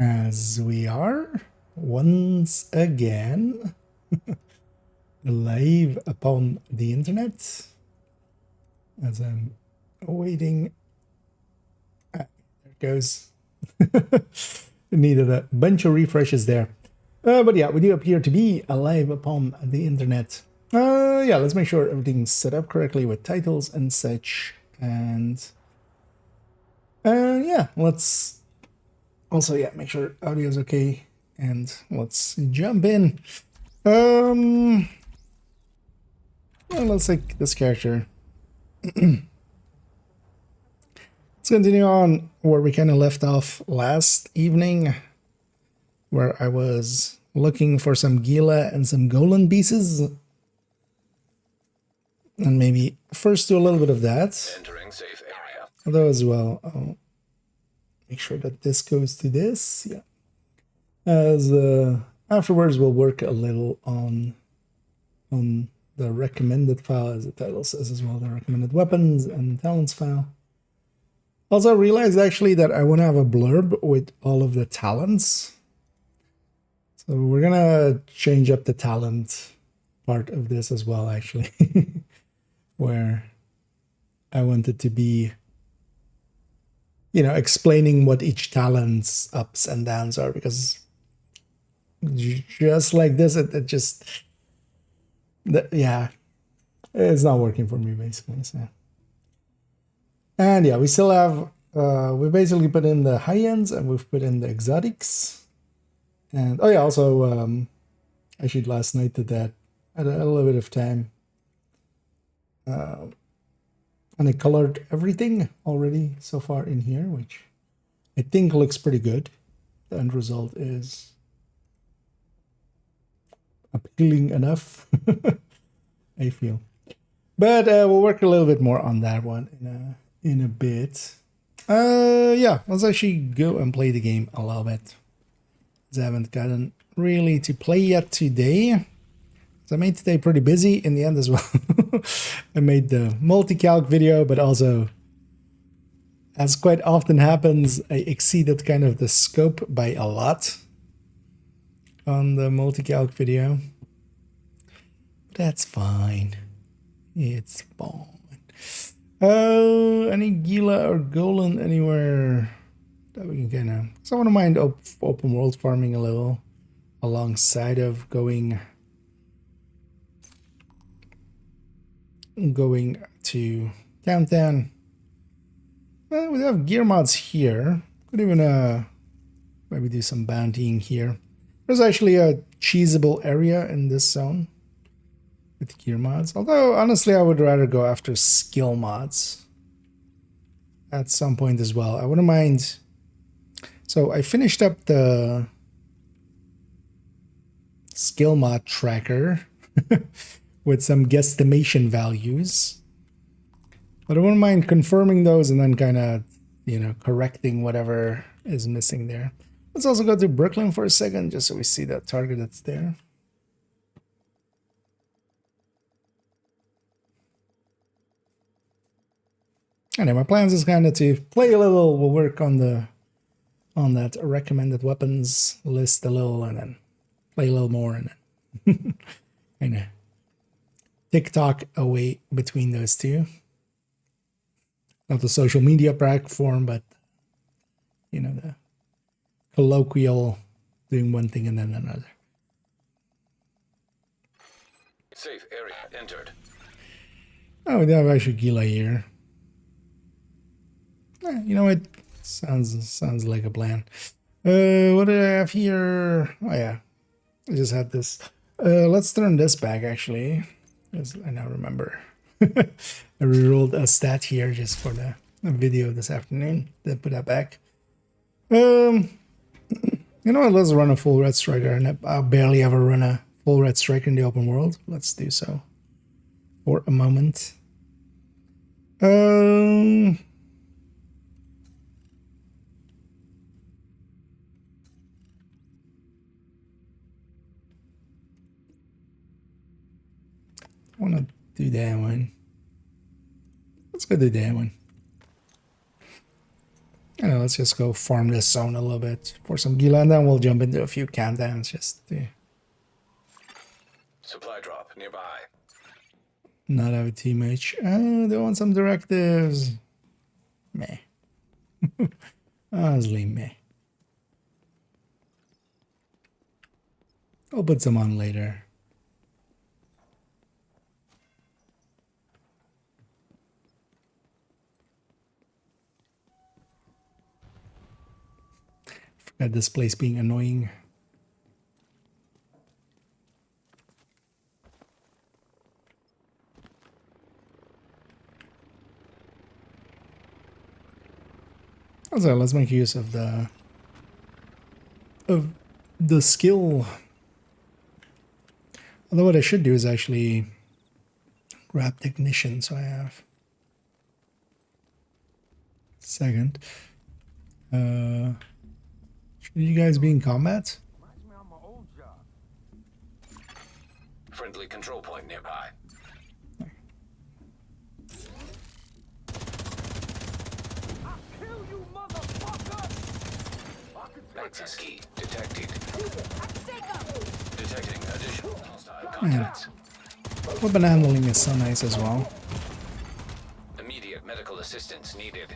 As we are once again live upon the internet, as I'm waiting. There it goes. Needed a bunch of refreshes there. But yeah, we do appear to be alive upon the internet. Yeah, let's make sure everything's set up correctly with titles and such. And yeah, let's also, yeah, make sure audio is okay. And let's jump in. Well, let's take this character. Let's continue on where we kind of left off last evening, where I was looking for some Gila and some Golan pieces. And maybe first do a little bit of that. Entering safe area. Although as well, I'll make sure that this goes to this. Yeah. As afterwards, we'll work a little on the recommended file, as the title says as well, the recommended weapons and talents file. Also, I realized actually that I want to have a blurb with all of the talents. So we're gonna change up the talent part of this as well, actually, where I want it to be, you know, explaining what each talent's ups and downs are, because just like this, it just, yeah, it's not working for me basically. So, and yeah, we still have, we basically put in the high ends and we've put in the exotics. And oh yeah, also, actually last night did that. I had a little bit of time. And I colored everything already so far in here, which I think looks pretty good. The end result is appealing enough, I feel. But we'll work a little bit more on that one in a bit. Yeah, let's actually go and play the game a little bit. I haven't gotten really to play yet today. So I made today pretty busy in the end as well. I made the multi-calc video, but also, as quite often happens, I exceeded kind of the scope by a lot on the multi-calc video. That's fine. It's fine. Any Gila or Golan anywhere that we can kind of... So I wouldn't mind open world farming a little alongside of going to downtown. Well, we have gear mods here. Could even maybe do some bountying here. There's actually a cheesable area in this zone with gear mods. Although honestly, I would rather go after skill mods at some point as well. I wouldn't mind. So I finished up the skill mod tracker with some guesstimation values, but I wouldn't mind confirming those and then kind of, you know, correcting whatever is missing there. Let's also go to Brooklyn for a second, just so we see that target that's there. Anyway, my plans is kind of to play a little. We'll work on that recommended weapons list a little, and then play a little more, and then kind of TikTok away between those two. Not the social media platform, but, you know, the colloquial doing one thing and then another. Safe area entered. Oh, we have actually Gila here. You know what? Sounds like a plan. What did I have here? Oh yeah, I just had this. Let's turn this back actually, because I now remember. I rerolled a stat here just for the video this afternoon. Then put that back. You know what? Let's run a full red striker, and I'll barely ever run a full red striker in the open world. Let's do so for a moment. I want to do that one. Let's go do that one. You know, let's just go farm this zone a little bit for some gila, and then we'll jump into a few countdowns just to Supply drop nearby. not have a teammate. Oh, they want some directives. Meh. Honestly, meh. I'll put some on later. Forgot this place being annoying. Also, let's make use of the skill. Although what I should do is actually grab technician, so I have second. Should you guys be in combat? Friendly control point nearby. Access key detected. Detecting additional hostile contacts. Weapon handling is so nice as well. Immediate medical assistance needed.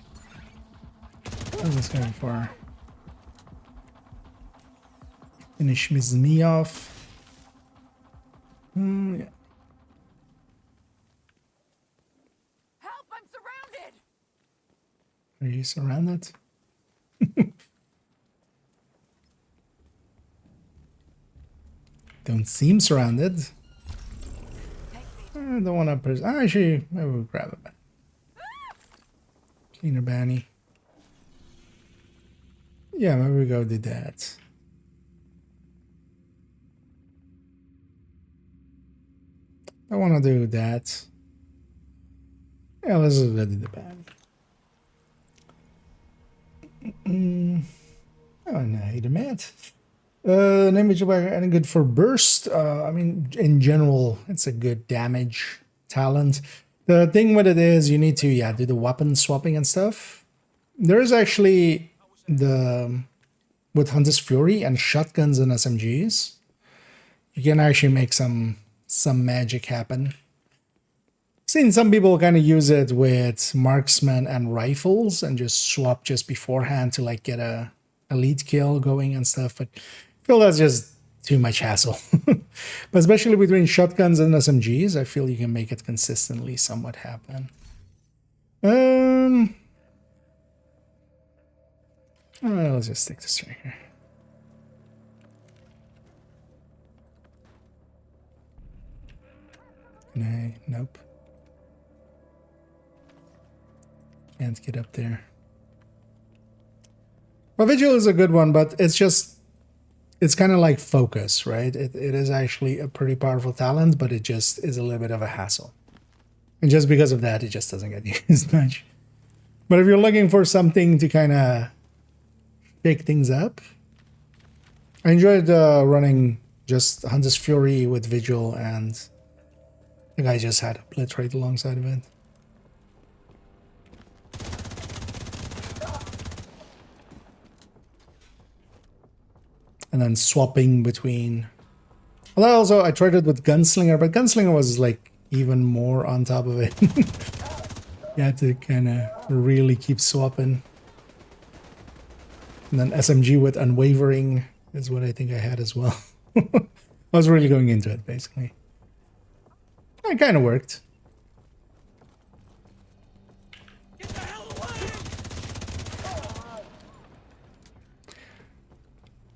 What is this going for? Finish me off. Yeah. Help! I'm surrounded. Are you surrounded? Don't seem surrounded. I don't want to actually, maybe we'll grab it back. Cleaner Banny. Yeah, maybe we go do that. I want to do that. Yeah, let's just go do the band. Oh, no, the mat. Damage by any good for burst. I mean, in general, it's a good damage talent. The thing with it is you need to, yeah, do the weapon swapping and stuff. There is actually with Hunter's Fury and shotguns and SMGs, you can actually make some magic happen. Seen some people kind of use it with marksmen and rifles and just swap just beforehand to like get a elite kill going and stuff, but I feel that's just too much hassle. But especially between shotguns and SMGs, I feel you can make it consistently somewhat happen. Let's just stick this right here. Nope. Can't get up there. Well, Vigil is a good one, but it's kind of like focus, right? It is actually a pretty powerful talent, but it just is a little bit of a hassle. And just because of that, it just doesn't get used much. But if you're looking for something to kind of shake things up, I enjoyed running just Hunter's Fury with Vigil, and I think I just had a Blitz right alongside of it. And then swapping between. Although also I tried it with Gunslinger, but Gunslinger was like even more on top of it. You had to kind of really keep swapping. And then SMG with Unwavering is what I think I had as well. I was really going into it, basically. It kind of worked. Get the hell away!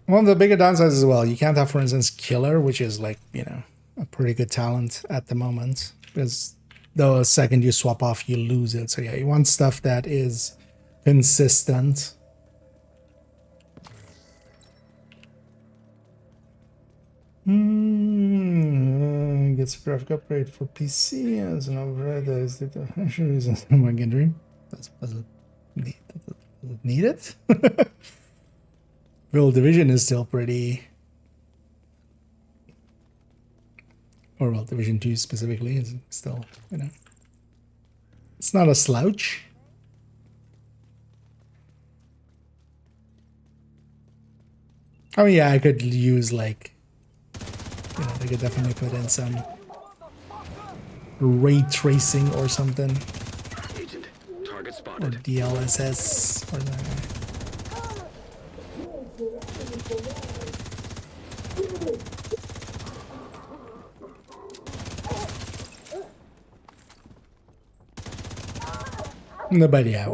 One of the bigger downsides as well, you can't have, for instance, Killer, which is like, you know, a pretty good talent at the moment. Because the second you swap off, you lose it. So yeah, you want stuff that is consistent. Gets a graphic upgrade for PC as an override that is the actual reason my game dream. Does it need it? Well, Division is still pretty. Or well, Division 2 specifically is still, you know, it's not a slouch. Oh yeah, I could use like, you know, they could definitely put in some ray tracing or something, Agent, target or spotted. DLSS or that. No, but yeah,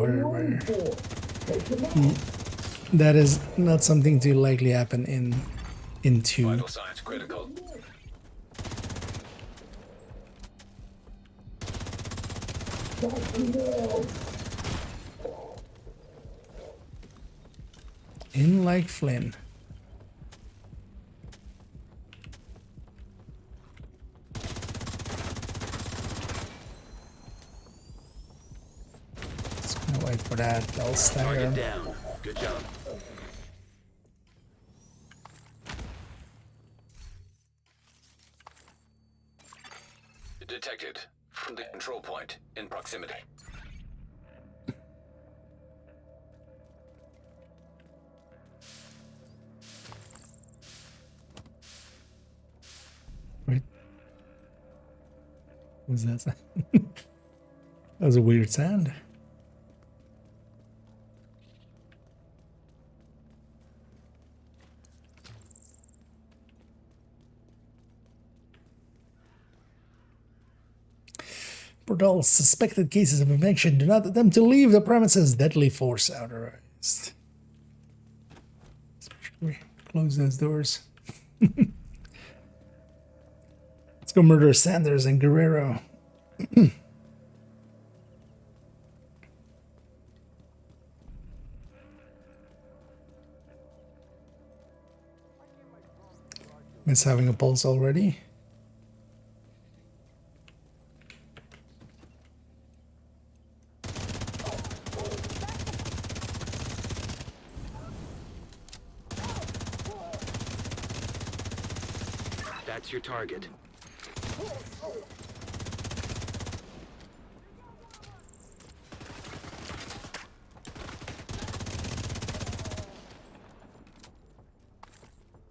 that is not something to likely happen into. Vital signs critical. In like Flynn. Just gonna wait for that. I'll stagger. Target down. Good job. Detected. From the control point in proximity. Wait. What was that sound? That was a weird sound. Portal suspected cases of infection. Do not attempt to leave the premises. Deadly force authorized. Especially close those doors. Let's go murder Sanders and Guerrero. Miss having a pulse already. That's your target.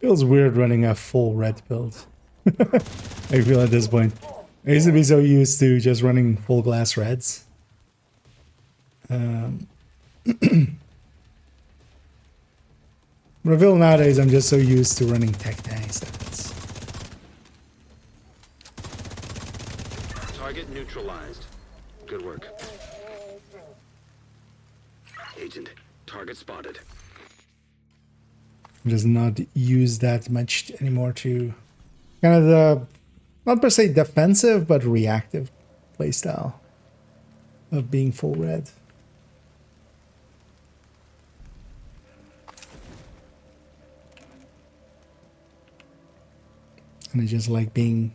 Feels weird running a full red build. I feel at this point. I used to be so used to just running full glass reds. Reveal nowadays, I'm just so used to running tech tanks. Target neutralized. Good work. Agent, target spotted. I'm just not used that much anymore to kind of the, not per se defensive, but reactive playstyle of being full red. And I just like being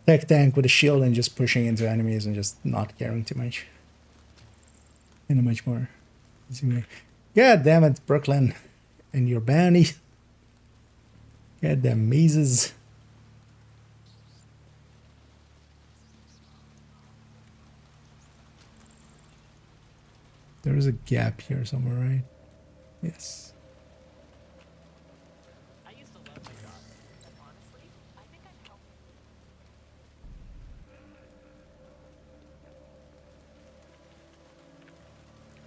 tech tank with a shield and just pushing into enemies and just not caring too much. In a much more easy way. God damn it, Brooklyn. And your bounty. Goddamn mazes. There is a gap here somewhere, right? Yes.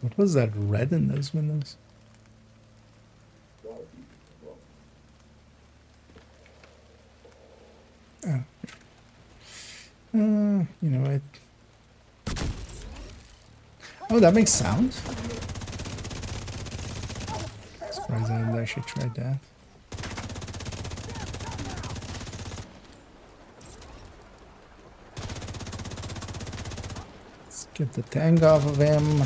What was that red in those windows? Oh. You know what? Oh, that makes sound. Surprised I actually tried that. Let's get the tank off of him.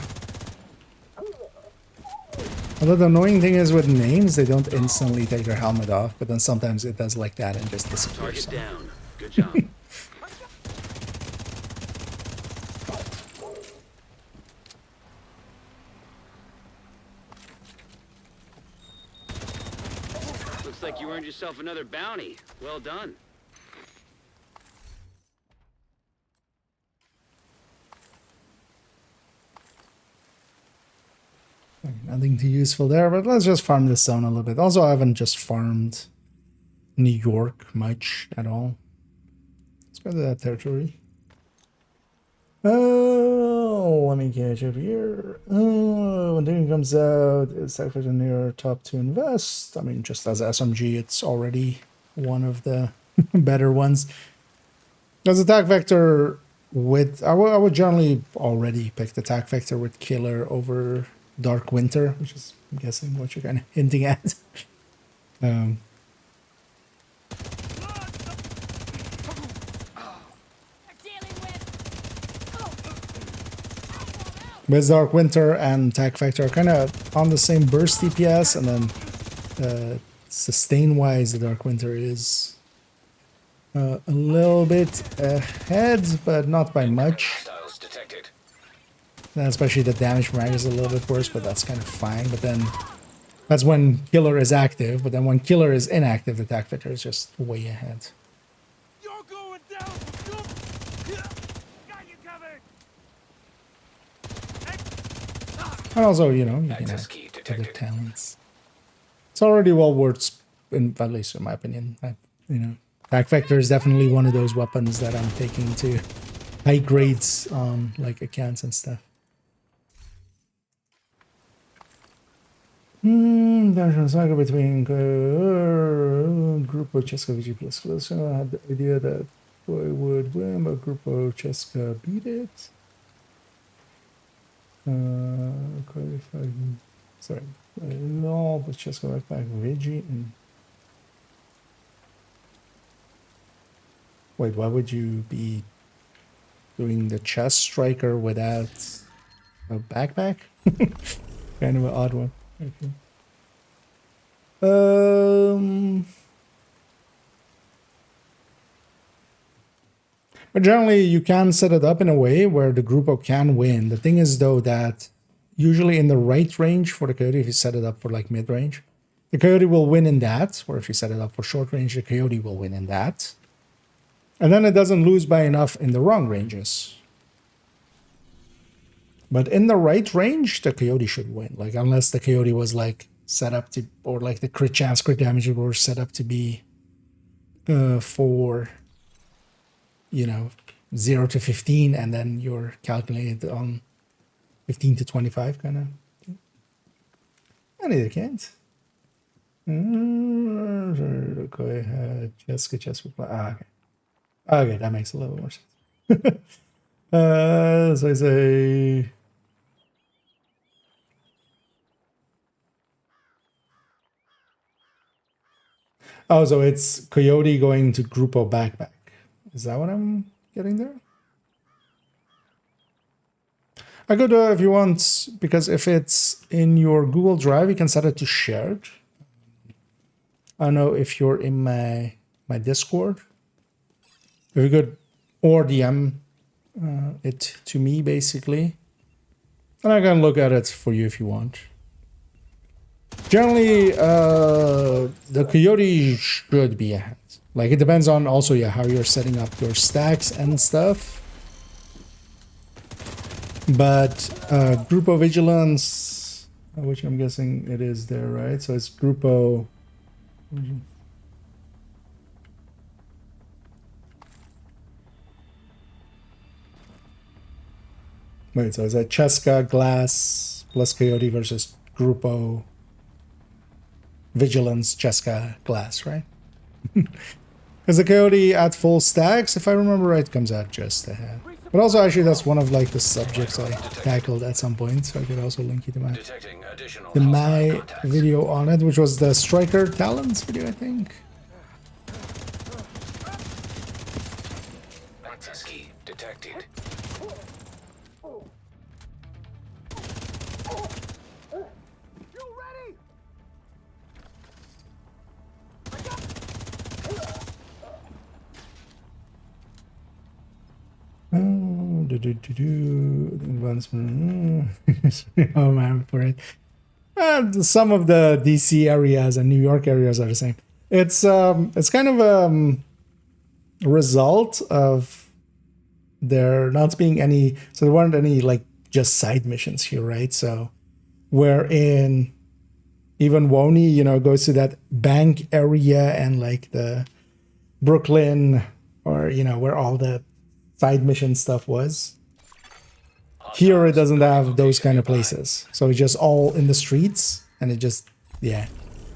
Although the annoying thing is with names, they don't instantly take their helmet off, but then sometimes it does like that and just disappears. Target down. Good job. Looks like you earned yourself another bounty. Well done. Nothing too useful there, but let's just farm this zone a little bit. Also, I haven't just farmed New York much at all. Let's go to that territory. Oh, let me catch up here. Oh, when Doom comes out, it's actually near top to invest. I mean, just as SMG, it's already one of the better ones. As attack vector with, I would generally already pick the attack vector with Killer over Dark Winter, which is, I'm guessing, what you're kind of hinting at. I'm dealing with. With Dark Winter and attack vector are kind of on the same burst DPS, and then sustain-wise, the Dark Winter is a little bit ahead, but not by much. Hostiles detected. And especially the damage per mag is a little bit worse, but that's kind of fine. But then that's when Killer is active, but then when Killer is inactive, the attack vector is just way ahead. You're going down. Got you covered. And also, you know, you can Access have key other detected. talents. It's already well worth, at least in my opinion. You know, attack vector is definitely one of those weapons that I'm taking to high grades on like accounts and stuff. There's a cycle between Grupo Cheska VG plus plus. I had the idea that Boy would win, but Grupo Cheska beat it. Qualified. Sorry. No, but Cheska went back VG and. Wait, why would you be doing the chest striker without a backpack? Kind of an odd one. Okay. But generally, you can set it up in a way where the Grupo can win. The thing is, though, that usually in the right range for the Coyote, if you set it up for like mid-range, the Coyote will win in that. Or if you set it up for short range, the Coyote will win in that. And then it doesn't lose by enough in the wrong ranges. But in the right range, the Coyote should win. Like, unless the Coyote was, like, set up to... Or, like, the crit chance, crit damage were set up to be for, you know, 0 to 15, and then you're calculated on 15 to 25, kind of. I neither can't. Okay, okay. Okay, that makes a little more sense. So I say... Oh, so it's Coyote going to Grupo Backpack. Is that what I'm getting there? I could, if you want, because if it's in your Google Drive, you can set it to shared. I don't know if you're in my Discord. If you could, or DM it to me, basically. And I can look at it for you if you want. Generally, the Coyote should be ahead. Like, it depends on also, yeah, how you're setting up your stacks and stuff. But Grupo Vigilance, which I'm guessing it is there, right? So it's Grupo... Wait, so is that Cheska, Glass, plus Coyote versus Grupo Vigilance, Cheska, Glass, right? Because the Coyote at full stacks, if I remember right, comes out just ahead. But also, actually, that's one of like the subjects I tackled at some point, so I could also link you to my video on it, which was the Striker Talents video, I think. Access key detected. You ready? Advancement. Oh man, for it. Some of the DC areas and New York areas are the same. It's kind of a result of there not being any. So there weren't any like just side missions here, right? So wherein even Wony, you know, goes to that bank area and like the Brooklyn, or you know, where all the side mission stuff was. Here it doesn't have those kind of places, so it's just all in the streets, and it just, yeah,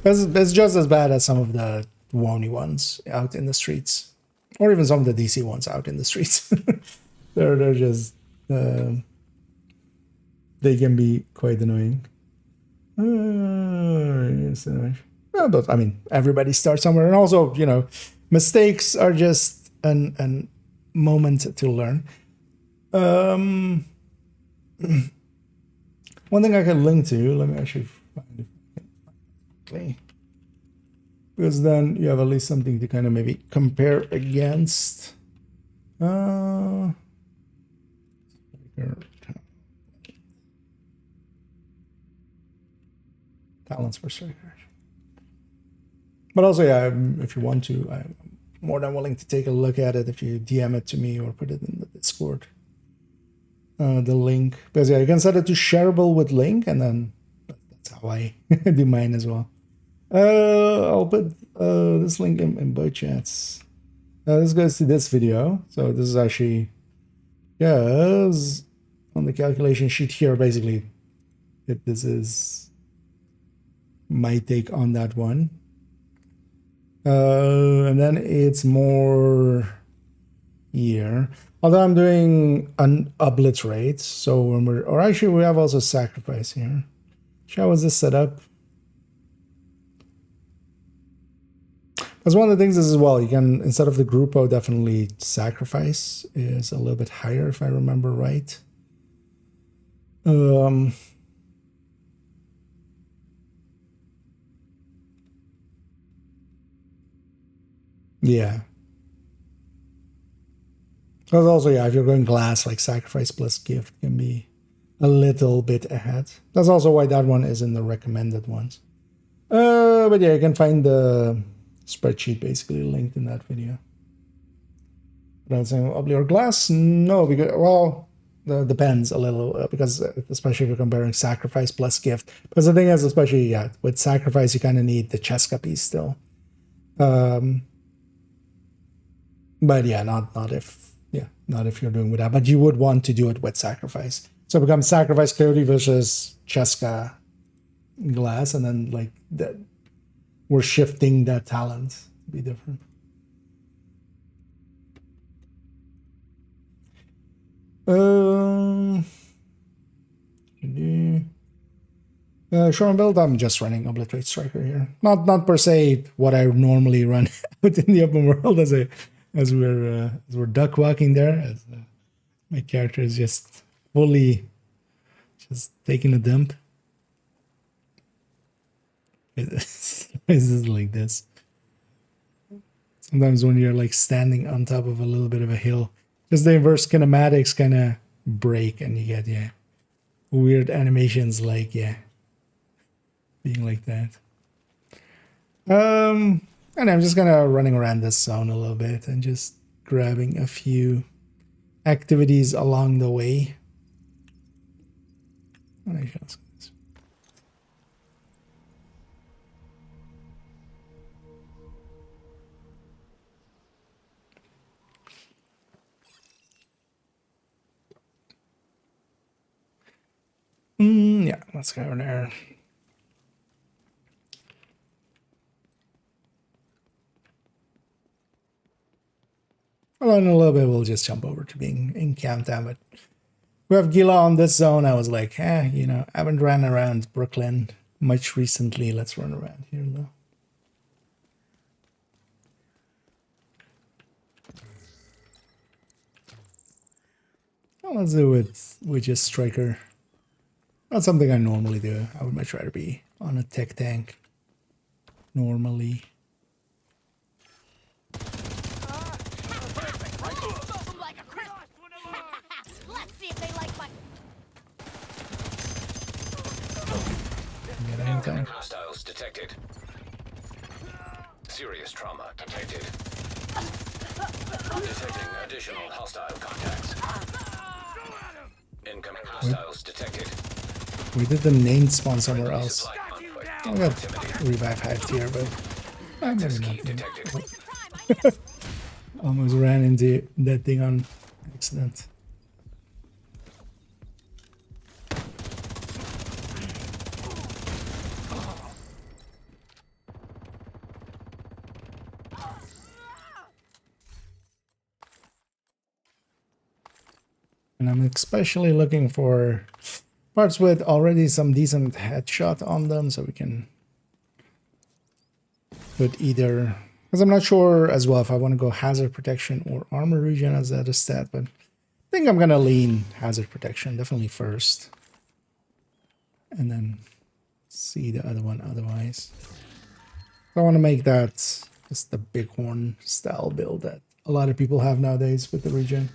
it's just as bad as some of the Wony ones out in the streets, or even some of the DC ones out in the streets. they're just they can be quite annoying. But I mean, everybody starts somewhere, and also, you know, mistakes are just an moment to learn. One thing I can link to, let me actually find it, because then you have at least something to kind of maybe compare against. Talents for strikers. But also, yeah, if you want to, I'm more than willing to take a look at it if you DM it to me or put it in the Discord. The link, because yeah, you can set it to shareable with link, and then that's how I do mine as well. I'll put this link in both chats. This goes to this video, so this is actually, yes, on the calculation sheet here. Basically, this is my take on that one, and then it's more here. Although I'm doing an obliterate, so when we're, or actually we have also sacrifice here. How is this set up? That's one of the things as well. You can, instead of the grupo, definitely sacrifice is a little bit higher if I remember right. Yeah. Because also, yeah, if you're going glass, like sacrifice plus gift can be a little bit ahead. That's also why that one is in the recommended ones. But yeah, you can find the spreadsheet basically linked in that video. That's ugly or glass? No, because, well, depends a little, because especially if you're comparing sacrifice plus gift. Because the thing is, especially, yeah, with sacrifice, you kind of need the Cheska piece still. But yeah, not if you're doing with that, but you would want to do it with sacrifice. So it becomes sacrifice clearly versus Cheska glass, and then like that, we're shifting that talent to be different. Short build, I'm just running Obliterate Striker here. Not per se what I normally run out in the open world as we're duck walking there. As my character is just fully just taking a dump. It's just like this. Sometimes when you're like standing on top of a little bit of a hill, just the inverse kinematics kind of break, and you get weird animations like being like that. And I'm just kind of running around this zone a little bit and just grabbing a few activities along the way. Yeah, let's go over there. Well, in a little bit, we'll just jump over to being in countdown. But we have Gila on this zone. I was like, I haven't ran around Brooklyn much recently. Let's run around here, though. Well, let's do it with just Striker. Not something I normally do. I would much rather be on a tech tank normally. Let's see if they like my... Get anything? Hostiles detected. Serious trauma detected. Detecting additional hostile contacts. Incoming hostiles detected. We did the named spawn somewhere Friendly else. supply convoy I in got proximity. revive hyped here, but maybe Access not. key detected. Almost ran into that thing on accident. And I'm especially looking for parts with already some decent headshot on them so we can put either, because I'm not sure as well if I want to go hazard protection or armor regen as that a stat, but I think I'm gonna lean hazard protection definitely first and then see the other one otherwise. I want to make that just the bighorn style build that a lot of people have nowadays with the regen.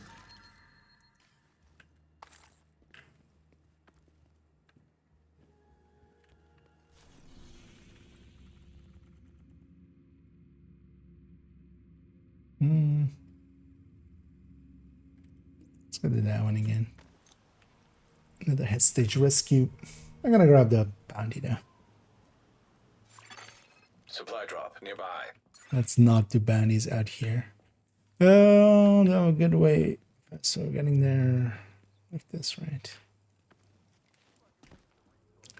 Let's go do that one again. Another head stage rescue. I'm gonna grab the bounty now. Supply drop nearby. Let's not do bounties out here. Oh, no, good way. So we're getting there like this, right?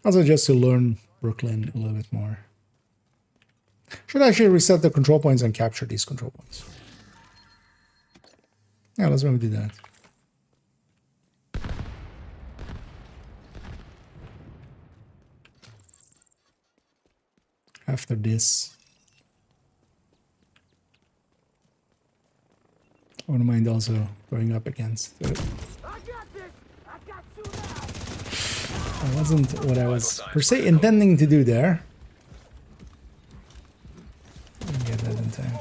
Also, just to learn Brooklyn a little bit more. Should actually reset the control points and capture these control points. Yeah, let's maybe do that. After this, I wouldn't mind also going up against it. That wasn't what I was per se intending to do there. Let me get that in time.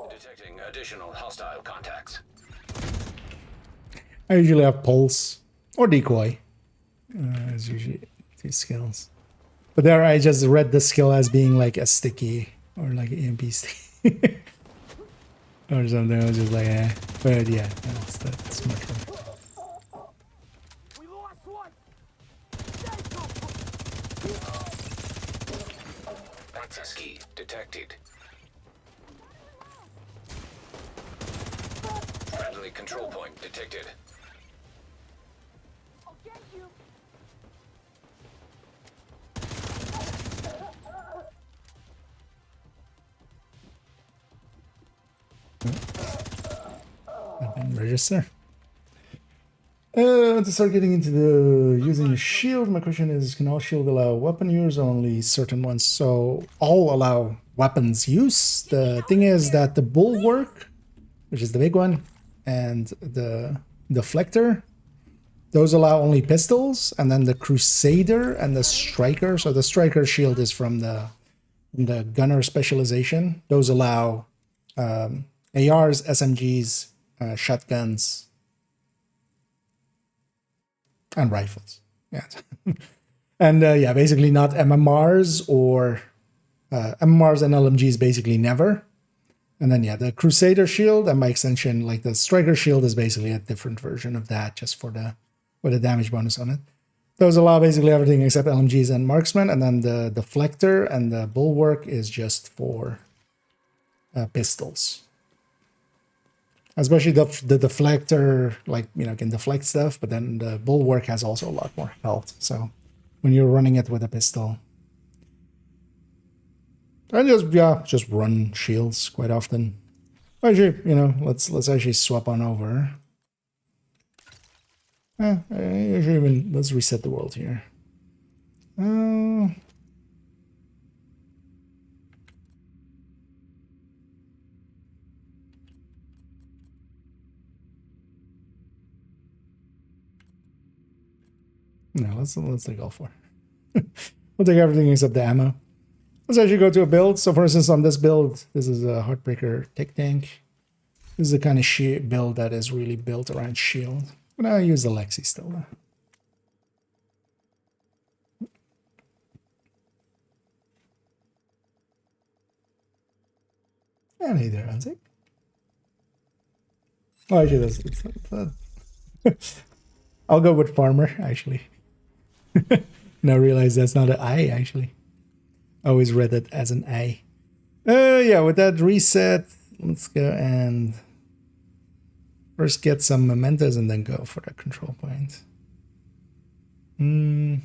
Detecting additional hostile contacts. I usually have pulse or decoy. As usually two skills. But there I just read the skill as being like a sticky or like an EMP sticky. Or something. I was just like, eh. But yeah, that's much better. Access key detected. Friendly control point detected. That didn't register. To start getting into the using a shield, my question is, can all shield allow weapon use or only certain ones? So all allow weapons use. The thing is that the bulwark, which is the big one, and the deflector, those allow only pistols, and then the crusader and the striker. So the striker shield is from the gunner specialization. Those allow ARs, SMGs, shotguns, and rifles. Yeah. And yeah, basically not MMRs or MMRs and LMGs basically never. And then yeah, the Crusader shield and by extension, like the Striker shield is basically a different version of that just for the with a damage bonus on it. Those allow basically everything except LMGs and marksman, and then the deflector and the bulwark is just for pistols. Especially the deflector, like, you know, can deflect stuff, but then the bulwark has also a lot more health. So when you're running it with a pistol, and just run shields quite often. Actually, you know, let's actually swap on over. Usually even let's reset the world here. No, let's take all four. We'll take everything except the ammo. Let's actually go to a build. So for instance, on this build, this is a Heartbreaker Tick Tank. This is the kind of build that is really built around shield. But I'll use the Lexi still though. And hey there, Anzik. Oh, actually, I'll go with Farmer, actually. Now I realize that's not an I actually. I always read it as an A. Yeah, with that reset, let's go and first get some mementos and then go for the control point. Oh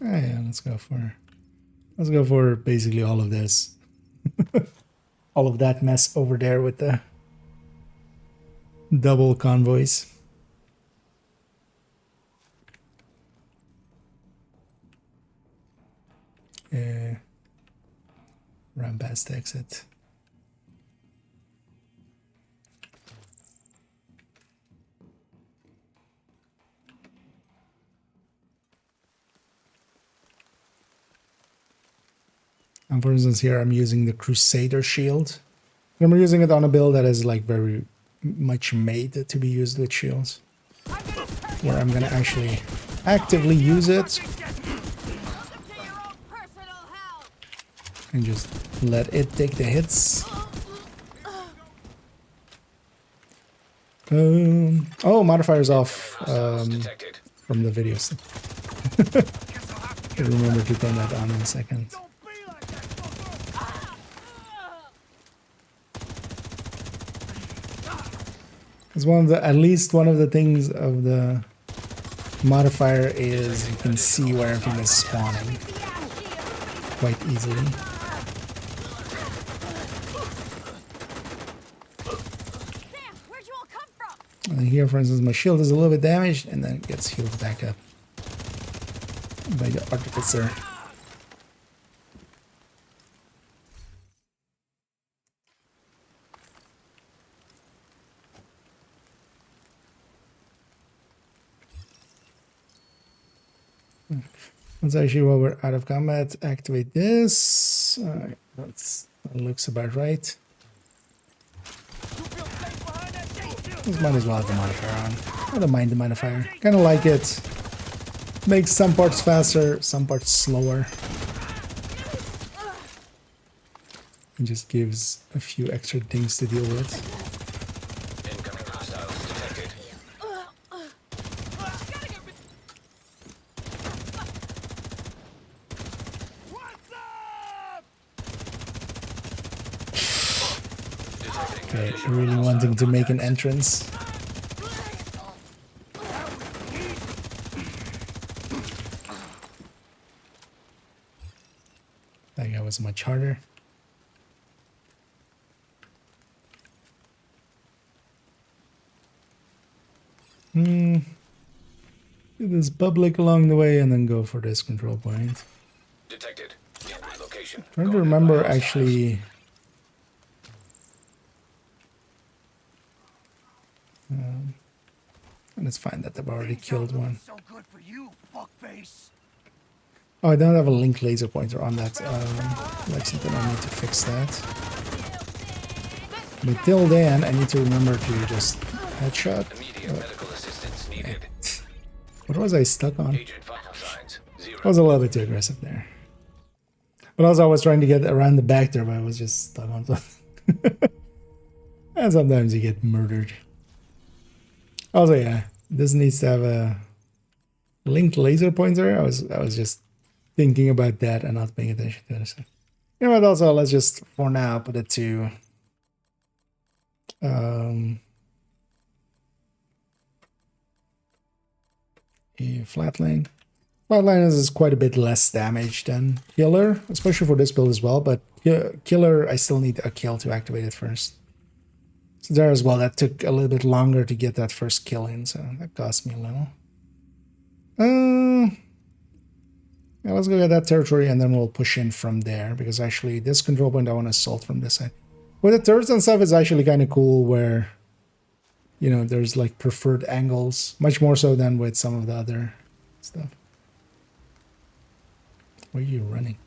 yeah, let's go for basically all of this. All of that mess over there with the double convoys. Run past exit. And for instance, here I'm using the Crusader shield. And I'm using it on a build that is like very much made to be used with shields. Where I'm gonna actually actively use it and just let it take the hits. Oh, modifier's off Detected. from the videos. I'll remember to turn that on in a second. It's one of the, at least one of the things of the modifier is you can see where everything is spawning quite easily. Sam, where'd you all come from? And here, for instance, my shield is a little bit damaged and then it gets healed back up by the artificer. Let's actually, while we're out of combat, activate this. Alright, that looks about right. This might as well have the modifier on. I don't mind the modifier. Kind of like it. Makes some parts faster, some parts slower. And just gives a few extra things to deal with. Incoming hostiles detected. Okay, really wanting to make an entrance. That guy was much harder. Do this public along the way and then go for this control point. Detected. Nearby location. Trying to Going remember nearby hostiles. actually. And it's fine that they've already killed one. So good for you, fuckface. Oh, I don't have a link laser pointer on that Lexington. I need to fix that. But till then, I need to remember to just headshot. Immediate medical assistance needed. What was I stuck on? Agent vital signs. I 0. was a little bit too aggressive there. But also I was trying to get around the back there, but I was just stuck on something. And sometimes you get murdered. Also, yeah, this needs to have a linked laser pointer. I was just thinking about that and not paying attention to it. So, you know what? Also, let's just for now put it to a flatline. Flatline is quite a bit less damage than Killer, especially for this build as well. But Killer, I still need a kill to activate it first. So there as well, that took a little bit longer to get that first kill in, so that cost me a little. Yeah, let's go get that territory and then we'll push in from there, because actually this control point I want to assault from this side. With the turrets and stuff, it's actually kind of cool where, you know, there's like preferred angles, much more so than with some of the other stuff. Where are you running?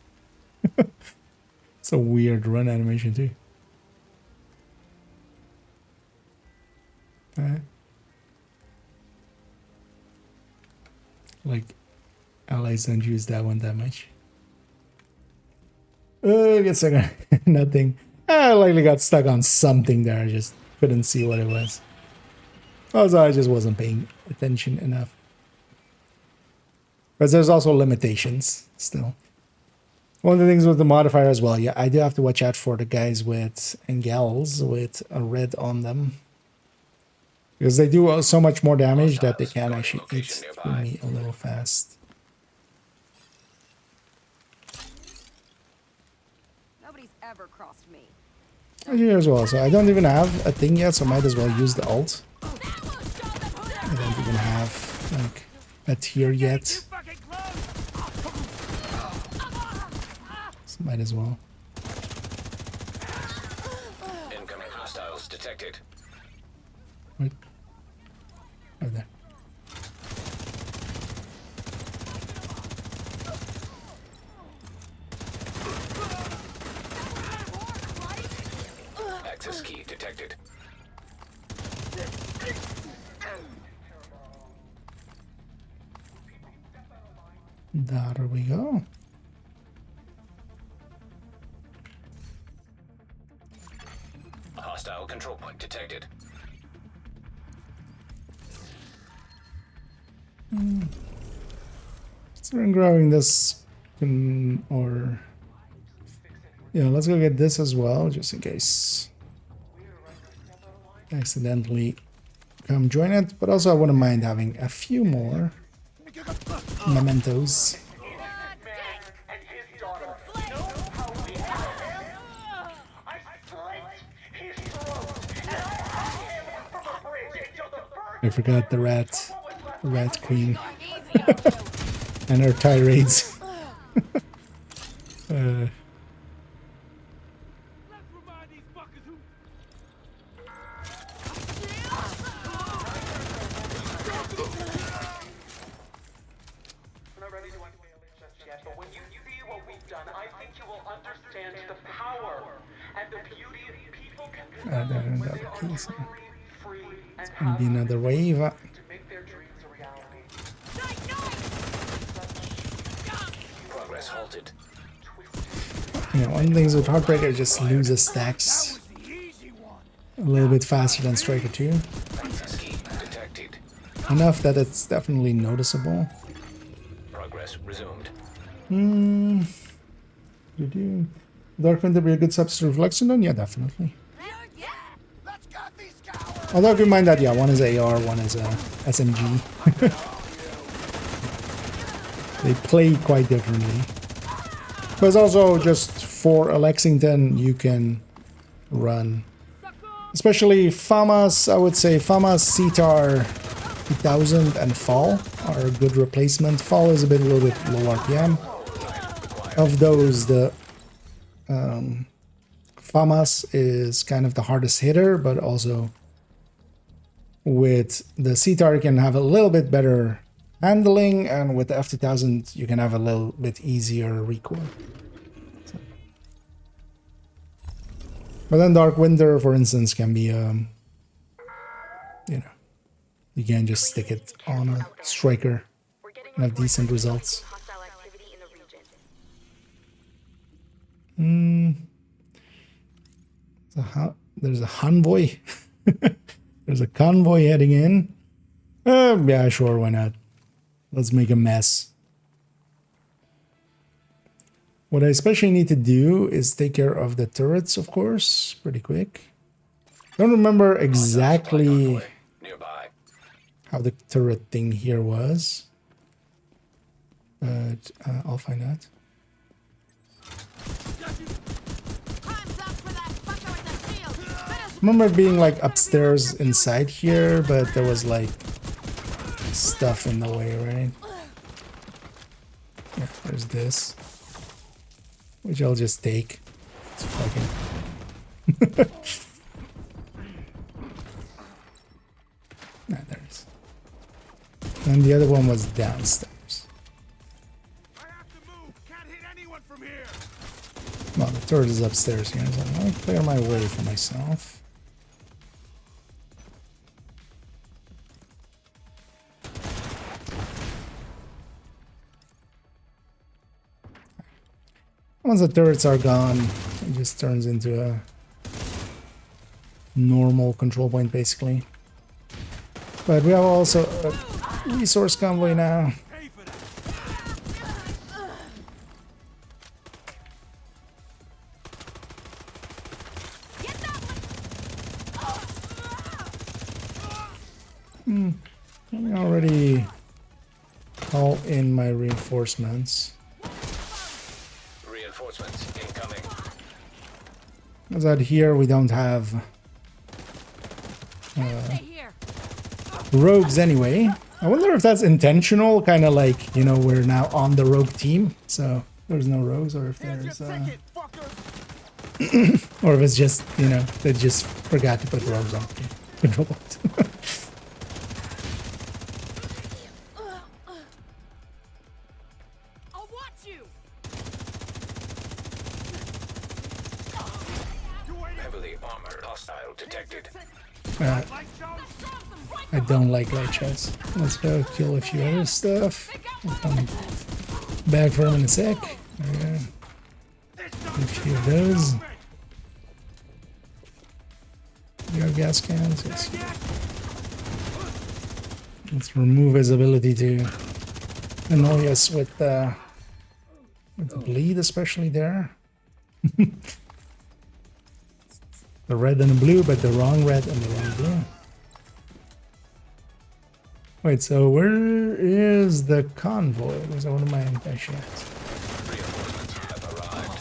It's a weird run animation too. Like, allies don't use that one that much. Get stuck on nothing. I likely got stuck on something there. I just couldn't see what it was. Also, I just wasn't paying attention enough. But there's also limitations still. One of the things with the modifier as well, yeah, I do have to watch out for the guys with, and gals with a red on them. Because they do so much more damage that they can actually eat through me a little fast. Nobody's ever crossed me. Here as well, so I don't even have a thing yet, so I might as well use the ult. I don't even have like a tier yet, so might as well. Incoming hostiles detected. Wait. Right there. Access key detected. There we go. A hostile control point detected. So I'm grabbing this, or yeah, let's go get this as well, just in case I accidentally come join it. But also, I wouldn't mind having a few more mementos. I forgot the rat queen, and her tirades. It's gonna be another wave. Progress halted. You know, one of the things with Heartbreaker just loses stacks a little bit faster than Striker 2. Access key detected. Enough that it's definitely noticeable. Progress resumed. Dark Wind would be a good substitute for Lexington? Yeah, definitely. Let's get these cowards. Although keep in mind that, yeah, one is AR, one is SMG. They play quite differently. But it's also just for a Lexington, you can run. Especially FAMAS, I would say FAMAS, CTAR 2000 and Fall are a good replacement. Fall is a little bit low RPM. Of those, the FAMAS is kind of the hardest hitter, but also with the CTAR you can have a little bit better handling, and with the F2000 you can have a little bit easier recoil. So. But then Dark Winter, for instance, can be, you know, you can just stick it on a striker and have decent results. There's a convoy. There's a convoy heading in. Yeah, sure, why not? Let's make a mess. What I especially need to do is take care of the turrets, of course, pretty quick. Don't remember exactly Nearby. how the turret thing here was, but I'll find out. Time's up for that fucker with the shield. I remember it being like upstairs inside here, but there was like stuff in the way, right? Yeah, there's this, which I'll just take. It's fucking. Ah, there it is. And the other one was downstairs. I have to move. Can't hit anyone from here. Well, the turret is upstairs here, so I'll clear my way for myself. Once the turrets are gone, it just turns into a normal control point, basically. But we have also a resource convoy now. Pay for that. Get that Let me already call in my reinforcements. Reinforcements incoming. As out here, we don't have stay here. rogues anyway. I wonder if that's intentional, kind of like, you know, we're now on the rogue team, so there's no rogues, or if Here's your there's, ticket, fucker. or if it's just, you know, they just forgot to put rogues on control point. I'll watch you. Heavily armored hostile detected. Light shows. I don't like light shots. Let's go kill a few other stuff. I'll come back for them in a sec. There we go. A few of those. You have gas cans. Yes. Let's remove his ability to annoy us with the bleed, especially there. The red and the blue, but the wrong red and the wrong blue. Wait, so where is the convoy? Was that one of my shots? Reinforcements have arrived.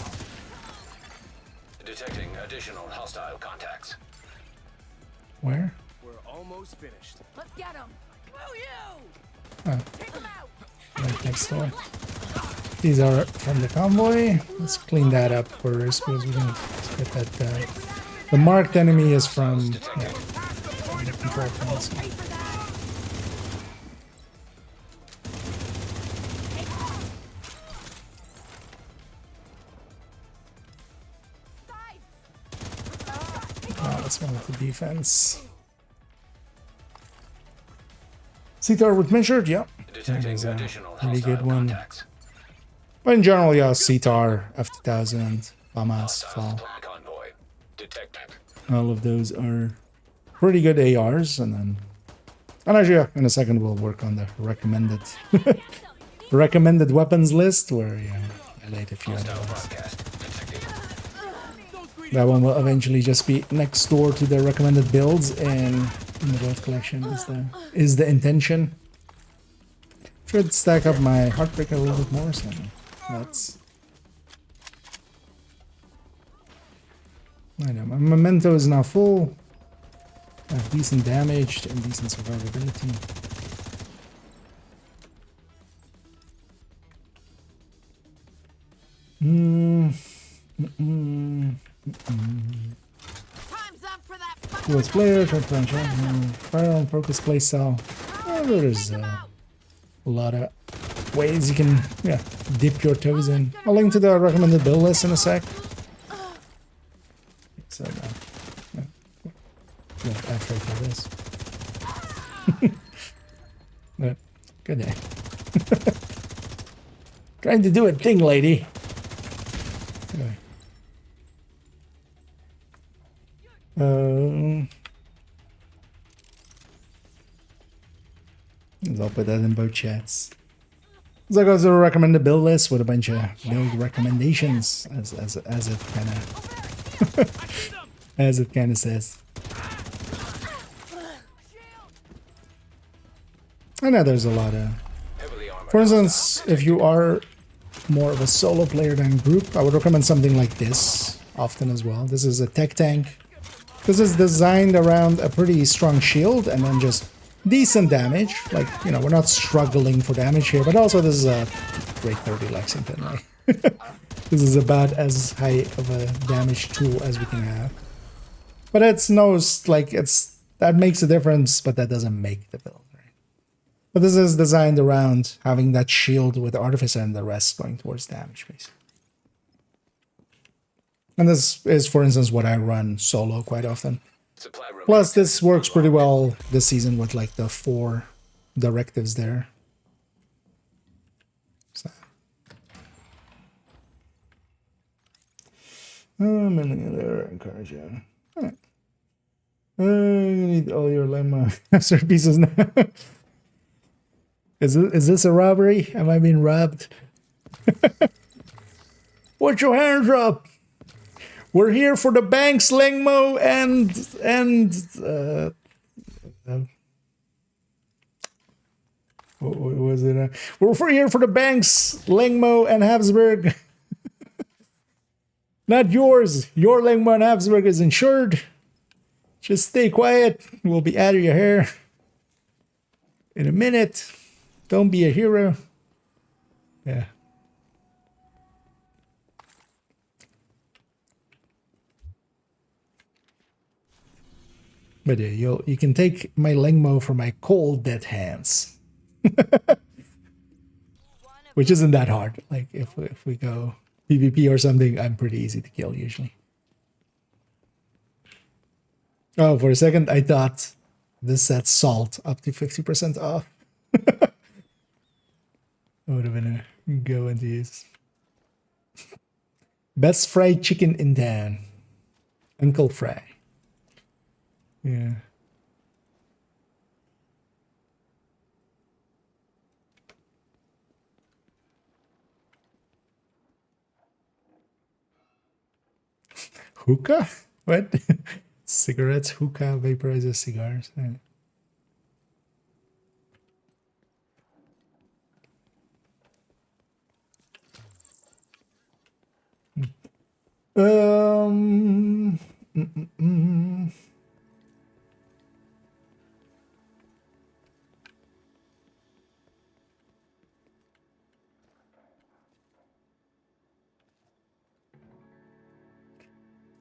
Detecting additional hostile contacts. Where? We're almost finished. Let's get him. Woo you! Oh, Take him out. right next door. These are from the convoy. Let's clean that up first because we can get that. The marked enemy is from the control points. Pay for that. Let's move to defense. CTAR with measured, yep. Detecting That is additional a pretty hostile good one. contacts. But in general, yeah, CTAR, F2000, FAMAS, Hostile FAL. supply convoy detected. All of those are pretty good ARs, and actually, yeah, in a second we'll work on the recommended recommended weapons list where I laid a few other Hostile ones. broadcast detected. That one will eventually just be next door to the recommended builds in the build collection is the intention. Should stack up my heartbreaker a little bit more, so that's. I know my memento is now full. I have decent damage and decent survivability. Time's up for that fucking Let's player, firearm focus playstyle. There's a lot of ways you can dip your toes in. I'll link to the recommended build list in a sec. So after this. But, good day. Trying to do a thing, lady. Anyway. I'll put that in both chats. So that goes to a recommended build list with a bunch of build recommendations, as it kind of as it kind of says. I know there's a lot of. Heavily armored. For instance, if you are more of a solo player than group, I would recommend something like this often as well. This is a tech tank. This is designed around a pretty strong shield and then just decent damage. Like, you know, we're not struggling for damage here, but also this is a grade 30 Lexington, right? This is about as high of a damage tool as we can have. But it's no, like, it's, that makes a difference, but that doesn't make the build, right? But this is designed around having that shield with Artificer and the rest going towards damage, basically. And this is, for instance, what I run solo quite often. Supply room. Plus, this works pretty well this season with like the 4 directives there. So. I'm in there, encourage you. Alright. you need all your lemma master pieces now? Is this a robbery? Am I being robbed? Put your hands up! We're here for the banks, Lengmo, and what was it? We're here for the banks, Lengmo and Habsburg. Not yours. Your Lengmo and Habsburg is insured. Just stay quiet. We'll be out of your hair in a minute. Don't be a hero. Yeah. But yeah, you can take my Lengmo for my cold dead hands. Which isn't that hard. Like if we go PvP or something, I'm pretty easy to kill usually. Oh, for a second I thought this said salt up to 50% off. That would have been a go into use. Best fried chicken in town. Uncle Fry. Yeah. Hookah? What? Cigarettes, hookah, vaporizer, cigars. Yeah. Um. mm, mm, mm.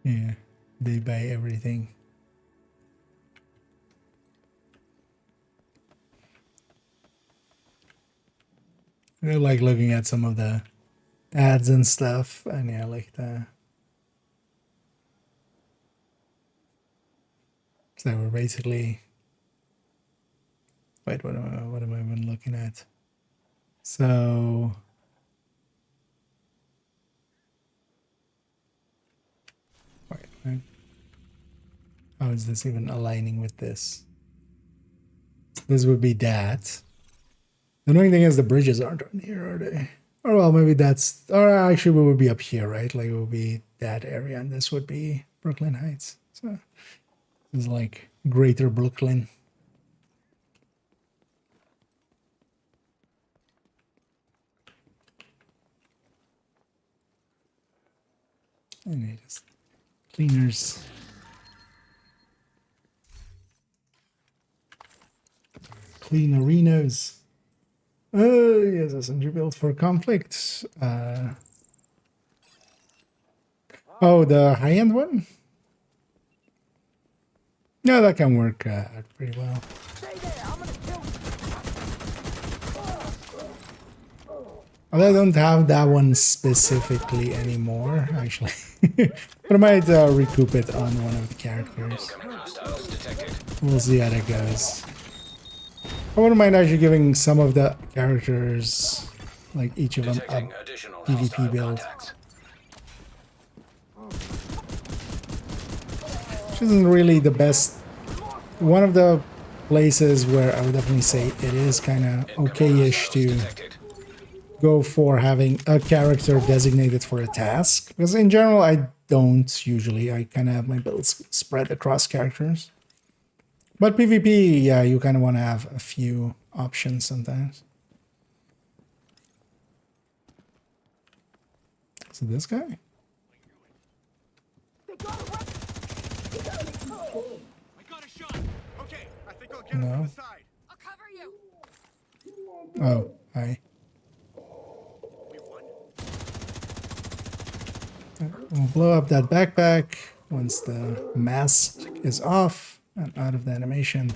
Yeah, they buy everything. I like looking at some of the ads and stuff, and yeah, like the. So we're basically. Wait, what am I even looking at? So. Wait. How is this even aligning with this? This would be that. The annoying thing is the bridges aren't on here, are they? Or well, maybe that's... Or actually, we would be up here, right? Like, it would be that area, and this would be Brooklyn Heights. So, this is like Greater Brooklyn. And it is cleaners. Clean arenas. Yes, SMG built for conflict. Oh, the high-end one? No, that can work out pretty well. Well, I don't have that one specifically anymore, actually. But I might recoup it on one of the characters. Hostiles detected. We'll see how that goes. I wouldn't mind actually giving some of the characters, like each of them, Detecting a additional PvP hostile build. contacts. Which isn't really the best. One of the places where I would definitely say it is kind of okay-ish to Detected. go for having a character designated for a task. Because in general, I don't usually. I kind of have my builds spread across characters. But PvP, yeah, you kind of want to have a few options sometimes. So this guy? I got a shot. Okay, I think I'll get him No. from the side. I'll cover you. Oh, hi. We won. We'll blow up that backpack once the mask is off and out of the animation.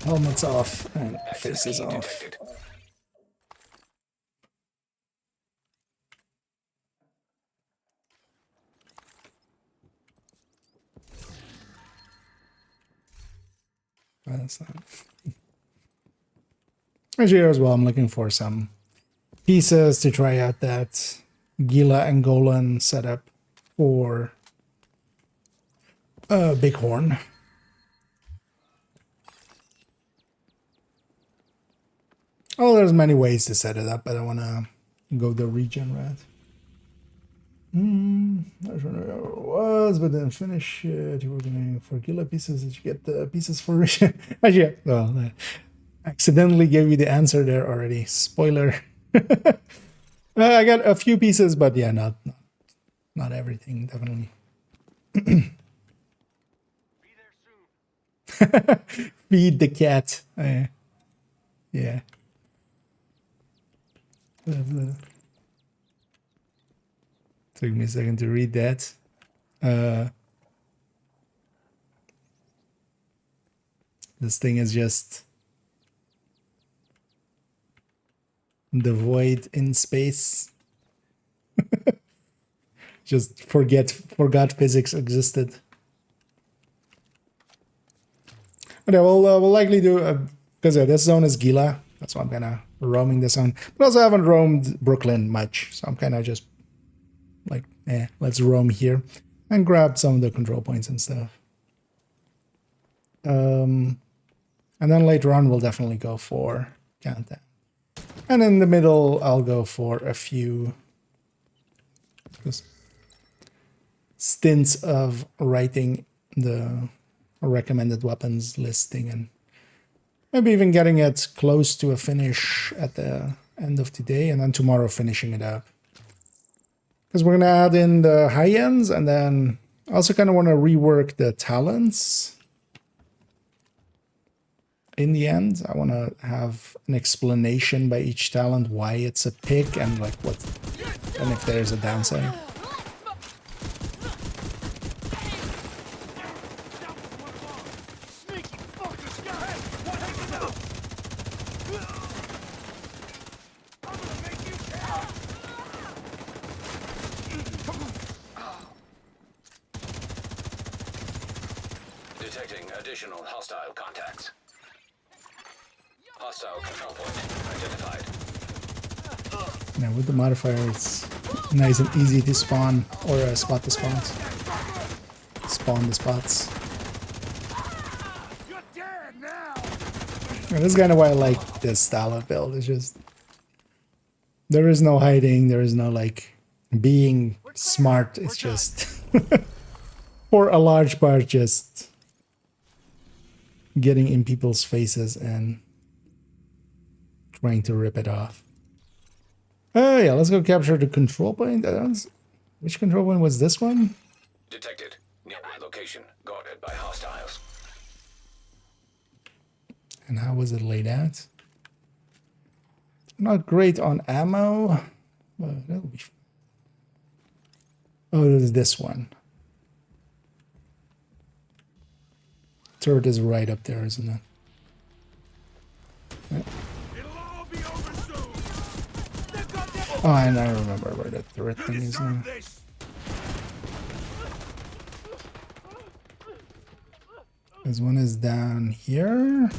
Helmet's off and face is Key off. detected. That's not. Actually, here as well, I'm looking for some pieces to try out that Gila and Golan setup for Bighorn. Oh, there's many ways to set it up, but I want to go the regen route. I don't know where it was, but then finish it. You were going for Gila pieces. Did you get the pieces for regen? Actually, well, I accidentally gave you the answer there already. Spoiler. I got a few pieces, but yeah, not everything, definitely. Be there soon. Feed the cat. Yeah. Took me a second to read that. This thing is just the void in space. Just forgot physics existed. Okay, we'll likely do because this zone is Gila. That's why I'm kind of roaming the zone. But also I haven't roamed Brooklyn much, so I'm kind of just like, let's roam here and grab some of the control points and stuff. And then later on we'll definitely go for Countdown. And in the middle I'll go for a few stints of writing the recommended weapons listing and maybe even getting it close to a finish at the end of today, and then tomorrow finishing it up. Because we're going to add in the high ends, and then I also kind of want to rework the talents. In the end, I want to have an explanation by each talent why it's a pick and like what, and if there's a downside. Sneaky fuckers! Hey, what happened now? I'm gonna make you count. Detecting additional hostile contacts. Hostile control point identified. Now with the modifier, it's nice and easy to spawn or spot the spawns. Spawn the spots. You're dead now. And this is kind of why I like this style of build. It's just there is no hiding. There is no like being smart. It's just for a large part just getting in people's faces and trying to rip it off. Oh yeah, let's go capture the control point. Which control point was this one? Detected. Nearby location guarded by hostiles. And how was it laid out? Not great on ammo, but that'll be. Oh, it is this one. Turret is right up there, isn't it? Yeah. It'll all be over soon. They've got their Oh, and I remember where the turret You thing is now. deserve this. This one is down here.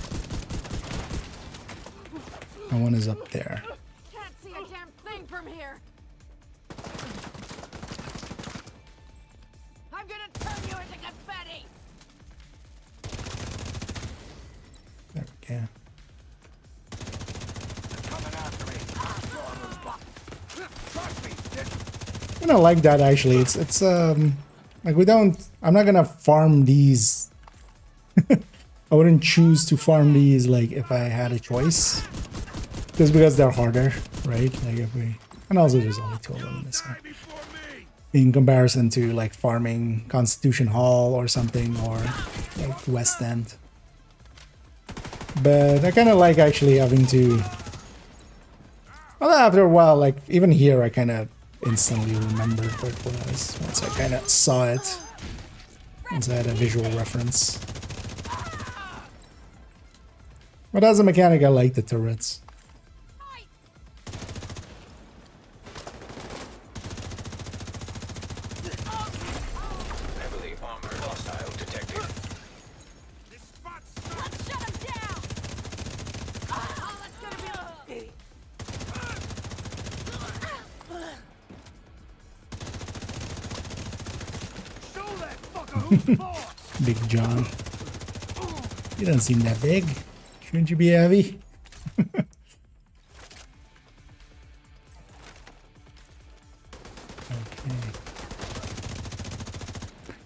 And one is up there. Can't see a damn thing from here. I'm gonna turn you into confetti. There we go. Coming after me. Trust me. I don't like that actually. It's like we don't. I'm not gonna farm these. I wouldn't choose to farm these like if I had a choice, just because they're harder, right? Like if we, and also there's only two of them in this one. Die before me. In comparison to like farming Constitution Hall or something, or like West End. But I kind of like actually having to. Well, after a while, like even here, I kind of instantly remembered what it was once I kind of saw it. Once I had a visual reference. But as a mechanic, I like the turrets. Heavily armored hostile detected. This spot's Let's shut him down. Oh, that's gonna be. show that fucker who's boss. Big John. You don't seem that big. Shouldn't you be heavy?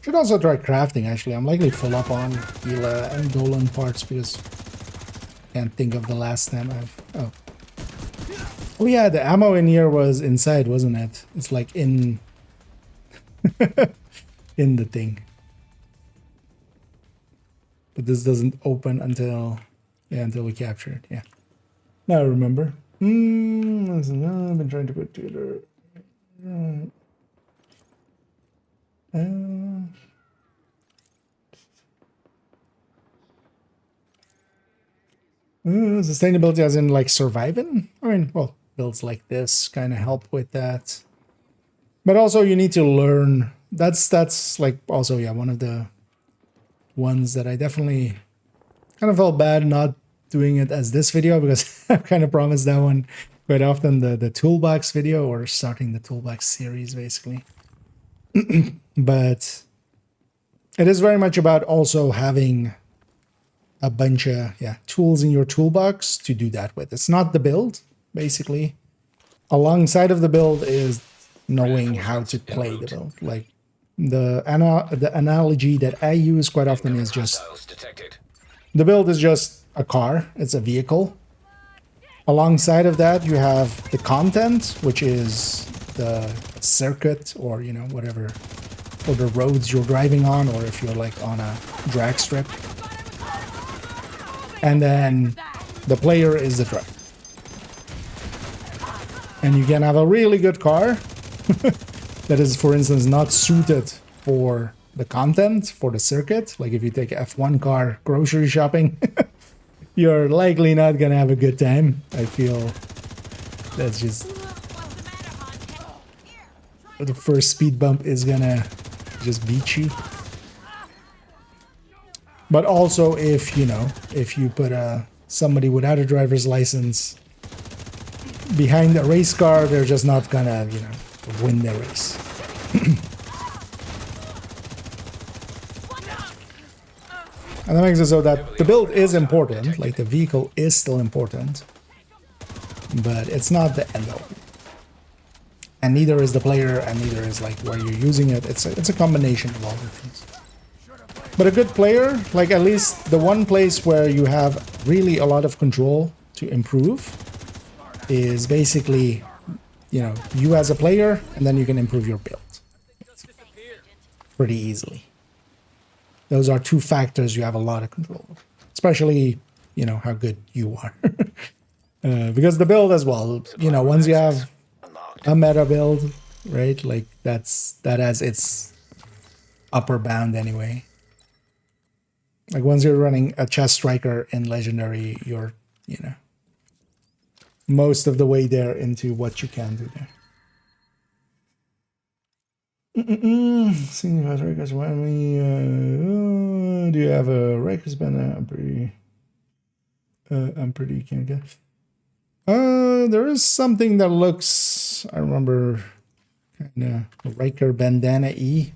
Should also try crafting, actually. I'm likely full up on Gila and Dolan parts because can't think of the last time I've... Oh. Oh yeah, the ammo in here was inside, wasn't it? It's like in... in the thing. But this doesn't open until... Yeah, until we capture it, yeah. Now I remember. I've been trying to put together... sustainability as in like surviving? I mean, well, builds like this kind of help with that. But also you need to learn. That's like also, yeah, one of the ones that I definitely kind of felt bad not doing it as this video because I've kind of promised that one quite often, the toolbox video or starting the toolbox series basically. But it is very much about also having a bunch of tools in your toolbox to do that with. It's not the build, basically. Alongside of the build is knowing how to play the build. Like the analogy that I use quite often is just the build is just a car. It's a vehicle. Alongside of that, you have the content, which is the circuit or, you know, whatever, or the roads you're driving on, or if you're like on a drag strip. And then the player is the driver. And you can have a really good car that is, for instance, not suited for the content, for the circuit. Like if you take an F1 car grocery shopping, you're likely not gonna have a good time. I feel that's just... the first speed bump is gonna just beat you. But also if, you know, if you put somebody without a driver's license behind a race car, they're just not gonna, you know, win the race. And that makes it so that the build is important, like the vehicle is still important, but it's not the end all. And neither is the player, and neither is like where you're using it. It's a combination of all the things. But a good player, like at least the one place where you have really a lot of control to improve is basically, you know, you as a player, and then you can improve your build pretty easily. Those are two factors you have a lot of control over, especially, you know, how good you are. Because the build as well, you know, once you have a meta build, right, like that has its upper bound anyway. Like once you're running a chest striker in legendary, you're, you know, most of the way there into what you can do there. Seeing about records, why do you have a records banner? I'm pretty can't get. There is something that looks, I remember, kind of Riker bandana E.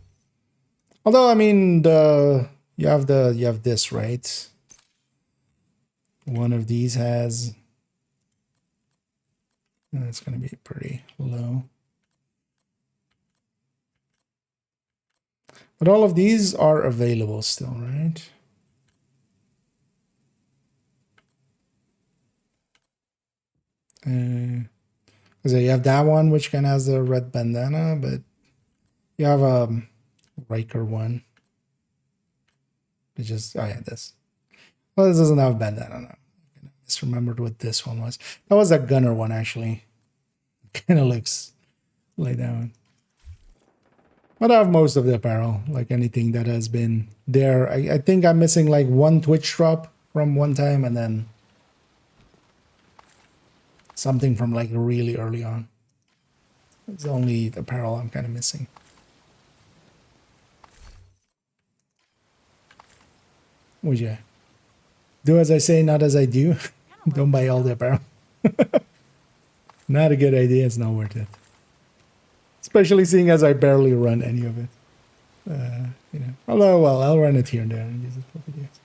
Although I mean you have this, right? One of these has. It's gonna be pretty low. But all of these are available still, right? So you have that one, which kind of has the red bandana, but you have a Riker one. It just, oh yeah, this. Well, this doesn't have a bandana now. I misremembered what this one was. That was that gunner one, actually. Kind of looks like that one. But I have most of the apparel, like anything that has been there. I think I'm missing like one Twitch drop from one time, and then something from like really early on. It's only the apparel I'm kind of missing. Would you do as I say, not as I do? Don't buy all the apparel. Not a good idea. It's not worth it. Especially seeing as I barely run any of it. You know. Although, well, I'll run it here and there and use it for videos.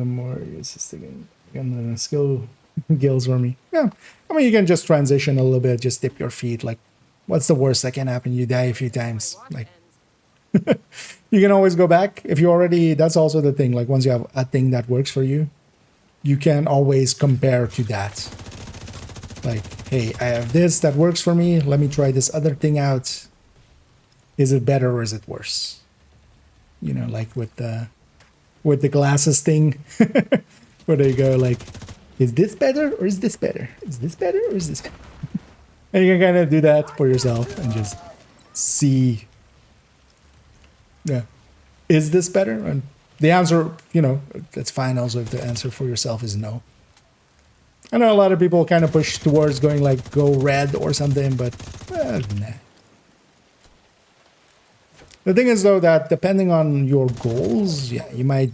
More uses again. And the skill gills for me. Yeah. I mean, you can just transition a little bit, just dip your feet. Like, what's the worst that can happen? You die a few times. Like, you can always go back. If you already, that's also the thing. Like, once you have a thing that works for you, you can always compare to that. Like, hey, I have this that works for me. Let me try this other thing out. Is it better or is it worse? You know, like with the glasses thing, where they go like, is this better or is this better? Is this better or is this better? And you can kind of do that for yourself and just see, yeah, is this better? And the answer, you know, that's fine also if the answer for yourself is no. I know a lot of people kind of push towards going like go red or something, but nah. The thing is though that depending on your goals, yeah, you might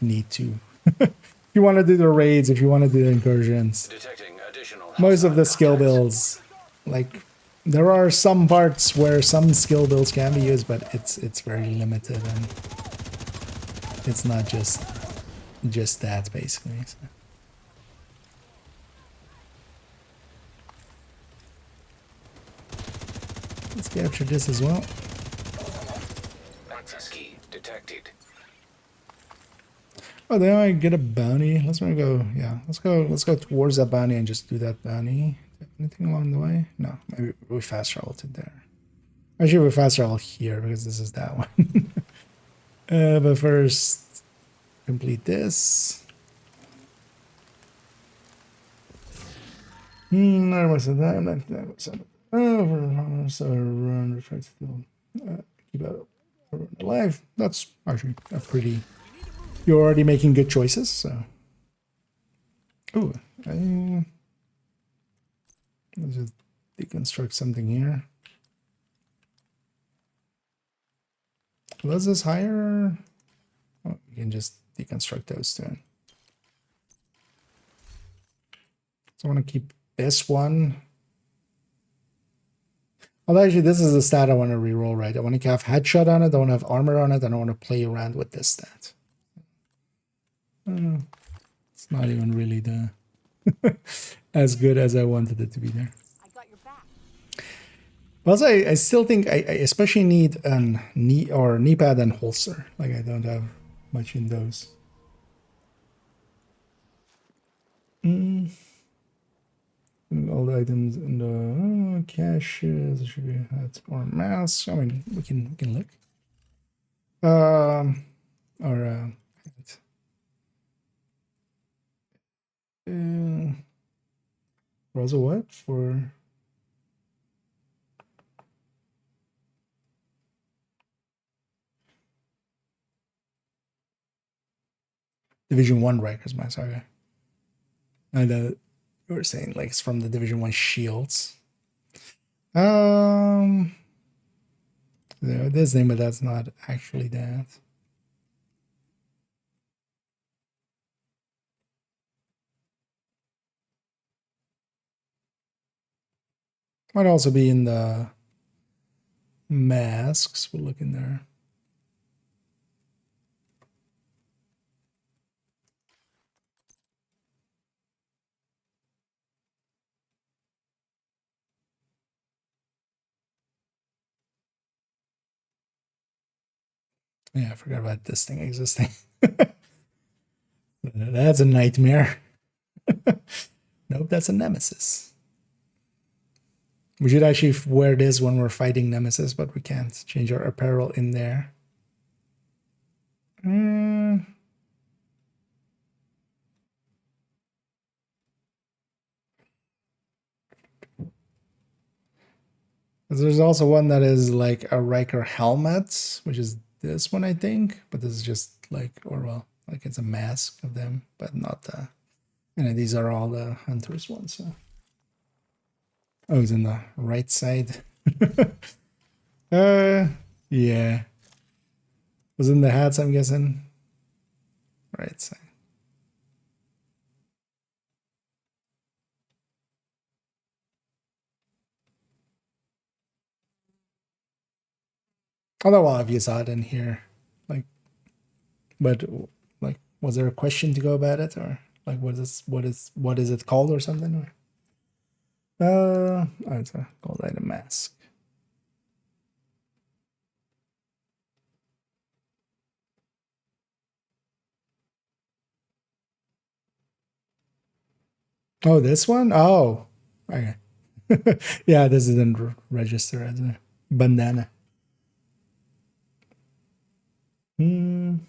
need to. If you want to do the raids, if you want to do the incursions, Detecting additional most of the skill contacts. builds, like there are some parts where some skill builds can be used, but it's very limited and it's not just that basically. So. Let's capture this as well. Access key detected. Oh, then I get a bounty. Let's go. Yeah, let's go towards that bounty and just do that bounty. Anything along the way? No, maybe we fast travel to there. Actually, we fast travel here because this is that one. But first, complete this. I wasn't that. I'm not that. So run reflected. Keep out alive. That's actually a pretty. You're already making good choices, so. Ooh, let's just deconstruct something here. Was this higher? Oh, you can just deconstruct those two. So I want to keep this one. Although actually, this is the stat I want to reroll, right? I want to have headshot on it. I want to have armor on it. And I want to play around with this stat. It's not even really the as good as I wanted it to be there. I got your back. Also, I still think I especially need an knee pad and holster. Like I don't have much in those. All the items in the caches should be hat or mask. I mean, we can look. Or also what for? Division 1 Rikers mask. Okay. And you were saying like it's from the Division 1 shields. This name, but that's not actually that. Might also be in the masks. We'll look in there. Yeah, I forgot about this thing existing. That's a nightmare. Nope, that's a nemesis. We should actually wear this when we're fighting nemesis, but we can't change our apparel in there. There's also one that is like a Riker helmet, which is this one, I think. But this is just like, or well, like it's a mask of them, but not the. And these are all the Hunters ones. So. Oh, it's in the right side. Yeah. Was in the hats, I'm guessing. Right side. Although well, if you saw it in here, like, but like, was there a question to go about it, or Like what is it called or something? It's a gold item mask. Oh, this one? Oh, okay. Yeah, this didn't register as a bandana. Do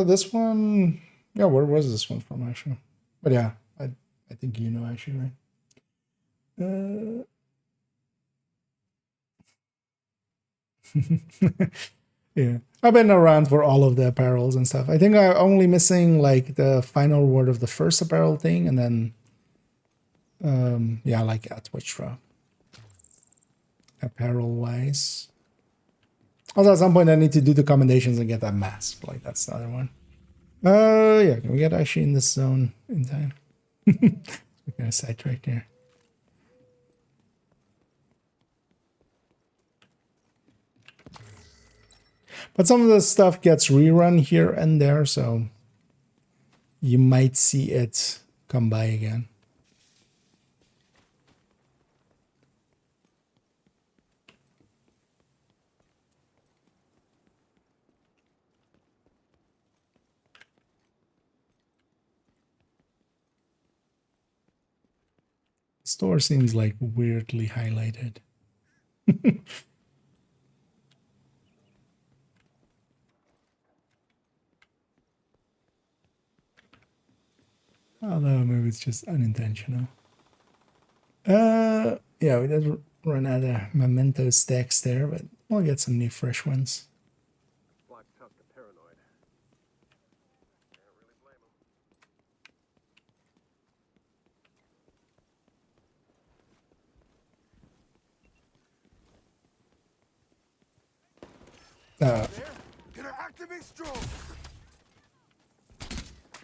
this one. Yeah, where was this one from actually? But yeah, I think you know actually, right? Yeah, I've been around for all of the apparels and stuff. I think I'm only missing like the final word of the first apparel thing, and then yeah, like at Twitch drop. Apparel wise. Also, at some point, I need to do the commendations and get that mask. Like, that's the other one. Yeah, can we get actually in this zone in time? We're gonna sidetrack there. But some of the stuff gets rerun here and there, so you might see it come by again. Store seems like weirdly highlighted. Although maybe it's just unintentional. Yeah, we did run out of memento stacks there, but we'll get some new fresh ones. Black tough to paranoid. Can't really blame him. Gonna activate strobe.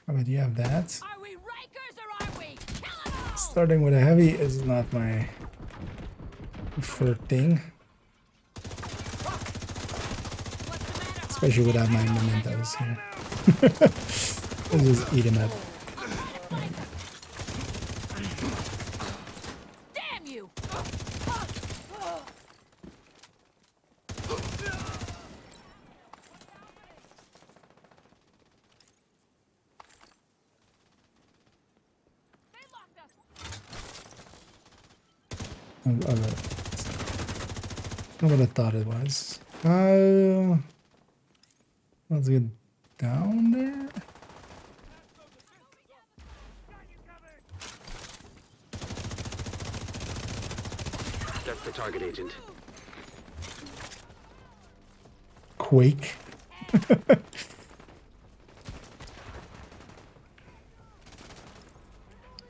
How about you have that? Are we Rikers or are we? Kill 'em all! Starting with a heavy is not my preferred thing. What's the matter, Especially without my mementos here. Let's just eat him up. Damn you! They locked us. Not what I thought it was. Let's get down there. That's the target agent. Quake.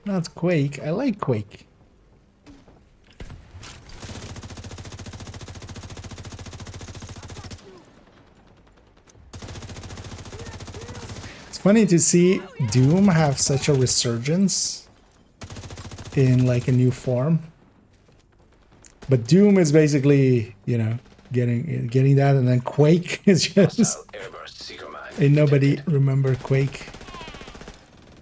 Not Quake. I like Quake. It's funny to see Doom have such a resurgence in like a new form. But Doom is basically, you know, getting that, and then Quake is just Hostile airburst seeker mine. ain't nobody remember Quake.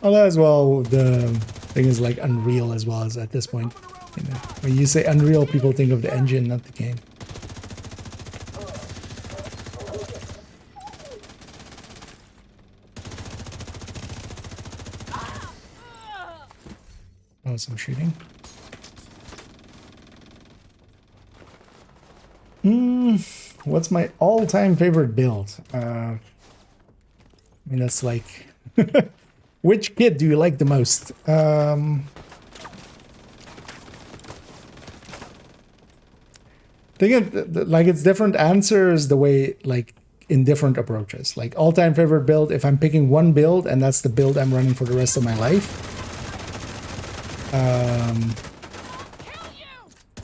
Although as well, the thing is like Unreal as well as at this point. You know, when you say Unreal, people think of the engine, not the game. Oh, some shooting. What's my all-time favorite build? I mean, that's like... Which kit do you like the most? I think like it's different answers the way like in different approaches. Like all-time favorite build, if I'm picking one build and that's the build I'm running for the rest of my life,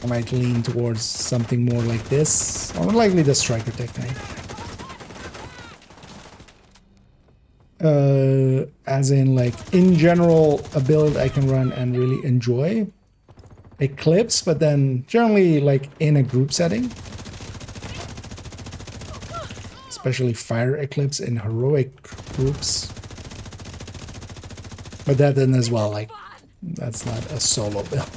I might lean towards something more like this, or likely the striker technique. As in like in general a build I can run and really enjoy. Eclipse, but then generally like in a group setting. especially Fire Eclipse in heroic groups. But that then as well, like, that's not a solo build.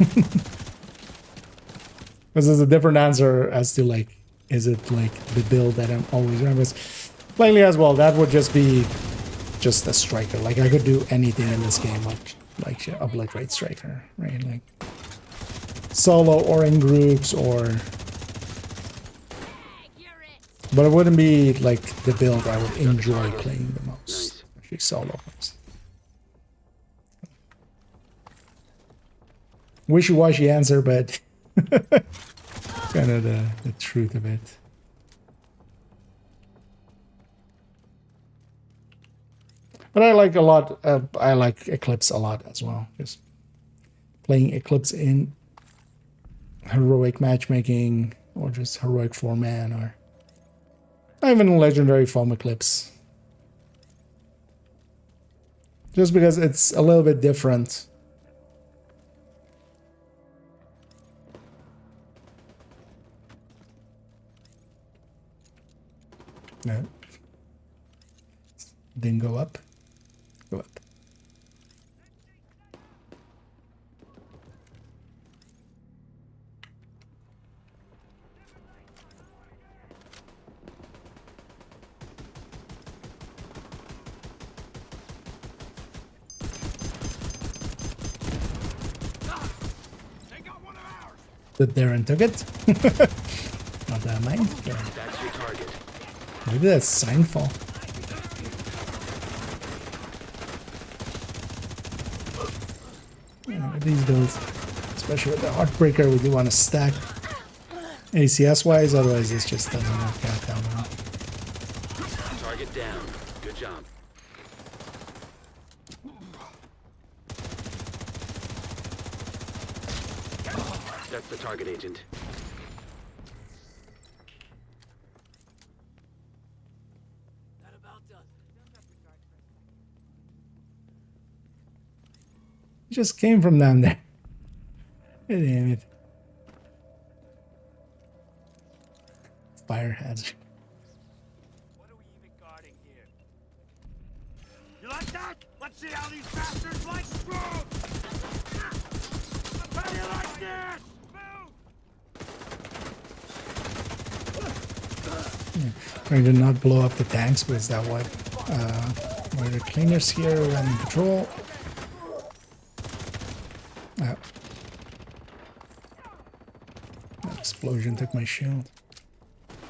Because there's a different answer as to, like, is it like the build that I'm always running with? Plainly as well, that would just be just a striker. Like, I could do anything in this game, like obliterate striker, right? Like, solo or in groups or... But it wouldn't be, like, the build I would enjoy playing the most. Actually, solo ones. Wishy-washy answer, but kind of the truth of it. But I like a lot, I like Eclipse a lot as well. Just playing Eclipse in heroic matchmaking or just heroic 4-man or even legendary foam Eclipse. Just because it's a little bit different. No. Didn't go up. Go up. But Darren took it. Not that mine. That's your target. Look at that sign fall. You know, with these builds, especially with the Heartbreaker, we do want to stack ACS wise, otherwise this just doesn't work out that well. Target down. Good job. That's the target, Agent. It just came from down there. Damn it. Fire hazard. What are we even guarding here? You like that? Let's see how these bastards like screw! How do you like this? Move! Trying to not blow up the tanks because that what where the cleaners here running patrol. Oh. That explosion took my shield.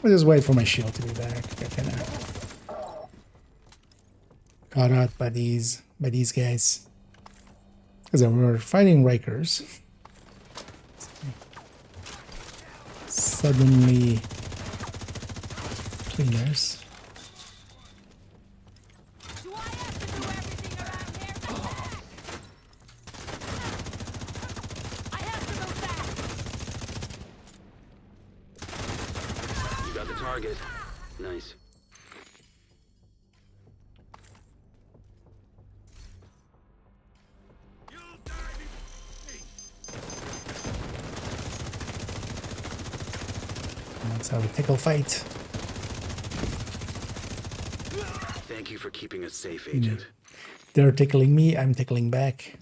I'll just wait for my shield to be back. I kind of caught out by these guys. Because we were fighting Rikers. Suddenly cleaners. Do I have to do everything around here? I have to move fast. You got the target. Nice. That's how we tickle fight. Thank you for keeping us safe, Agent. They're tickling me, I'm tickling back.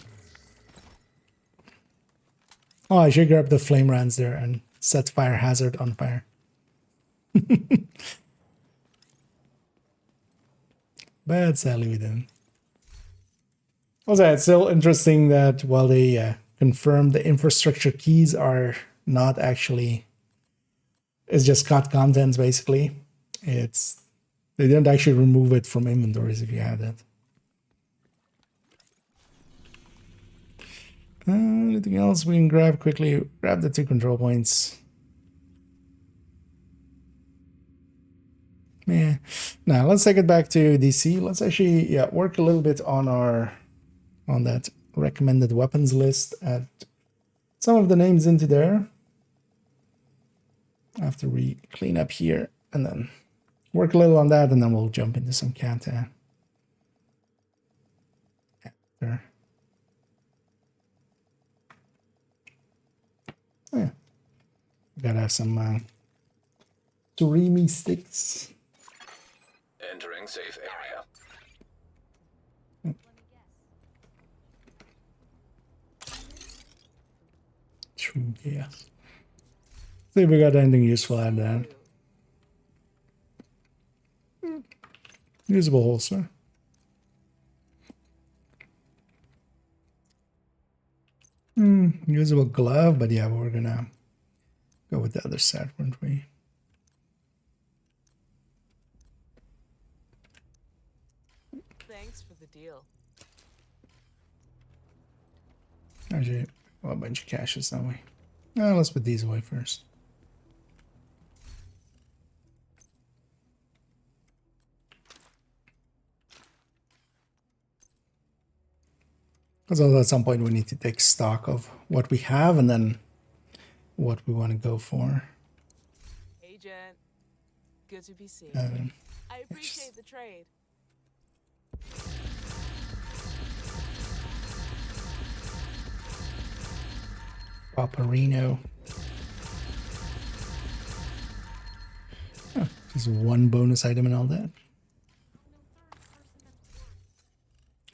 Oh, I should grab the flame rounds there and set fire hazard on fire. But sadly we didn't. Also, it's still interesting that while they confirmed the infrastructure keys are not actually... It's just cut contents, basically. They didn't actually remove it from inventories if you have that. Anything else we can grab quickly? Grab the 2 control points. Yeah. Now let's take it back to DC. Let's actually work a little bit on that recommended weapons list. Add some of the names into there. After we clean up here and then work a little on that, and then we'll jump into some kata. After. Yeah. Gotta have some Surimi sticks. Entering safe area. True, yes. See if we got anything useful out of that. Usable holster. Usable glove, but yeah, we're gonna go with the other set, weren't we? Thanks for the deal. Actually, well, a bunch of caches, don't we? Let's put these away first. Because at some point we need to take stock of what we have and then what we want to go for. Agent. Good to be seen. I Yes. appreciate the trade. Paparino. Oh, just one bonus item and all that.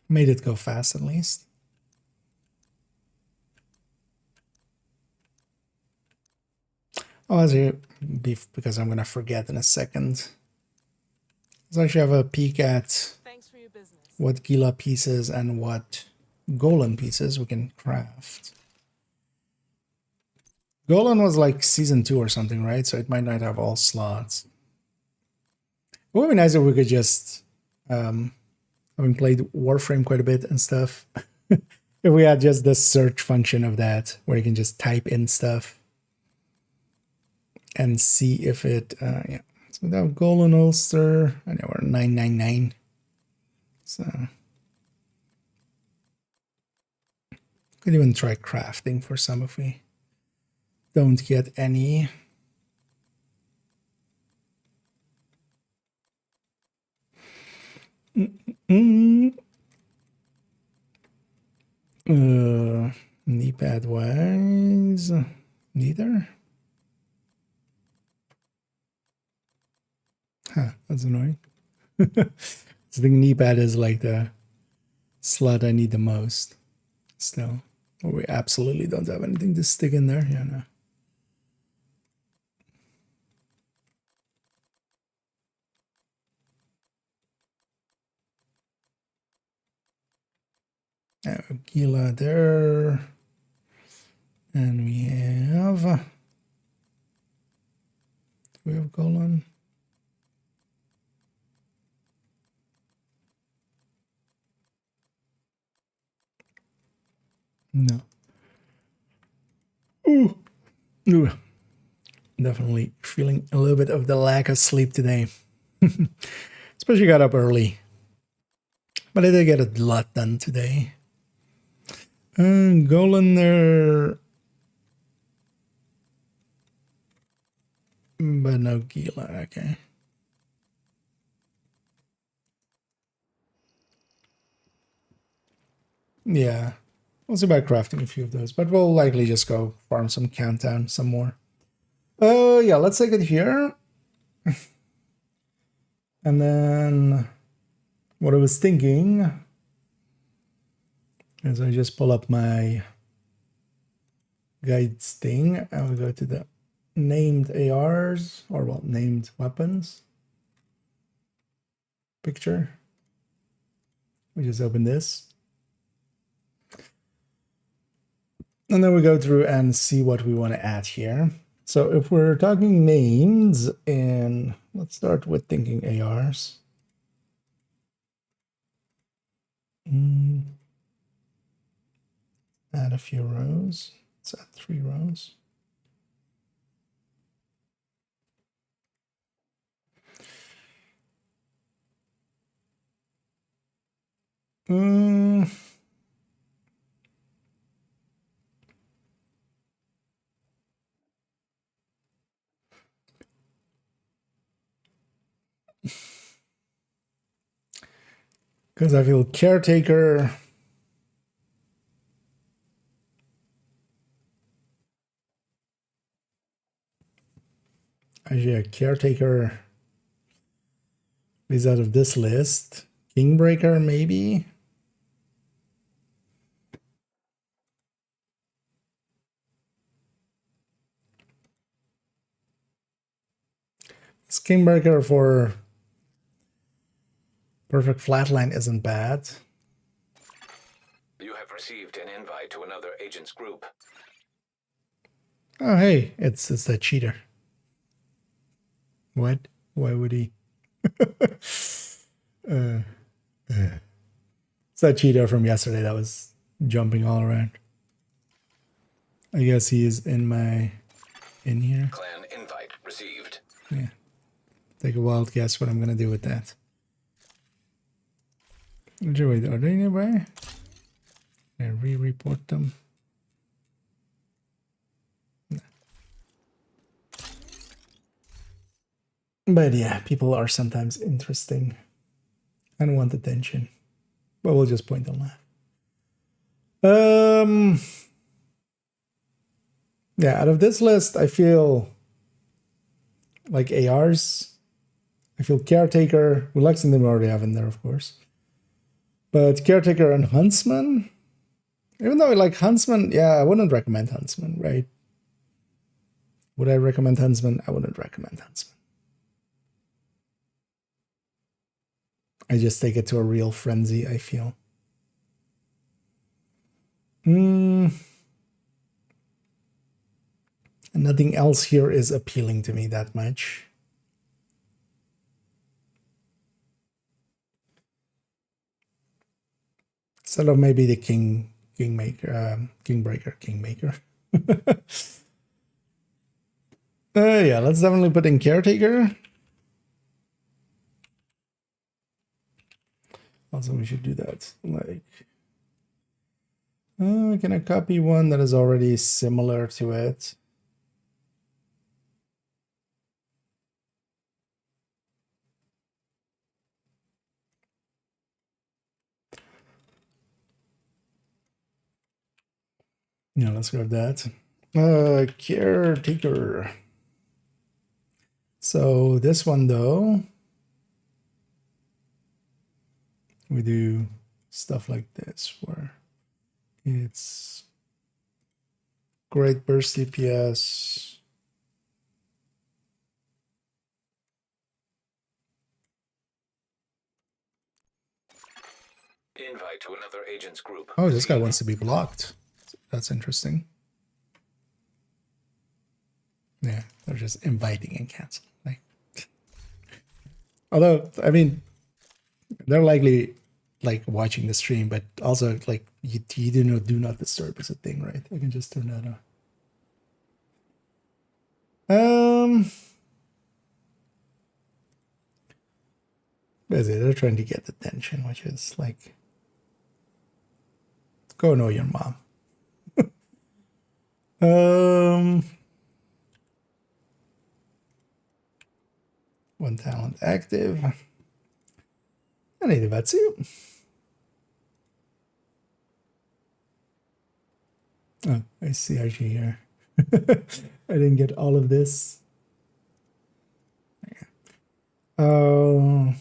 Made it go fast at least. Oh, that's beef because I'm gonna forget in a second. Let's actually have a peek at Thanks for your business. what Gila pieces and what Golan pieces we can craft. Golan was like season 2 or something, right? So it might not have all slots. It would be nice if we could just, having played Warframe quite a bit and stuff, if we had just the search function of that, where you can just type in stuff and see if it, yeah. So that Golan holster, I know we're 999. So could even try crafting for some if we don't get any. Knee pad wise, neither. Huh, that's annoying. I think knee pad is like the slot I need the most. Still, or we absolutely don't have anything to stick in there. Yeah, no. Gila there. And we have Golan. No. Ooh. Ooh. Definitely feeling a little bit of the lack of sleep today. Especially got up early. But I did get a lot done today. Golan there. But no Gila, okay. Yeah. We'll see about crafting a few of those, but we'll likely just go farm some Countdown some more. Yeah, let's take it here. And then what I was thinking is I just pull up my guides thing and we go to the named ARs, or well, named weapons picture. We just open this. And then we go through and see what we want to add here. So if we're talking names, and let's start with thinking ARs. Add a few rows. Let's add 3 rows. Because I feel caretaker. Actually, a caretaker Is out of this list. Kingbreaker, maybe. Kingbreaker for Perfect Flatline isn't bad. You have received an invite to another agent's group. Oh, hey, it's that cheater. What? Why would he? It's that cheater from yesterday that was jumping all around. I guess he is in here. Clan invite received. Yeah. Take a wild guess what I'm gonna do with that. Wait, are they nearby? I re-report them. No. But yeah, people are sometimes interesting and want attention. But we'll just point them out. Yeah, out of this list, I feel like ARs. I feel Caretaker. With Lexington, we already have in there, of course. But Caretaker and Huntsman, even though I like Huntsman, yeah, I wouldn't recommend Huntsman, right? Would I recommend Huntsman? I wouldn't recommend Huntsman. I just take it to a real frenzy, I feel. And nothing else here is appealing to me that much. Instead of maybe the Kingmaker. Yeah, let's definitely put in Caretaker. Also, we should do that. Like, can I copy one that is already similar to it? Yeah, let's grab that. Caretaker. So this one though, we do stuff like this where it's great burst DPS. Invite to another agent's group. Oh, this guy wants to be blocked. That's interesting. Yeah, they're just inviting and canceling. Like, although, I mean, they're likely like watching the stream, but also like you do not disturb is a thing, right? I can just turn that on. Basically, they're trying to get attention, which is like, go know your mom. One talent active. I need a wetsuit. Oh, I see RG here. I didn't get all of this. Oh.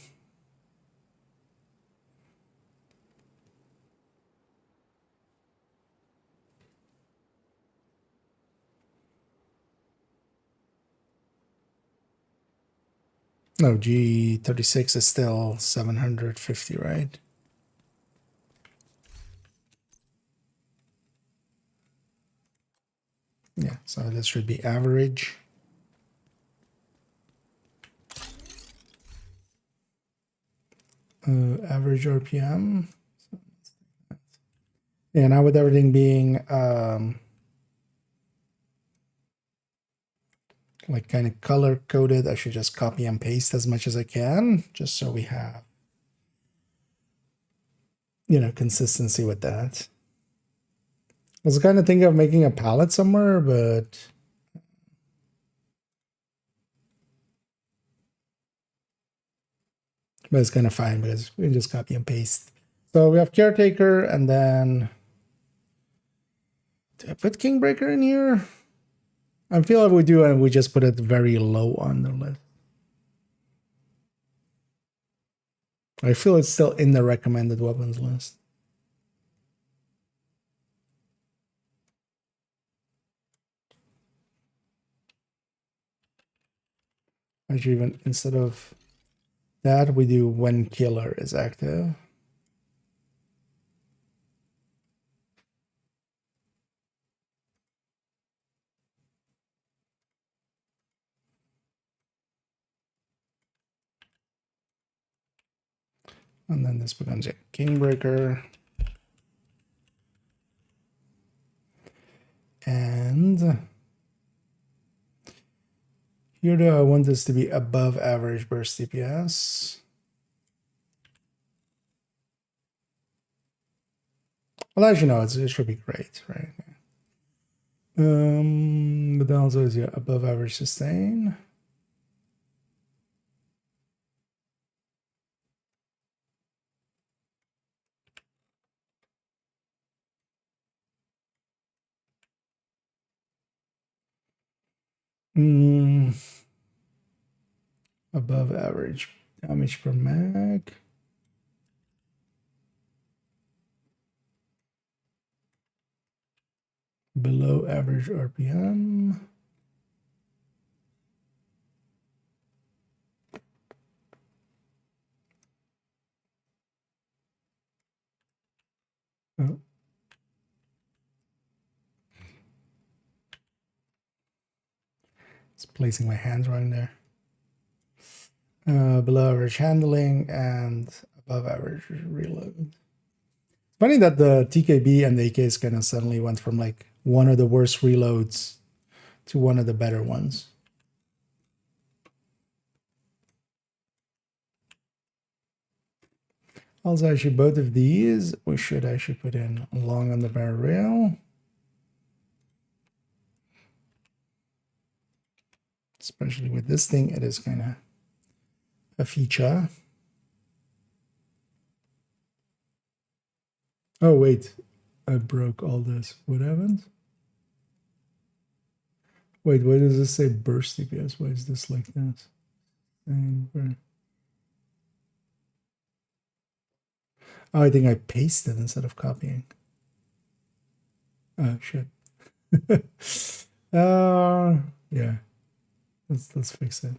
No, G36 is still 750, right? Yeah, so this should be average. Average RPM. Yeah, now with everything being like kind of color coded, I should just copy and paste as much as I can, just so we have, you know, consistency with that. I was kind of thinking of making a palette somewhere, but it's kind of fine because we can just copy and paste. So we have Caretaker, and then did I put Kingbreaker in here? I feel like we do, and we just put it very low on the list. I feel it's still in the recommended weapons list. Actually, even instead of that, we do when killer is active. And then this becomes a Kingbreaker. And here though, I want this to be above average burst DPS. Well, as you know, it should be great, right? But then also is above average sustain. Above average damage per mag. Below average RPM. Oh. It's placing my hands wrong there. Below average handling and above average reload. Funny that the TKB and the AKs kind of suddenly went from like one of the worst reloads to one of the better ones. Also, actually, both of these we should actually put in long on the barrel rail. Especially with this thing, it is kind of a feature. Oh, wait. I broke all this. What happened? Wait, why does this say burst DPS? Why is this like this? Oh, I think I pasted instead of copying. Oh, shit. Yeah. Let's fix it.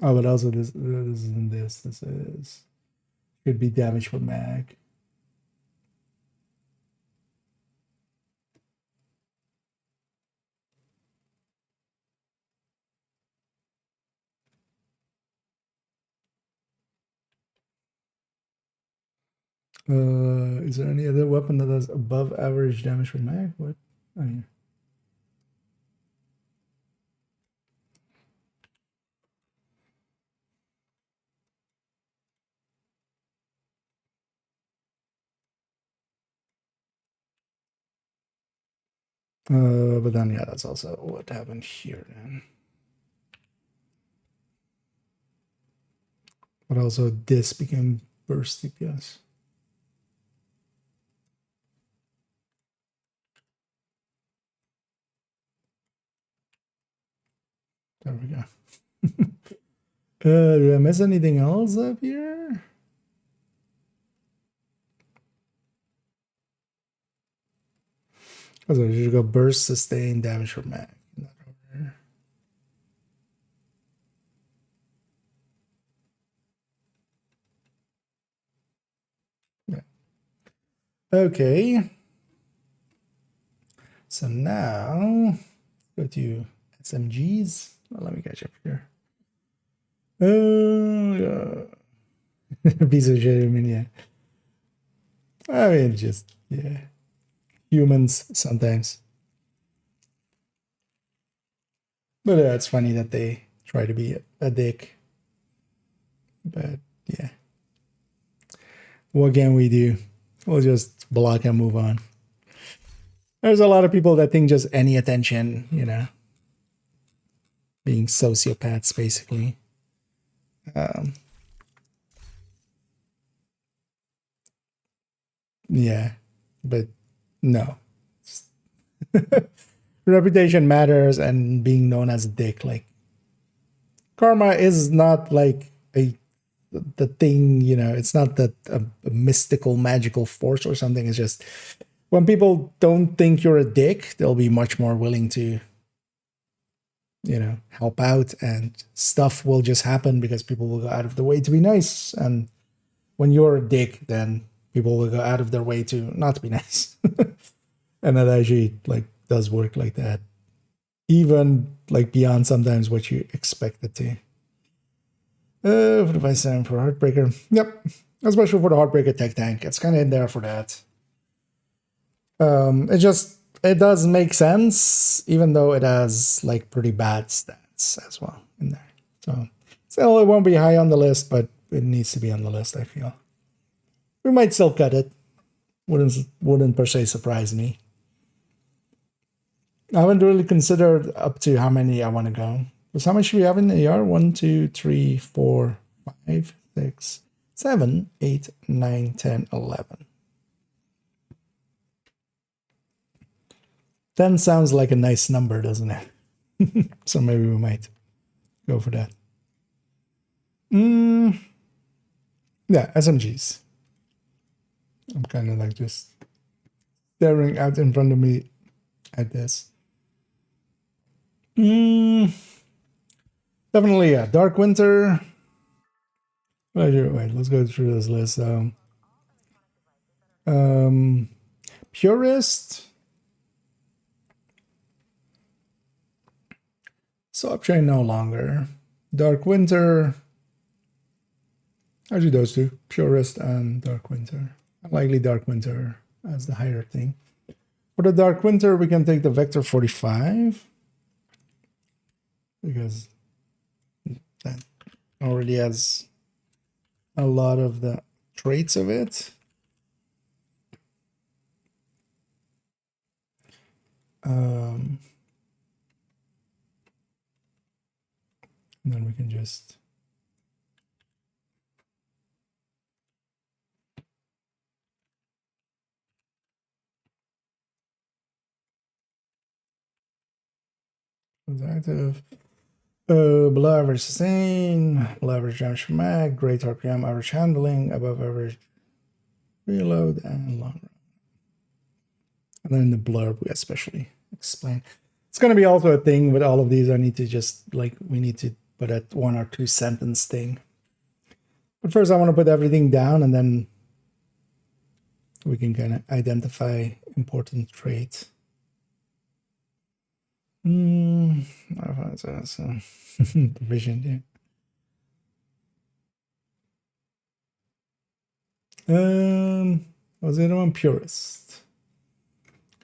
Oh, but also this isn't this. This is should be damage per mag. Is there any other weapon that has above average damage per mag? What? Oh, yeah. But then yeah, that's also what happened here then. But also this became burst DPS. There we go. Did I miss anything else up here? So you should go burst, sustain, damage per mag. Not over here. Yeah. Okay. So now go to SMGs. Well, let me catch up here. Oh, yeah. Piece of shit, I mean, yeah. I mean, just, yeah. Humans sometimes. But it's funny that they try to be a dick. But yeah. What can we do? We'll just block and move on. There's a lot of people that think just any attention, you know, being sociopaths, basically. Yeah, but No. Reputation matters, and being known as a dick. Like, karma is not like the thing, you know, it's not that a mystical, magical force or something. It's just when people don't think you're a dick, they'll be much more willing to, you know, help out, and stuff will just happen because people will go out of the way to be nice. And when you're a dick, then people will go out of their way to not be nice. And that actually like does work like that, even like beyond sometimes what you expect it to. What if I send for Heartbreaker? Yep, especially for the Heartbreaker tech tank. It's kind of in there for that. It does make sense, even though it has like pretty bad stats as well in there. So still, it won't be high on the list, but it needs to be on the list, I feel. We might still cut it. Wouldn't per se surprise me. I haven't really considered up to how many I want to go. Because how much do we have in the AR? 1, 2, 3, 4, 5, 6, 7, 8, 9, 10, 11. 10 sounds like a nice number, doesn't it? So maybe we might go for that. Yeah, SMGs. I'm kind of like just staring out in front of me at this. Definitely, yeah. Dark Winter. Wait, let's go through this list. Purist. Subchain no longer. Dark Winter. Actually, those two. Purist and Dark Winter. Likely Dark Winter as the higher thing. For the Dark Winter, we can take the Vector 45. Because that already has a lot of the traits of it. And then we can just active. Below average sustain, below average damage per mag, great RPM, average handling, above average reload, and long run. And then in the blurb, we especially explain. It's going to be also a thing with all of these. I need to just, like, we need to put a 1 or 2 sentence thing. But first, I want to put everything down, and then we can kind of identify important traits. Vision, yeah. Was it one Purist?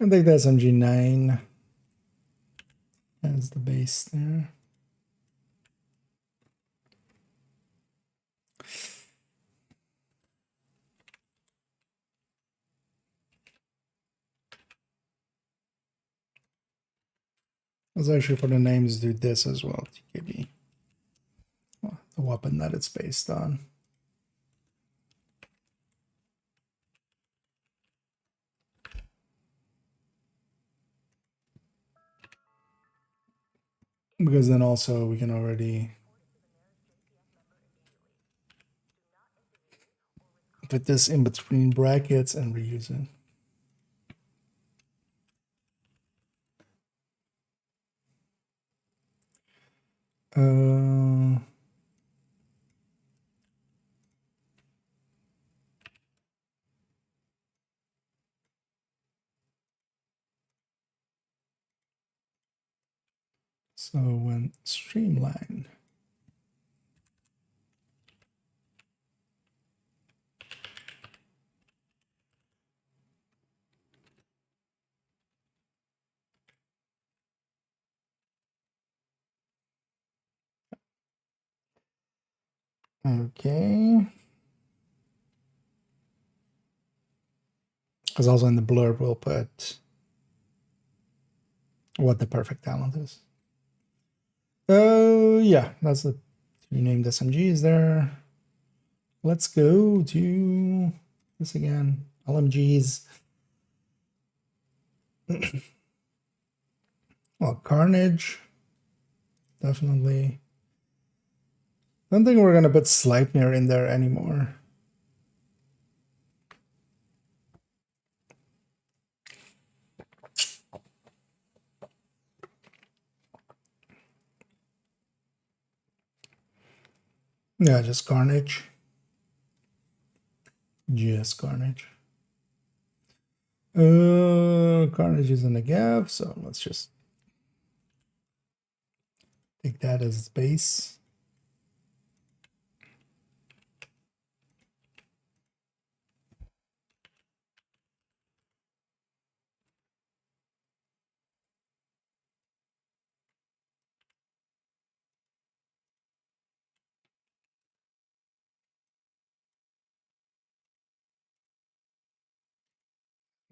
I think that's MG9 as the base there. Let's actually for the names do this as well, TKB. Well, the weapon that it's based on. Because then also we can already put this in between brackets and reuse it. So when streamline. Okay. Because also in the blurb we'll put what the perfect talent is. Yeah, that's the renamed SMGs there. Let's go to this again. LMGs. Well, Carnage, definitely. Don't think we're gonna put Sleipnir in there anymore. Yeah, just Carnage. Just Carnage. Carnage is in the gap, so let's just take that as its base.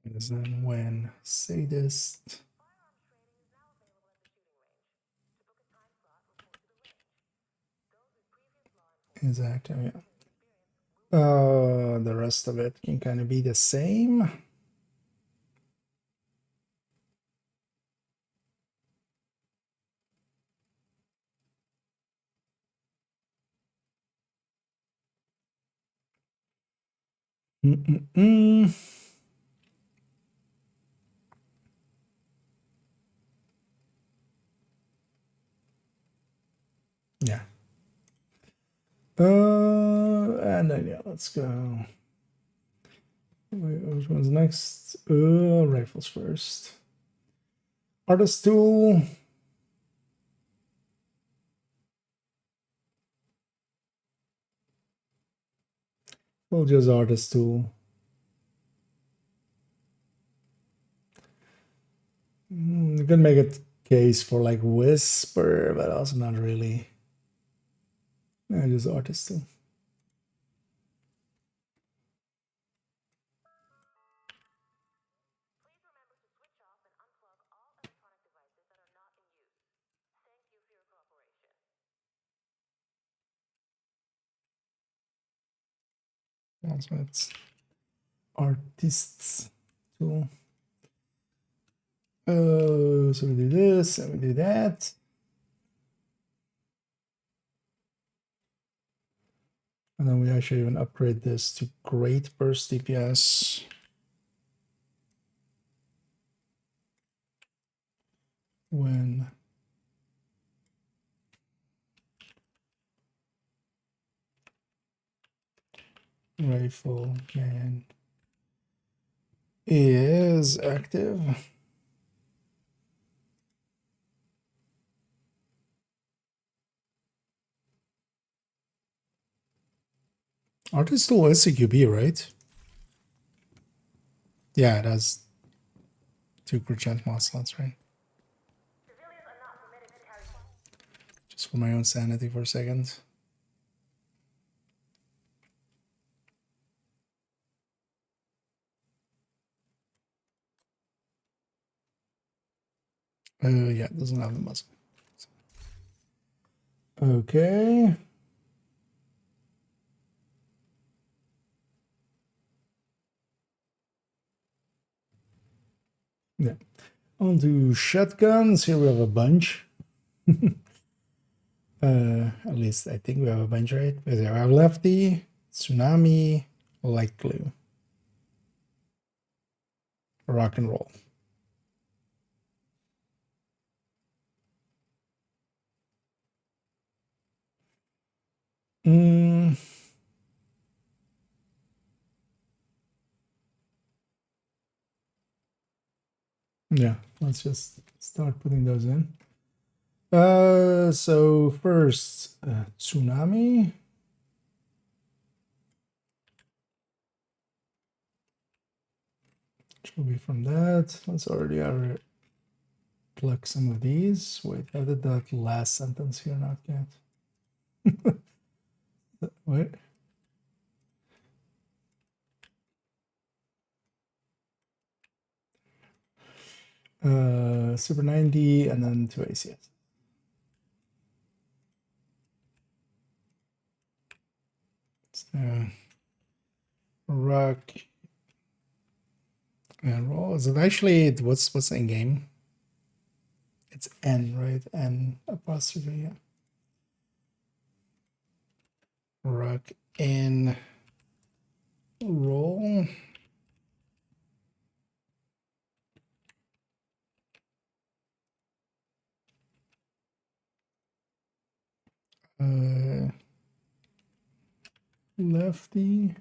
And then when sadist is active, yeah. The rest of it can kind of be the same. Yeah. And then yeah, let's go. Which one's next? Rifles first. Artist tool. We'll just artist tool. You can make a case for like Whisper, but also not really. Yeah, just artist tool. Also, it's artists tool. So we do this and we do that. And then we actually even upgrade this to great burst DPS. When Rifleman is active. Artist tool is CQB, right? Yeah, it has 2 crit chance mod slots, right? Just for my own sanity for a second. Yeah, it doesn't have the muzzle. Okay. Yeah. On to shotguns. Here we have a bunch. At least I think we have a bunch, right? Because we have Lefty, Tsunami, Light Glue, Rock and Roll. Yeah, let's just start putting those in. So first, Tsunami. Which will be from that. Let's already pluck some of these. Wait, how did that last sentence here not get? Wait. Super 90 and then 2 ACS. So, Rock And roll. Is it actually what's in game? It's N, right? N apostrophe. Yeah. Rock in roll. Lefty.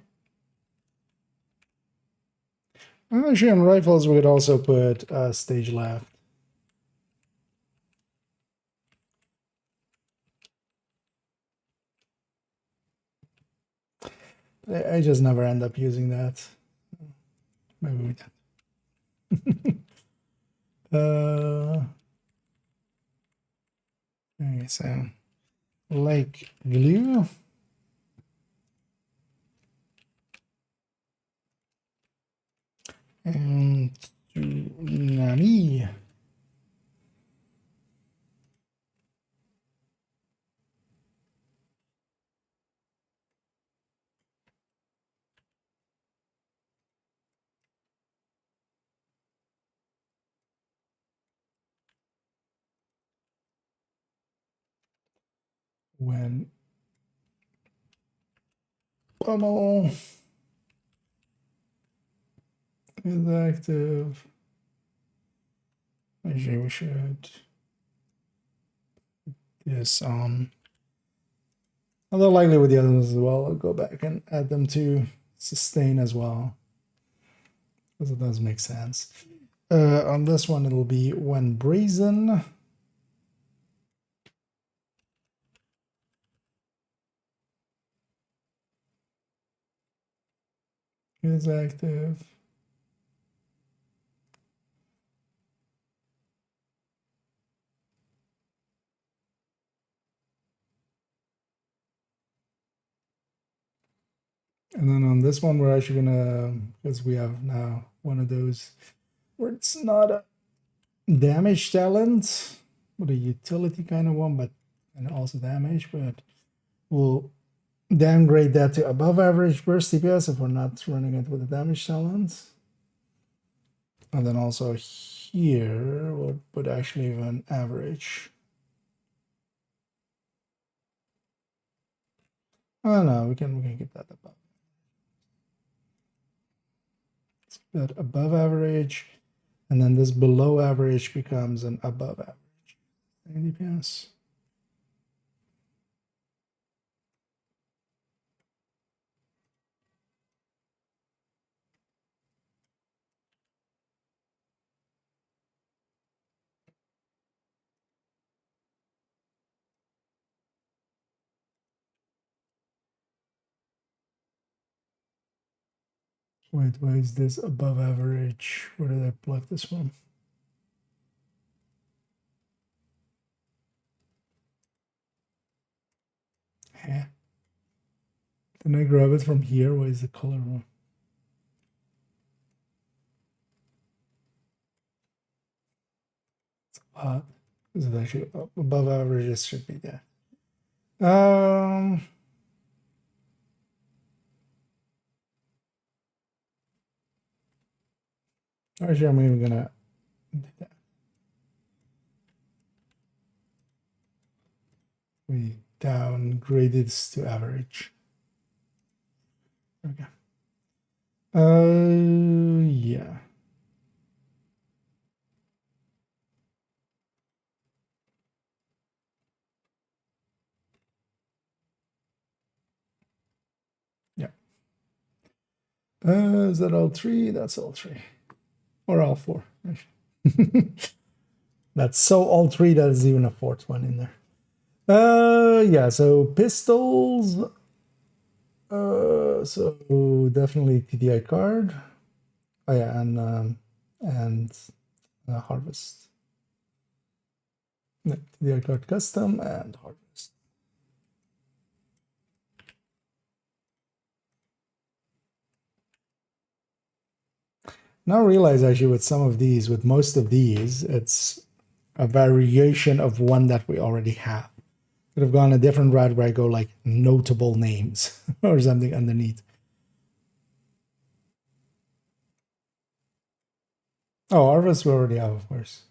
Actually, on rifles, we could also put stage left. I just never end up using that. Maybe we did. Okay, so like glue. And tsunami. When pummel is active. Actually, we should this on. Although likely with the other ones as well, I'll go back and add them to sustain as well, because it does make sense. On this one, it'll be when brazen is active. And then on this one, we're actually gonna, because we have now one of those where it's not a damage talent, but a utility kind of one, but and also damage, but we'll downgrade that to above average burst DPS if we're not running it with a damage talent. And then also here we'll put actually even average. Oh no, we can get that above. Let's put above average, and then this below average becomes an above average DPS. Wait, why is this above average? Where did I plug this from? Huh? Didn't I grab it from here? Why is the color wrong? It's odd. Is it actually above average? It should be there. Actually, I'm even gonna do that. We downgraded this to average. There we go. Yeah. Yeah. Is that all three? That's all three. Or all four, actually. That's so all three that is even a fourth one in there. Yeah, so pistols. So definitely TDI card. Oh yeah, and harvest. Yeah, TDI card custom and harvest. Now I realize actually with some of these, with most of these, it's a variation of one that we already have. Could have gone a different route where I go like notable names or something underneath. Oh, harvest we already have, of course.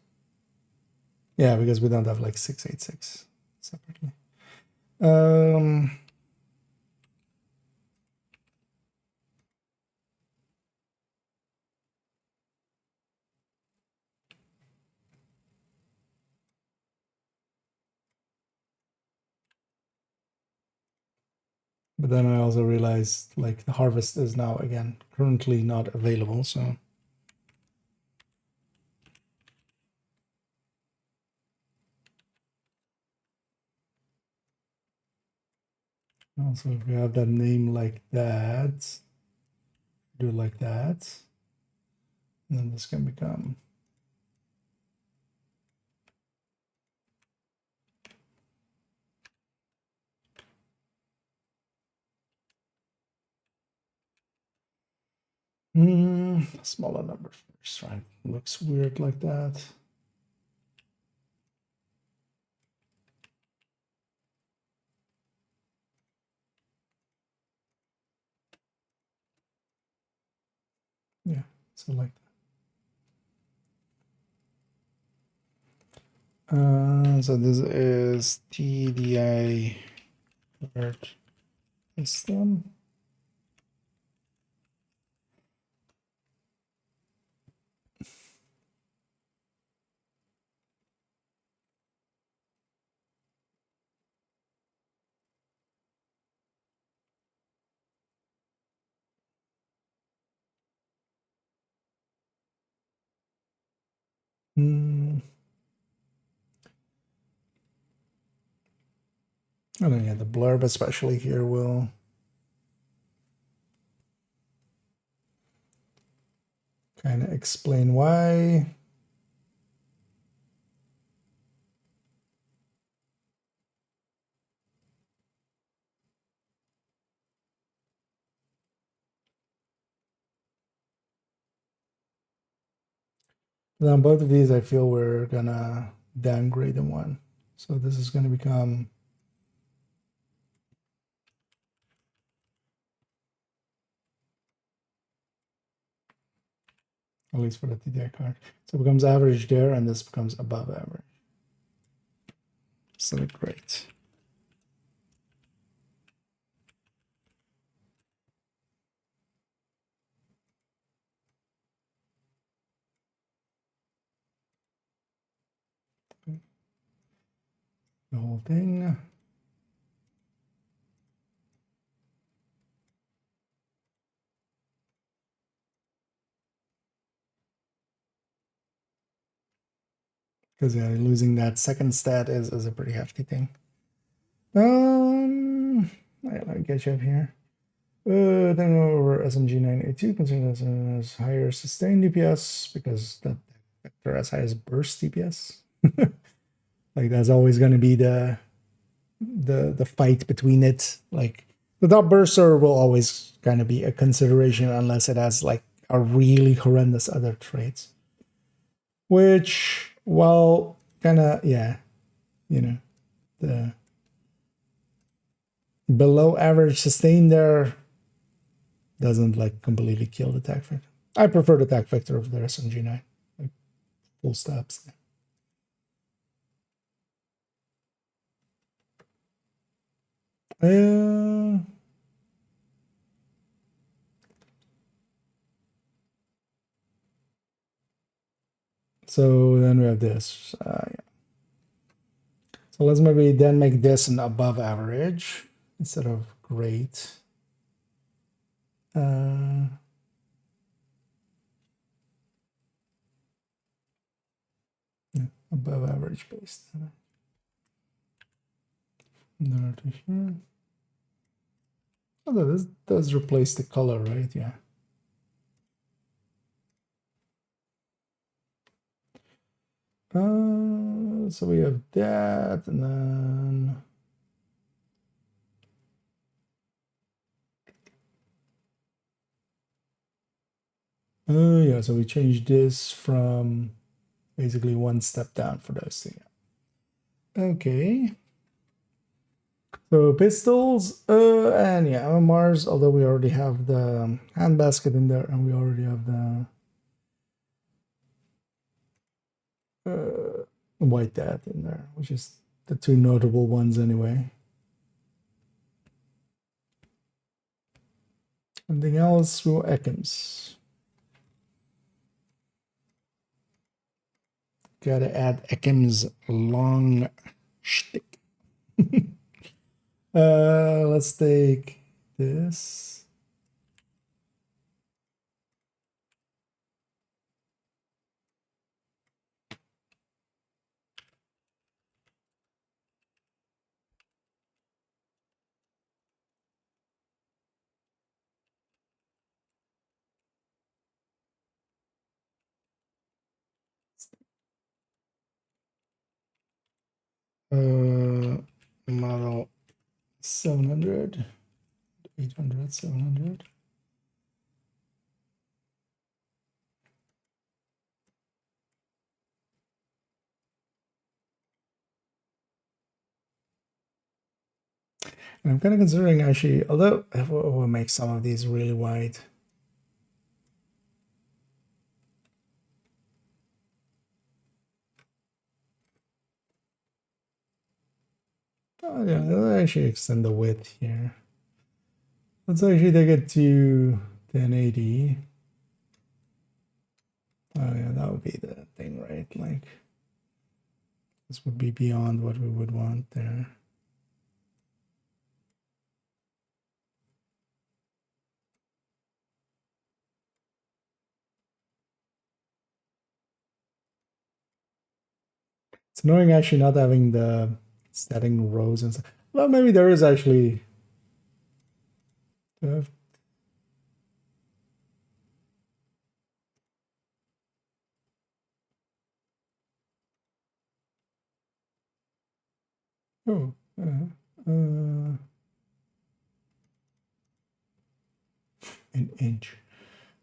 Yeah, because we don't have like 686 separately. But then I also realized like the harvest is now again currently not available, so also if we have that name like that, do it like that, and then this can become smaller number first, right? Looks weird like that. Yeah, so like that. So this is TDI convert system. And then yeah, the blurb especially here will kind of explain why. Now both of these I feel we're gonna downgrade them one. So this is gonna become at least for the TDI card. So it becomes average there and this becomes above average. So great. The whole thing. Because yeah, losing that second stat is a pretty hefty thing. I'll get you up here. Then over SMG 982, consider this as higher sustained DPS because that vector has highest burst DPS. Like that's always going to be the fight between it. Like the top burster will always kind of be a consideration unless it has like a really horrendous other traits. Which, well, kind of yeah, you know, the below average sustain there doesn't like completely kill the attack vector. I prefer the attack vector of the SMG9. Like full stops. So then we have this. Yeah. So let's maybe then make this an above average instead of great. Yeah, above average based. There to here. Although this does replace the color, right? Yeah. So we have that, and then yeah. So we changed this from basically one step down for those things. Okay. So pistols, and yeah, MMRs. Although we already have the handbasket in there, and we already have the white dot in there, which is the two notable ones anyway. Something else will Ekim's. Gotta add Ekim's long shtick. Let's take this. Model 700, 800, 700. And I'm kind of considering actually, although I will make some of these really wide. Oh yeah, let's actually extend the width here. Let's actually take it to 1080. Oh yeah, that would be the thing, right? Like this would be beyond what we would want there. It's annoying actually not having the setting rows and stuff. Well, maybe there is actually. Oh, an inch.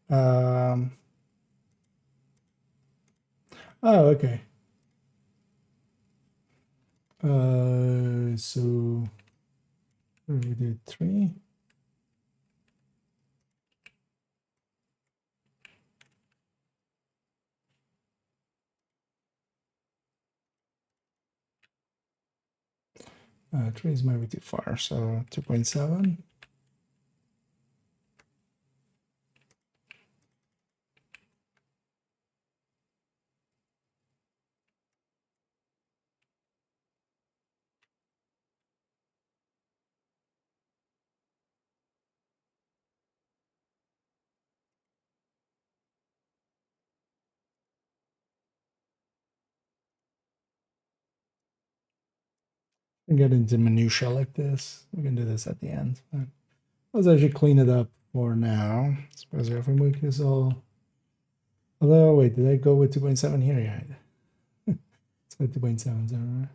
Oh, okay. So we did 3. Trees might be too far, so 2.7. And get into minutia like this. We can do this at the end. But let's actually clean it up for now. Suppose if we make this all. Although, wait, did I go with 2.7 here? Yeah. It's with 2.7, is that right?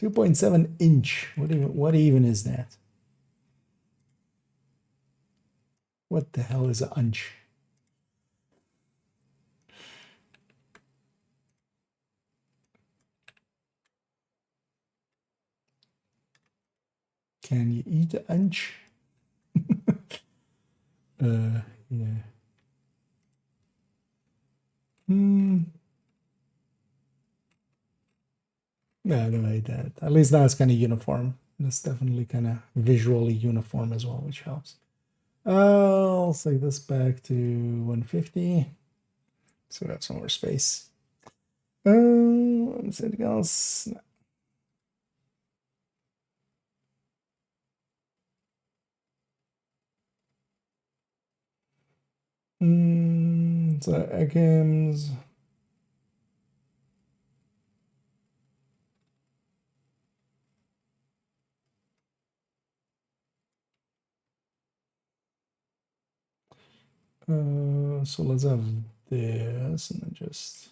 2.7 inch. What even is that? What the hell is an inch? Can you eat an inch? Yeah. Yeah, I don't hate that. At least now it's kind of uniform. It's definitely kind of visually uniform as well, which helps. I'll say this back to 150. So we have some more space. Anything else? So Ekim's. So let's have this and then just.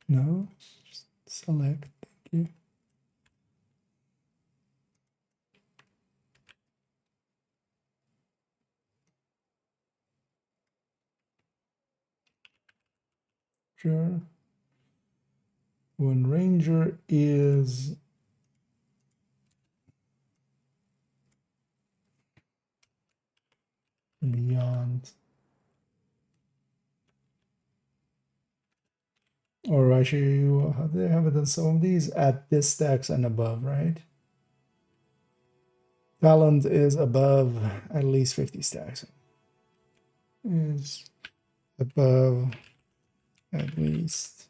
No, just select. Thank you. Sure. When Ranger is beyond Or actually, how do they have it on some of these? At this stacks and above, right? Talent is above at least 50 stacks. Is above at least.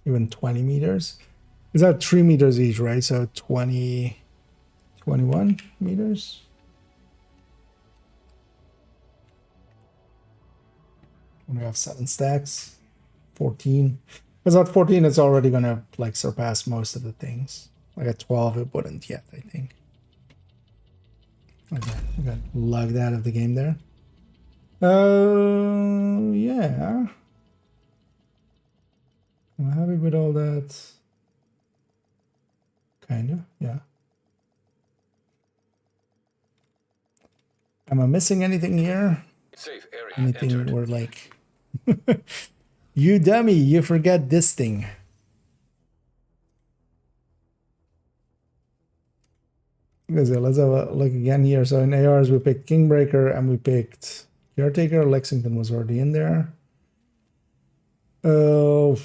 Even 20 meters. Is that 3 meters each, right? So 20, 21 meters. When we have 7 stacks, 14. Because at 14, it's already gonna like surpass most of the things. Like at 12, it wouldn't yet, I think. Okay, I got logged out of the game there. Yeah. I'm happy with all that. Kinda, yeah. Am I missing anything here? Safe area Anything entered. where like, you dummy, you forget this thing. Okay, so let's have a look again here. So in ARs, we picked Kingbreaker and we picked Caretaker. Lexington was already in there. Oh,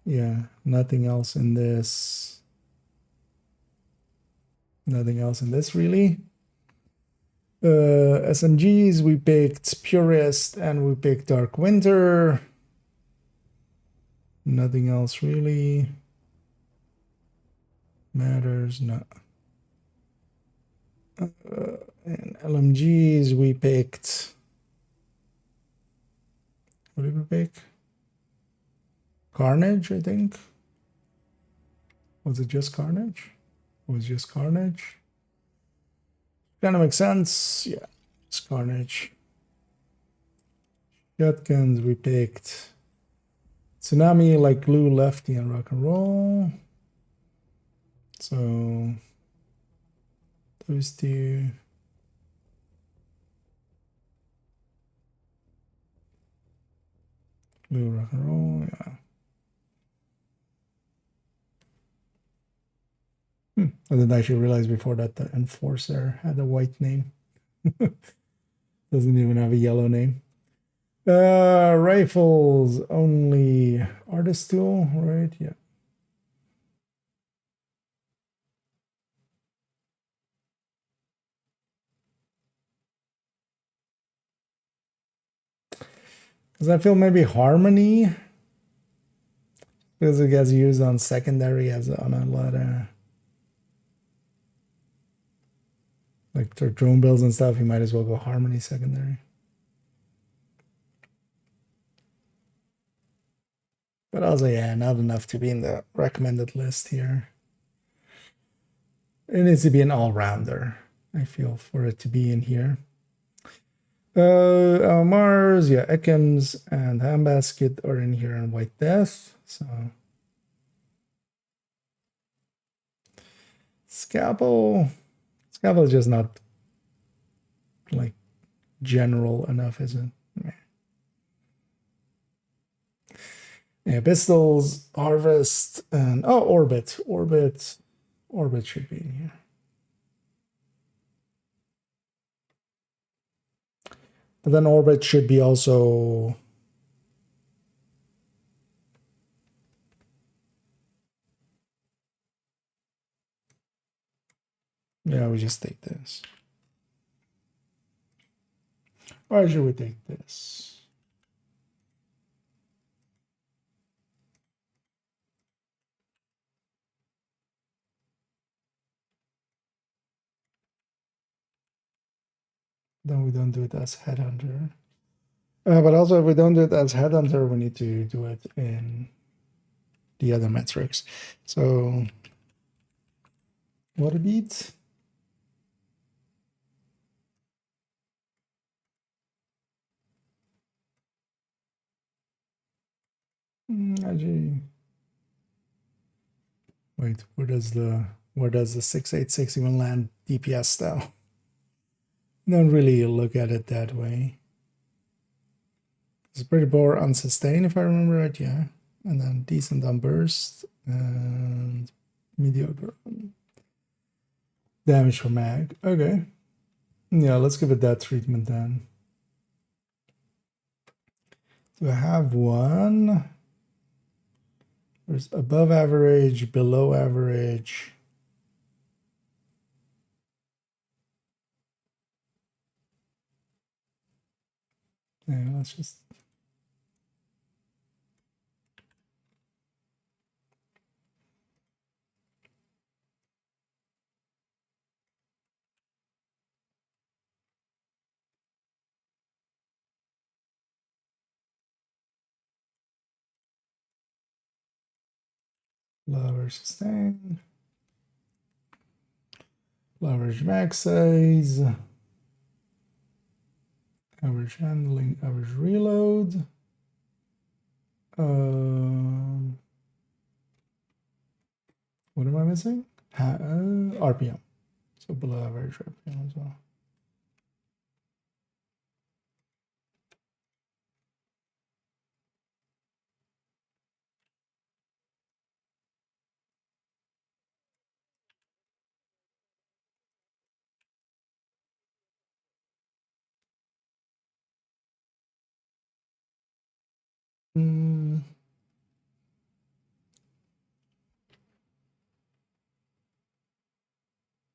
yeah, nothing else in this. Nothing else in this, really. SMGs, we picked Purist and we picked Dark Winter. Nothing else really matters. No. And LMGs, we picked. What did we pick? Carnage, I think. Was it just Carnage? It was just Carnage. Kind of makes sense. Yeah, it's Carnage. Shotguns, we picked Tsunami, like Glue, Lefty, and Rock and Roll. So those two. Glue, Rock and Roll, yeah. I didn't actually realize before that the Enforcer had a white name. Doesn't even have a yellow name. Rifles, only Artist Tool, right? Yeah. Because I feel maybe Harmony, because it gets used on secondary as on a lot of like their drone builds and stuff. You might as well go Harmony secondary. But also, yeah, not enough to be in the recommended list here. It needs to be an all-rounder, I feel, for it to be in here. Mars, yeah, Ekim's and Handbasket are in here in White Death. So Scalpel is just not like general enough, is it? Yeah, Pistols, Harvest, and Orbit. Orbit should be in here. But then Orbit should be also yeah, we just take this. Why should we take this? Then we don't do it as Headhunter. But also, if we don't do it as Headhunter, we need to do it in the other metrics. So, water beat. Actually, wait, where does the 686 even land DPS style? Don't really look at it that way. It's pretty poor on sustain, if I remember right, yeah. And then decent on burst and mediocre on damage for mag. Okay. Yeah, let's give it that treatment then. Do I have one? There's above average, below average. Yeah, let's just... Lower sustain. Average max size. Average handling, average reload. What am I missing? RPM. So below average RPM as well.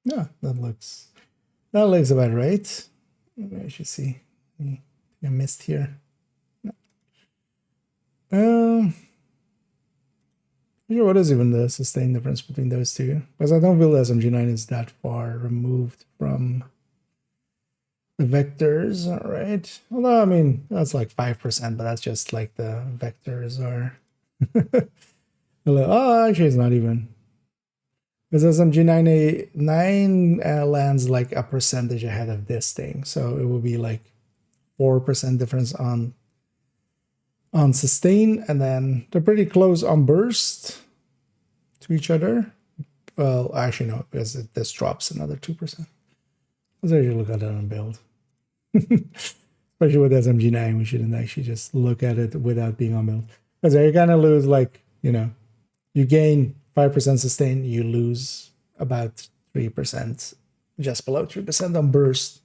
Yeah, that looks about right. Maybe I should see. I missed here. What is even the sustain difference between those two? Because I don't feel the SMG9 is that far removed from the vectors, right? Although, I mean, that's like 5%, but that's just like the vectors are... Oh, actually, it's not even. Because SMG9 lands like a percentage ahead of this thing. So it will be like 4% difference on sustain, and then they're pretty close on burst to each other. Well, actually no, because this drops another 2%. Let's actually look at it on build. Especially with SMG9, we shouldn't actually just look at it without being on build. Because you're gonna lose, like, you know, you gain 5% sustain, you lose about 3%, just below 3% on burst.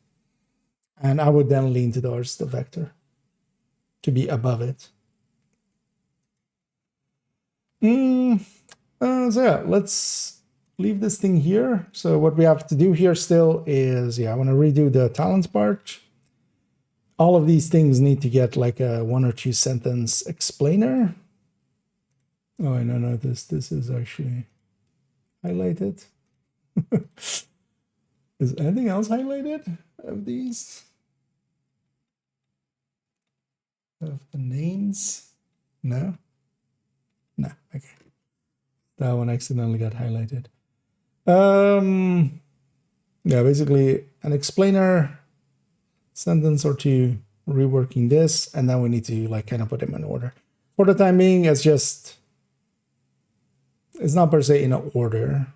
And I would then lean towards the vector to be above it. So yeah, let's leave this thing here. So what we have to do here still is, I want to redo the talents part. All of these things need to get like a 1 or 2 sentence explainer. Oh, I don't know this is actually highlighted. Is anything else highlighted of these? Of the names? No? No, okay. That one accidentally got highlighted. Yeah, basically an explainer, sentence or two, reworking this, and then we need to like kind of put them in order. For the time being, it's not per se in order.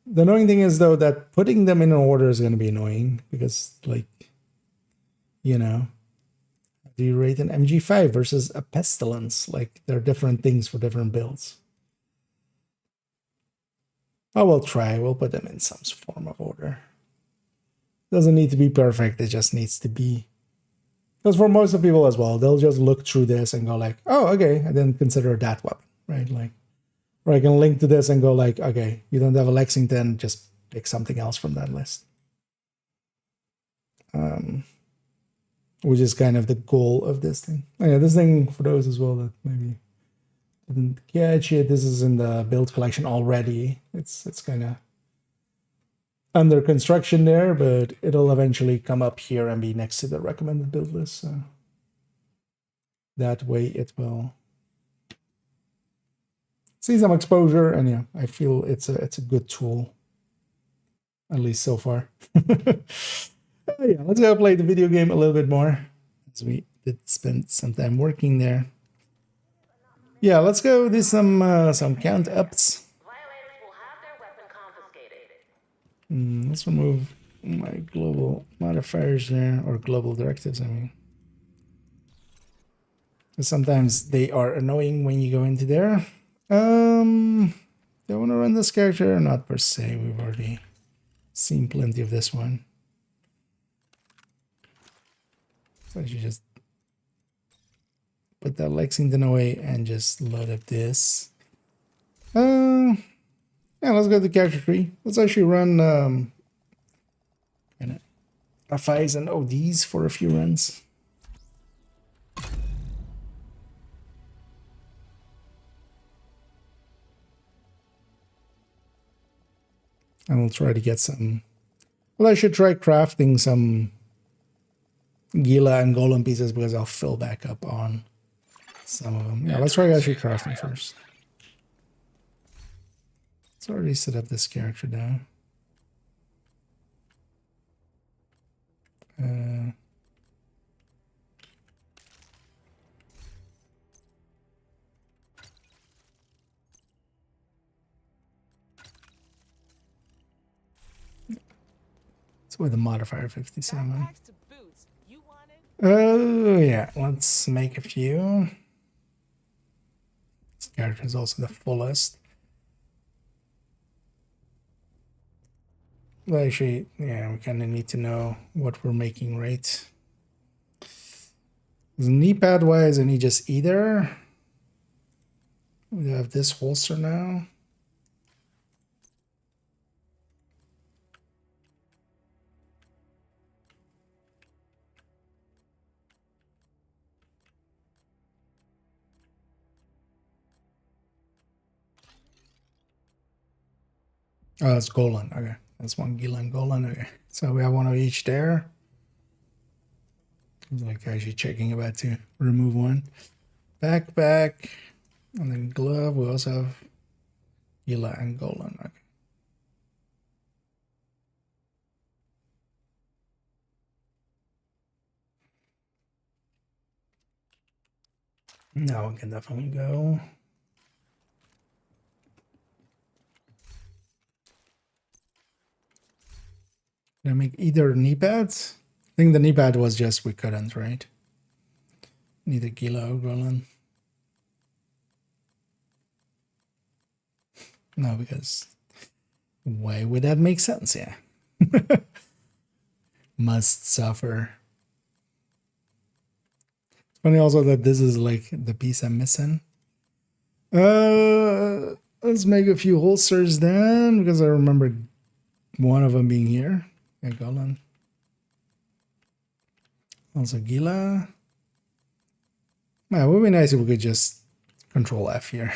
The annoying thing is though that putting them in order is going to be annoying because, like, you know, do you rate an MG5 versus a Pestilence? Like, they're different things for different builds. I will try. We'll put them in some form of order. Doesn't need to be perfect. It just needs to be. Because for most of people as well, they'll just look through this and go like, oh, okay, I didn't consider that weapon, right? Like, or I can link to this and go like, okay, you don't have a Lexington, just pick something else from that list. Which is kind of the goal of this thing. Oh, yeah, this thing, for those as well that maybe didn't catch it, this is in the build collection already. It's kind of under construction there, but it'll eventually come up here and be next to the recommended build list. So that way it will see some exposure, and yeah, I feel it's a good tool, at least so far. Yeah, let's go play the video game a little bit more, as we did spend some time working there. Yeah, let's go do some count ups. Violators will have their weapon confiscated. Let's remove my global modifiers there, or global directives, I mean. Sometimes they are annoying when you go into there. Do I want to run this character? Not per se. We've already seen plenty of this one. So I should just put that Lexington away and just load up this. Yeah, let's go to character tree. Let's actually run FIs and ODs for a few runs. And we'll try to get some. Well, I should try crafting some Gila and Golem pieces because I'll fill back up on some of them. Yeah, let's try actually crafting first. Let's already set up this character now. It's with a modifier 57. Backpacks to boots. You want it? Oh, yeah. Let's make a few. This character is also the fullest. Well, actually, yeah, we kind of need to know what we're making, right? Knee pad wise, I need just either. We have this holster now. Oh, it's Golan. Okay. That's one Gila and Golan. Okay. So we have one of each there. I'm like actually checking about to remove one. Backpack. And then glove. We also have Gila and Golan. Okay. Now we can definitely go. Can I make either knee pads? I think the knee pad was just we couldn't, right? Neither Gila or Golan. No, because why would that make sense? Yeah. Must suffer. It's funny also that this is like the piece I'm missing. Let's make a few holsters then, because I remember one of them being here. Yeah, Golan. Also Gila. Man, it would be nice if we could just control F here.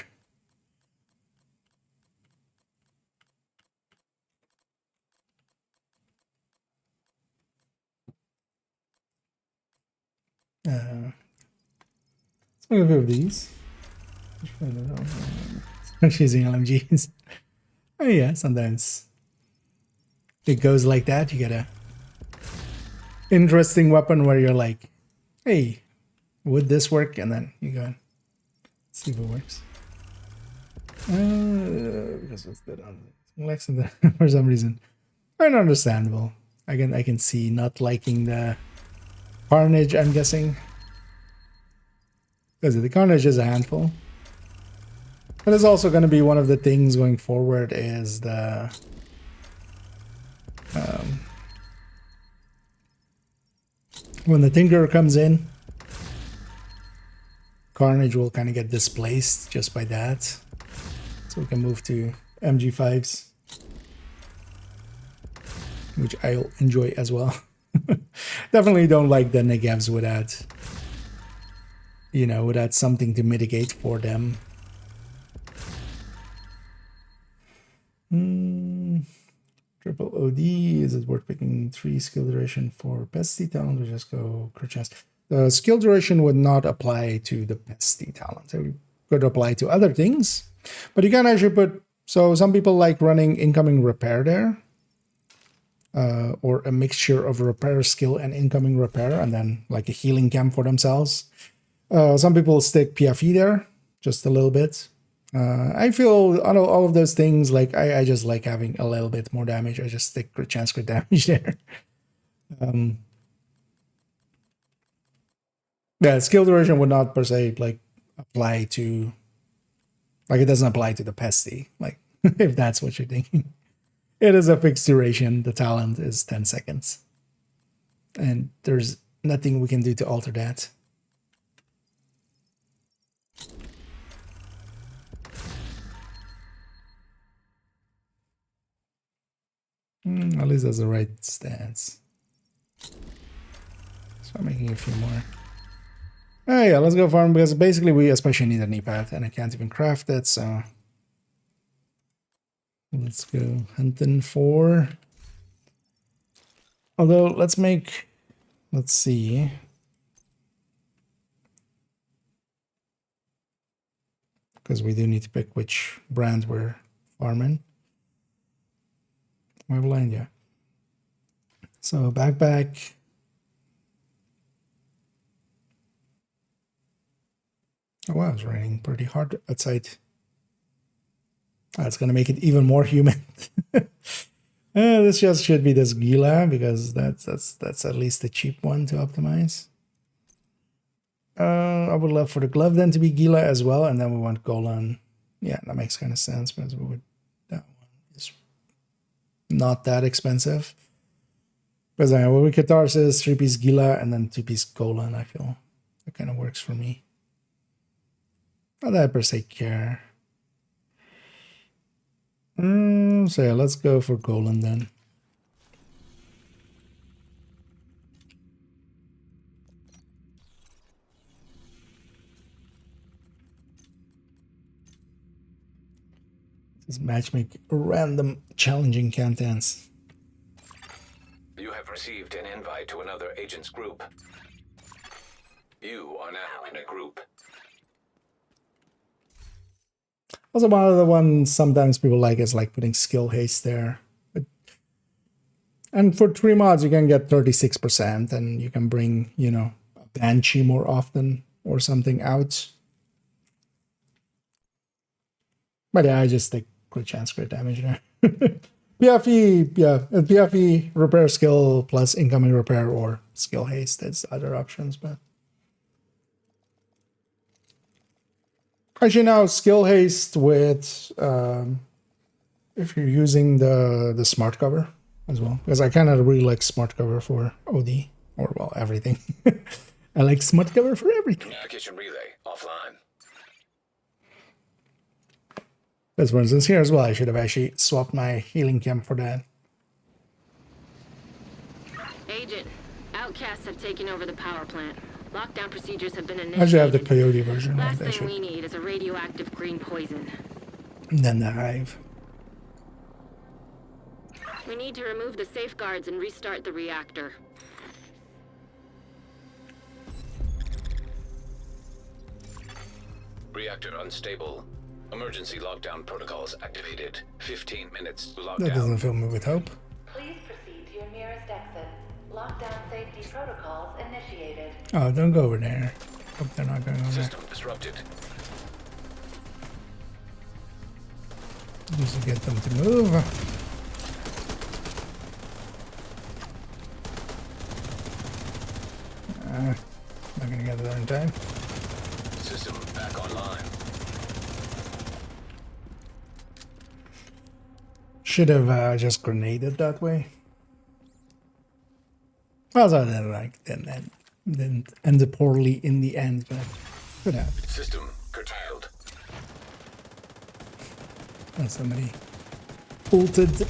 Let's make a few of these. I'm using LMGs. Oh yeah, sometimes it goes like that. You get a interesting weapon where you're like, hey, would this work? And then you go and see if it works. Because what's that on Lexington for some reason? Understandable. I can see not liking the Carnage, I'm guessing. Because the Carnage is a handful. But it's also going to be one of the things going forward is the when the Tinkerer comes in, Carnage will kind of get displaced just by that. So we can move to MG5s, which I'll enjoy as well. Definitely don't like the negevs without, you know, without something to mitigate for them. Triple OD, is it worth picking 3 skill duration for pesty talent? We just go crit chance. The skill duration would not apply to the pesty talent. It could apply to other things, but you can actually put, so some people like running incoming repair there, or a mixture of repair skill and incoming repair, and then like a healing camp for themselves. Some people stick PFE there, just a little bit. I feel all of those things, like I just like having a little bit more damage. I just stick crit chance, crit damage there. Yeah, skill duration would not per se like apply to, like it doesn't apply to the pesty, like if that's what you're thinking. It is a fixed duration. The talent is 10 seconds. And there's nothing we can do to alter that. At least that's the right stance. So I'm making a few more. Oh yeah, let's go farm because basically we especially need a knee pad and I can't even craft it, so let's go hunting for. Although let's see. Because we do need to pick which brand we're farming. Am I blind? Yeah. So backpack. Oh wow, it's raining pretty hard outside. That's gonna make it even more humid. This just should be this Gila because that's at least the cheap one to optimize. I would love for the glove then to be Gila as well, and then we want Golan. Yeah, that makes kind of sense because that one is not that expensive. Because with Catharsis, 3-piece Gila, and then 2-piece Golan, I feel that kind of works for me. Not that I per se care. So yeah, let's go for Golan then. This matchmake random challenging contents. You have received an invite to another agent's group. You are now in a group. Also, one of the ones sometimes people like is like putting skill haste there. And for 3 mods, you can get 36%, and you can bring, you know, a Banshee more often or something out. But yeah, I just take crit chance, crit damage there. PFE, yeah, PFE repair skill plus incoming repair or skill haste is other options, but actually now skill haste with if you're using the smart cover as well, because I kind of really like smart cover for OD or well everything. I like smart cover for everything. Communication relay offline. Because for instance here as well, I should have actually swapped my healing chem for that. Agent, outcasts have taken over the power plant. Lockdown procedures have been I initiated. should have the coyote version. Last That thing should. we need is a radioactive green poison. And then the hive. We need to remove the safeguards and restart the reactor. Reactor unstable. Emergency lockdown protocols activated. 15 minutes That lockdown. doesn't fill me with hope. Please proceed to your nearest exit. Lockdown safety protocols initiated. Oh, don't go over there. Hope they're not going over there. System disrupted. Just to get them to move. Not gonna get there in time. System back online. Should have just grenaded that way. Also, then didn't end poorly in the end, but could have. System curtailed. And somebody ulted.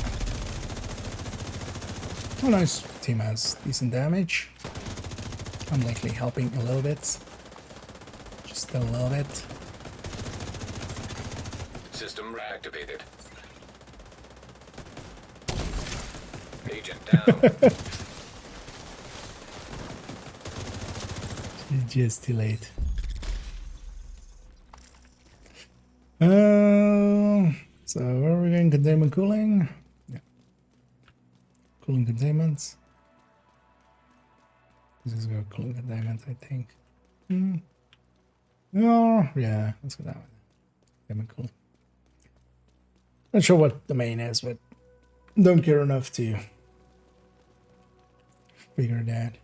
Oh, nice. Team has decent damage. I'm likely helping a little bit. Just a little bit. System reactivated. Agent down. Just too late. So where are we going? Containment cooling? Yeah. Cooling containment. This is go cooling containment, I think. No, yeah, let's go that way. Containment cooling. Not sure what the main is, but don't care enough to figure that.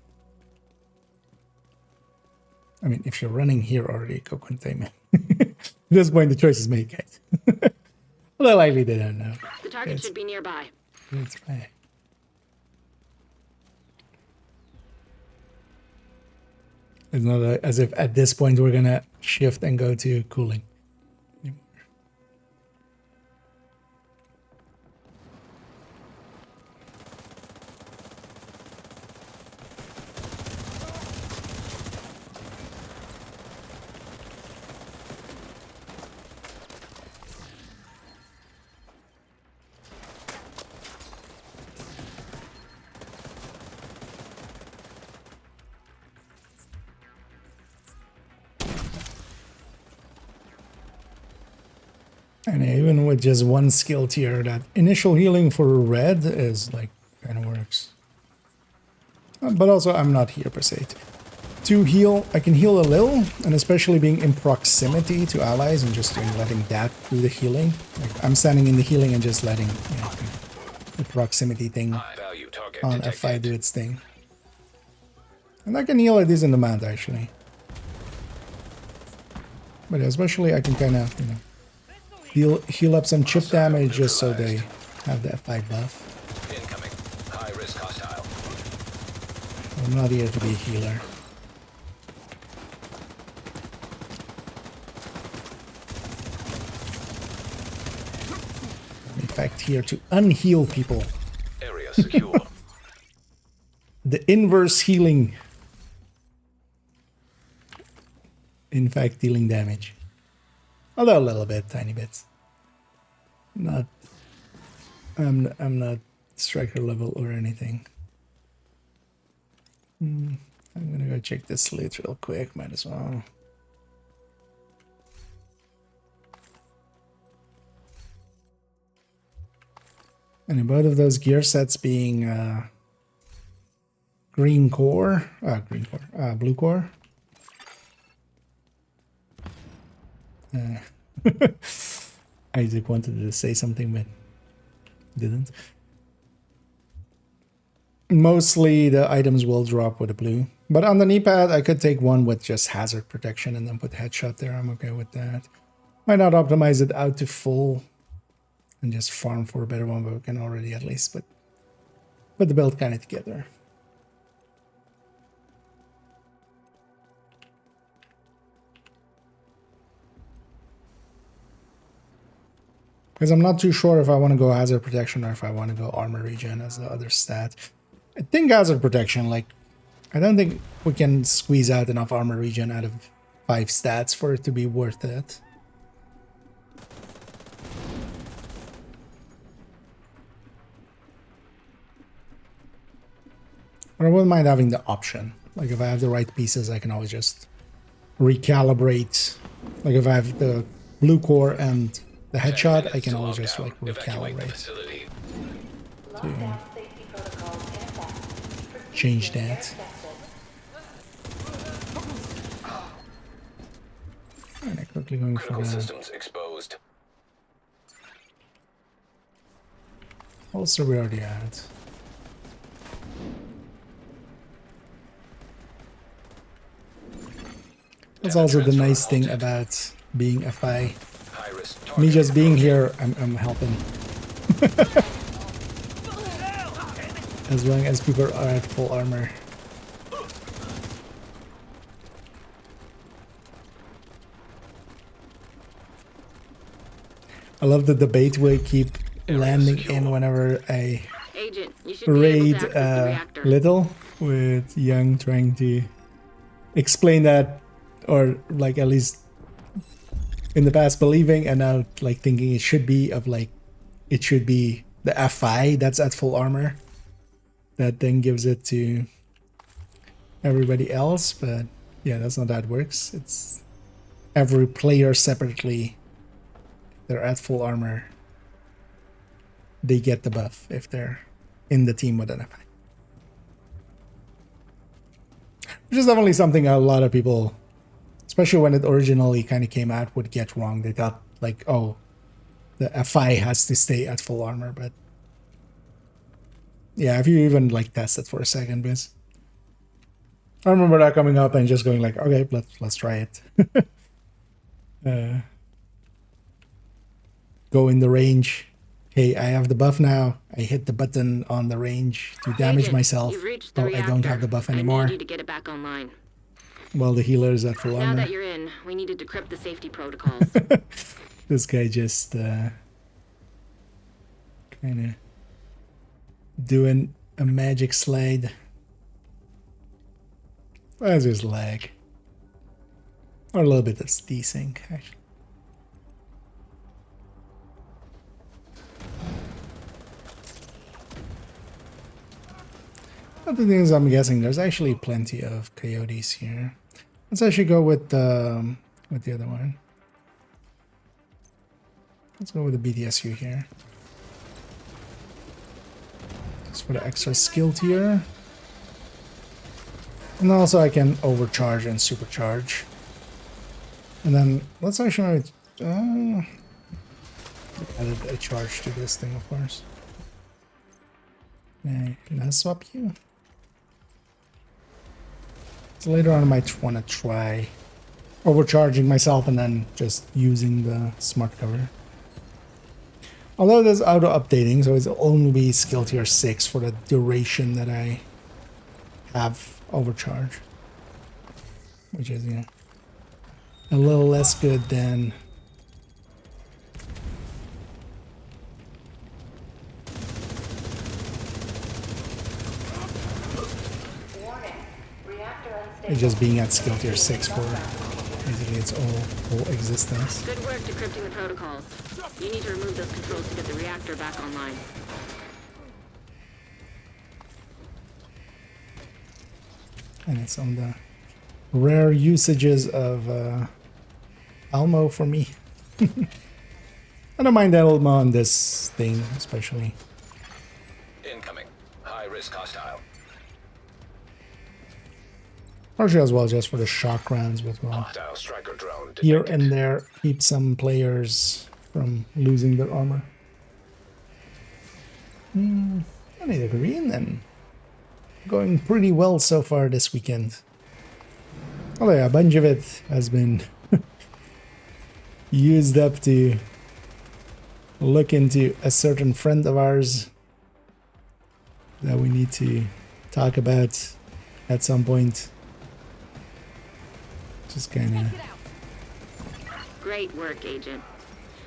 I mean, if you're running here already, go containment. At this point, the choice is made, guys. Well, likely they don't know. The target Yes. should be nearby. It's fine. It's not as if at this point we're gonna shift and go to cooling. And even with just one skill tier, that initial healing for red is like kind of works. But also, I'm not here per se. To heal, I can heal a little, and especially being in proximity to allies and just letting that do the healing. Like I'm standing in the healing and just letting the proximity thing High value target on detected. F5 do its thing. And I can heal a decent amount actually. But especially I can kind of, heal up some chip damage just so they have the F5 buff. Incoming. High risk hostile. I'm not here to be a healer. I'm in fact here to unheal people. Area secure. The inverse healing. In fact, dealing damage. Although a little bit, tiny bits. Not. I'm not striker level or anything. I'm gonna go check this loot real quick. Might as well. And in both of those gear sets being blue core. Isaac wanted to say something but didn't. Mostly the items will drop with a blue. But on the knee pad, I could take one with just hazard protection and then put headshot there. I'm okay with that. Might not optimize it out to full and just farm for a better one, but we can already at least put the build kind of together. Because I'm not too sure if I want to go hazard protection or if I want to go armor regen as the other stat. I think hazard protection, like, I don't think we can squeeze out enough armor regen out of 5 stats for it to be worth it. But I wouldn't mind having the option. Like, if I have the right pieces, I can always just recalibrate. Like, if I have the blue core and the headshot, I can always just, like, recalibrate. Lockdown safety protocols in effect. Change Proceed to that. And I'm quickly going for Critical the systems exposed. holster we already had. That's also the nice thing about being a FI. High risk Me target just being approaching. here, I'm helping. As long as people are at full armor. I love the debate we keep landing in whenever I Agent, you should be able raid to access the reactor. Little, with Young trying to explain that, or like at least in the past believing and now like thinking it should be the FI that's at full armor that then gives it to everybody else. But yeah, that's not how it works. It's every player separately. They're at full armor, they get the buff if they're in the team with an FI. Which is definitely something a lot of people, especially when it originally kind of came out, would get wrong. They thought like, oh, the FI has to stay at full armor, but yeah, if you even like test it for a second, Biz. I remember that coming up and just going like, okay, let's try it. Go in the range. Hey, I have the buff now. I hit the button on the range to damage Agent, myself. you've reached the Oh, I don't have reactor. the buff I anymore. need you to get it back online. Well, the healer is at full Now armor. that you're in, we need to decrypt the safety protocols. This guy just kind of doing a magic slide. That's just lag. Or a little bit of desync, actually. But the thing is, I'm guessing there's actually plenty of coyotes here. Let's actually go with the other one. Let's go with the BDSU here. Just for the extra skill tier. And also I can overcharge and supercharge. And then let's actually added a charge to this thing, of course. Yeah, can I swap you? So later on I might want to try overcharging myself and then just using the smart cover. Although there's auto updating, so it's only skill tier 6 for the duration that I have overcharge. Which is, yeah, a little less good than... Warning. Reactor unstable. it just being at skill tier 6 for basically its whole existence. Good work decrypting the protocols. You need to remove those controls to get the reactor back online. And it's on the rare usages of Almo for me. I don't mind Almo on this thing, especially. Incoming. High risk hostile. Partially as well, just for the shock rounds, but well, Hostile striker drone detected. here and there keep some players from losing their armor. I need a green then. Going pretty well so far this weekend. Oh yeah, a bunch of it has been used up to look into a certain friend of ours that we need to talk about at some point. Just kind of Great work, Agent.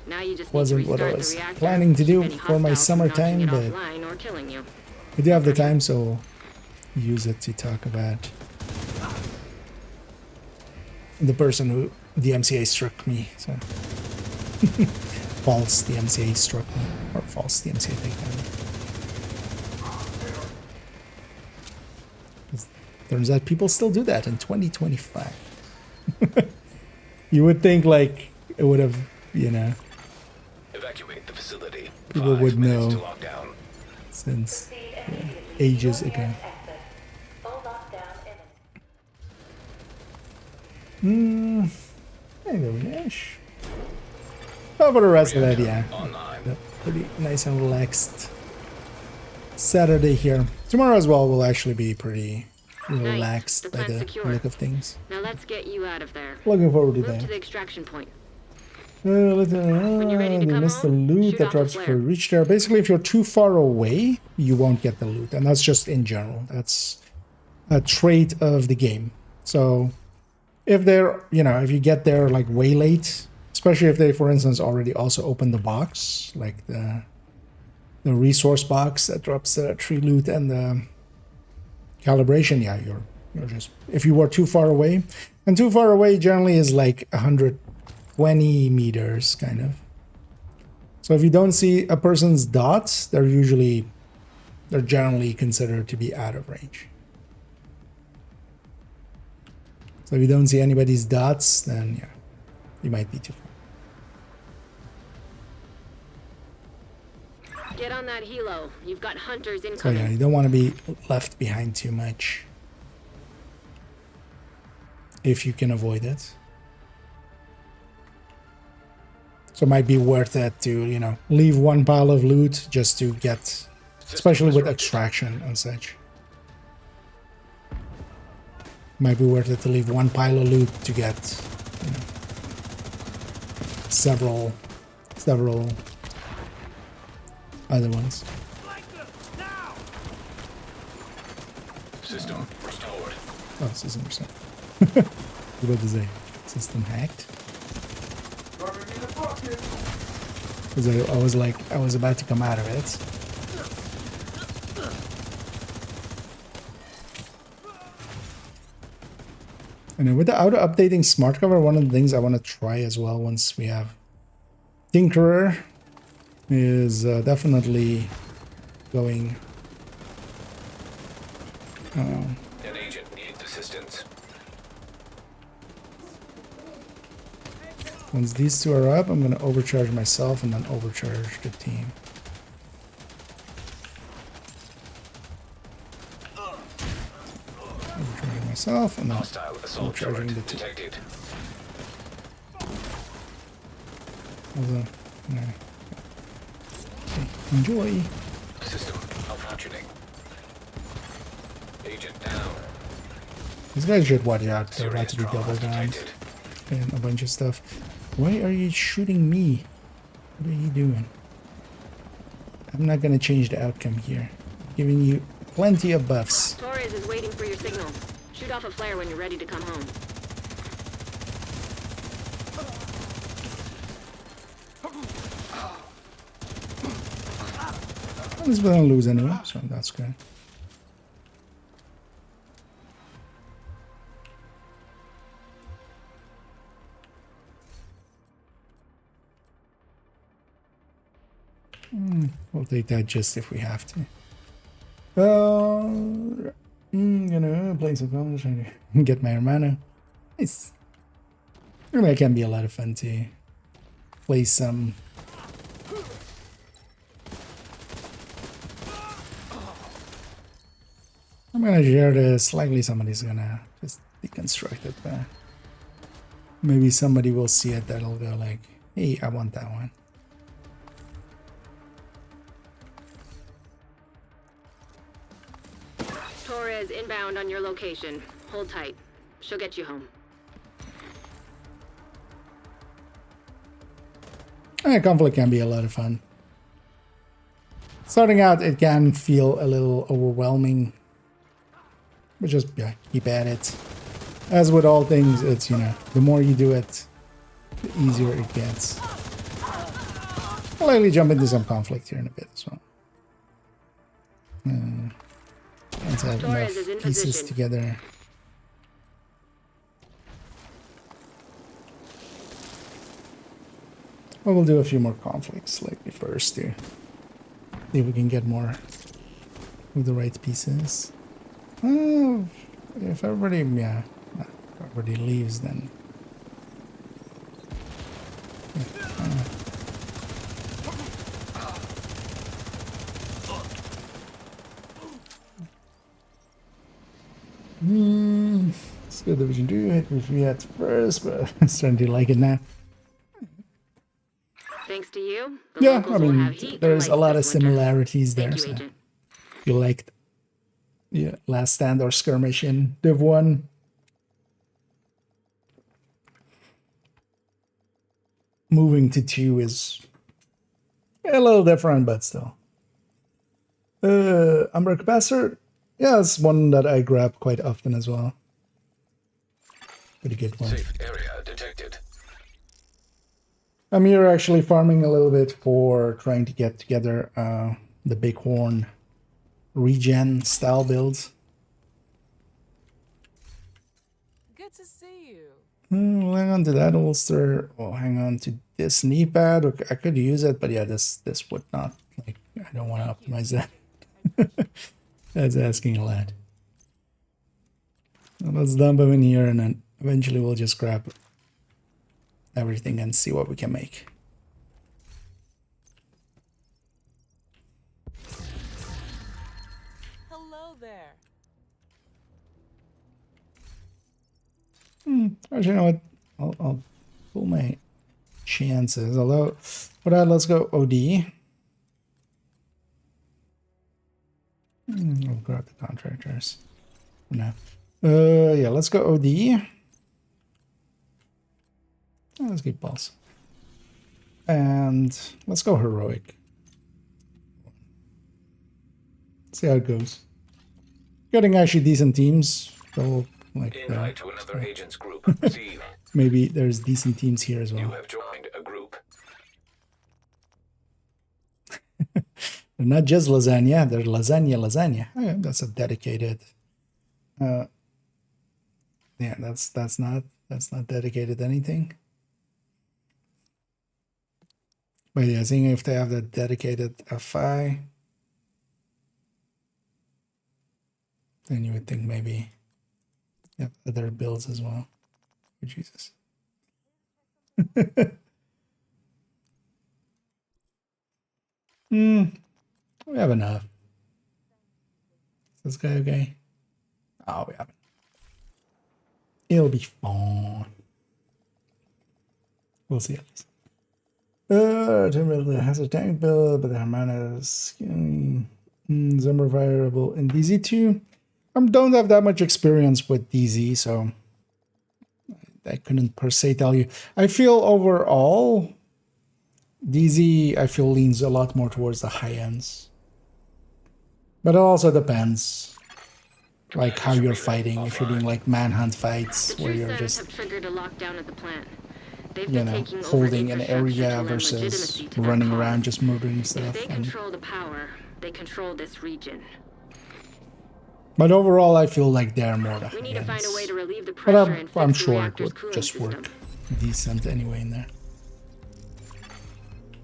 Now you just wasn't need to what I restart was the reactor. planning to do Keep any for my hostiles from summertime, knocking but it offline or killing you. I do have the time, so use it to talk about the person who the MCA struck me. So false, the MCA struck me, or false, the MCA takedown. Turns out people still do that in 2025. You would think like it would have, you know, Evacuate the facility. people 5 would minutes know to lockdown. since Proceed immediately. ages To your ago. nearest exit. Full lockdown imminent. There you go, Nash. How about the rest of that? Yeah, Online. yeah, pretty nice and relaxed Saturday here. Tomorrow as well will actually be pretty relaxed The by plan's the secure. look of things. Now let's get you out of there. Looking forward to Move to that. the extraction point. When you're ready to we come missed the home, loot shoot that off a drops for flare. reach there. Basically, if you're too far away, you won't get the loot, and that's just in general. That's a trait of the game. So, if they're, you know, if you get there like way late, especially if they, for instance, already also opened the box, like the resource box that drops the tree loot and the calibration, yeah, you're just, if you were too far away, and too far away generally is like 120 meters, kind of. So if you don't see a person's dots, they're generally considered to be out of range. So if you don't see anybody's dots, then yeah, you might be too far. Get on that helo. You've got hunters So incoming. yeah, you don't want to be left behind too much if you can avoid it. So it might be worth it to, you know, leave one pile of loot just to get, especially with extraction and such. Might be worth it to leave one pile of loot to get, you know, several other ones. System restored. Oh, system restored. What is it? System hacked? Because I was like, I was about to come out of it. And with the auto-updating smart cover, one of the things I want to try as well once we have Tinkerer is definitely going. An agent needs assistance. Once these two are up, I'm going to overcharge myself and then overcharge the team. Overcharging myself and then Hostile assault overcharging turret the team. detected. Although, no. Okay, enjoy. System malfunctioning. Agent down. These guys should watch out. They're about to be Serious double trauma downed detected. and a bunch of stuff. Why are you shooting me? What are you doing? I'm not gonna change the outcome here. I'm giving you plenty of buffs. Torres is waiting for your signal. Shoot off a flare when you're ready to come home. At least we don't lose anyway, so that's good. We'll take that just if we have to. Gonna play some comments, trying to get my hermano. Nice. I mean, that can be a lot of fun to play some. I'm gonna share this. Likely somebody's gonna just deconstruct it, but maybe somebody will see it that'll go like, hey, I want that one. Torres inbound on your location. Hold tight. She'll get you home. Conflict can be a lot of fun. Starting out, it can feel a little overwhelming, but just yeah, keep at it. As with all things, it's, you know, the more you do it, the easier it gets. I'll likely jump into some conflict here in a bit as well. Once I have Torres is in enough pieces position. together. Well, we'll do a few more conflicts likely first to see if we can get more with the right pieces. If everybody, yeah, if everybody leaves, then it's good that we can do it if we had first, but I'm starting to like it now. Thanks to you, the Yeah, locals I will mean, have heat there's and a lot of lights this winter. similarities there. Thank you, So Agent. you liked, yeah, Last Stand or Skirmish in Div 1. Moving to 2 is a little different, but still. Umber Capacitor, yeah, it's one that I grab quite often as well. Pretty good one. Safe area detected. I'm here actually farming a little bit for trying to get together the Bighorn regen style builds. Good to see you. We'll hang on to that holster. We'll hang on to this knee pad. Okay, I could use it, but yeah, this would not. Like, I don't want to optimize that. That's asking a lot. So let's dump them in here, and then eventually we'll just grab everything and see what we can make. Hello there. Actually, you know what? I'll pull my chances. Although, for that, let's go OD. I'll grab the contractors for now. Yeah, let's go OD. Let's keep pulse. And let's go heroic. See how it goes. Getting actually decent teams. So, like, Invite to another agent's group. Receive. maybe there's decent teams here as You well. have joined a group. They're not just lasagna, they're lasagna. Oh, yeah, that's a dedicated. Yeah, that's not dedicated to anything. But yeah, seeing if they have the dedicated FI, then you would think maybe they have other builds as well. Oh, Jesus. We have enough. Is this guy okay? Oh, we haven't. It'll be fine. We'll see at least. Ultimately has a tank build, but the Hermana is some are variable in DZ2. I don't have that much experience with DZ, so I couldn't per se tell you. I feel overall, DZ, I feel leans a lot more towards the high ends. But it also depends, like how you're fighting. If you're doing like manhunt fights, The where True you're Sevens just, have triggered a lockdown at the plant. They've you been know, taking over holding an infrastructure to area lend versus legitimacy to their running cause. around just murdering If stuff. they And, control the power, they control this region. but overall, I feel like they're more the We need high to find a ends. way to relieve the But pressure and I'm fix the sure it reactor's would cooling just system. work decent anyway in there.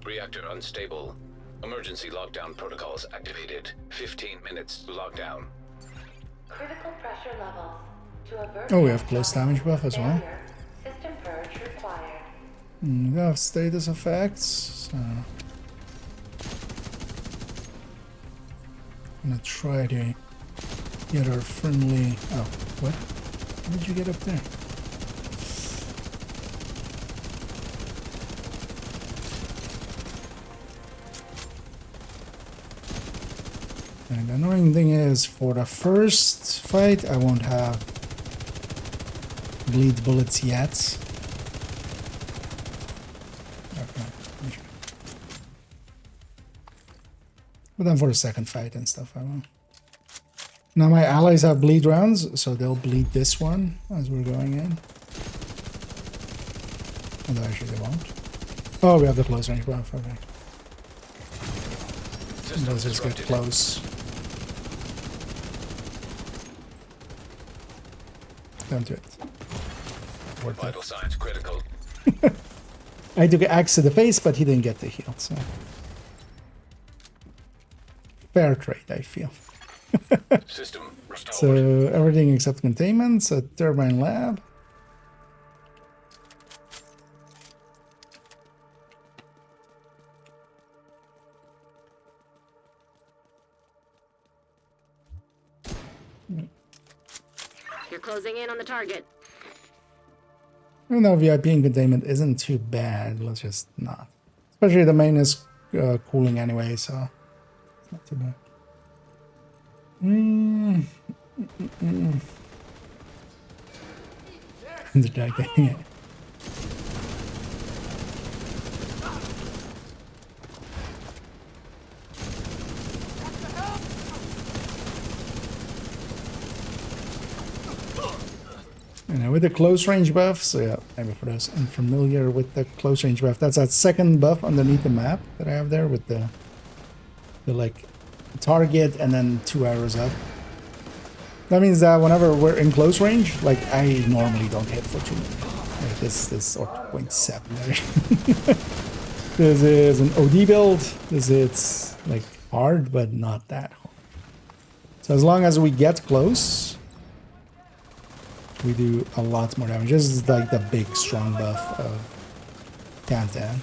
Reactor unstable. Emergency lockdown protocols activated. 15 minutes to lockdown. Critical pressure levels. To avert Oh, we have close damage buff as well. failure, system purge required. We have status effects. So I'm gonna try to get our friendly. Oh, what? How did you get up there? And the annoying thing is, for the first fight, I won't have bleed bullets yet. Okay. But then for the second fight and stuff, I will. Now my allies have bleed rounds, so they'll bleed this one as we're going in. Although actually they won't. Oh, we have the close range buff, okay. Those just get close. Don't do it. Worth it. Vital signs critical. I took an axe to the face, but he didn't get the heal, so. Fair trade, I feel. System restored. So, everything except containment, so turbine lab. You're closing in on the target. Even though VIP and containment isn't too bad, let's just not. Especially the main is cooling anyway, so it's not too bad. The jacket. You know, with the close range buff, so yeah, maybe for those unfamiliar with the close range buff, that's that second buff underneath the map that I have there with the like target and then 2 arrows up. That means that whenever we're in close range, like I normally don't hit for 2 minutes. Like this or 0.7 there. This is an OD build. This is like hard, but not that hard. So as long as we get close, we do a lot more damage. This is like the big strong buff of Tantan.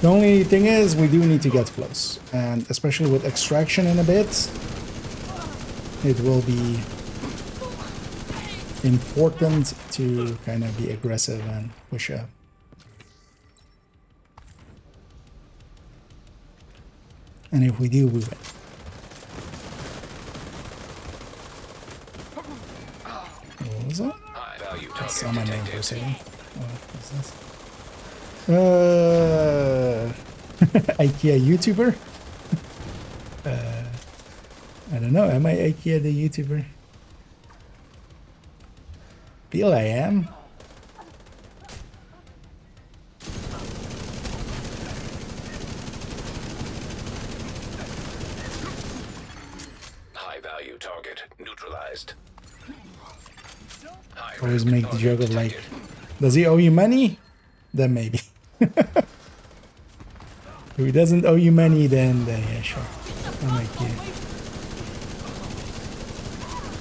The only thing is we do need to get close, and especially with extraction in a bit, it will be important to kind of be aggressive and push up. And if we do, we win. was it? High value I target saw my name for a detected. second. What's this? IKEA YouTuber? I don't know. Am I IKEA the YouTuber? Feel I am. High value target neutralized. High Always risk make the target joke of like, detected. does he owe you money? Then maybe. If he doesn't owe you money, then yeah, sure. I'm IKEA.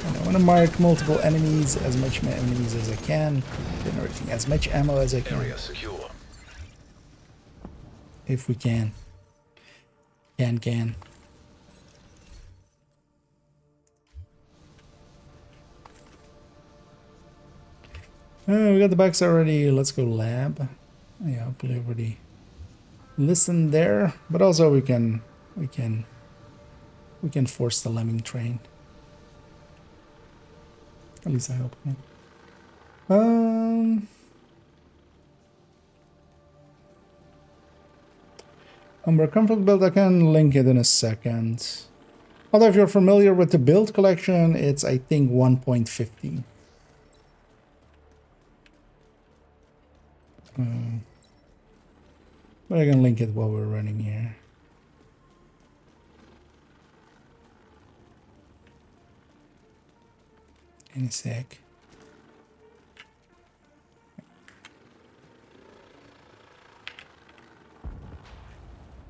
And I want to mark multiple enemies, as much enemies as I can, generating as much ammo as I can, Area secure. if we can. Can. We got the box already. Let's go lab. Yeah, hopefully everybody listen there, but also we can force the lemming train. At least I hope. Yeah. Umber comfort build, I can link it in a second. Although if you're familiar with the build collection, it's I think 1.50. But I can link it while we're running here. In a sec.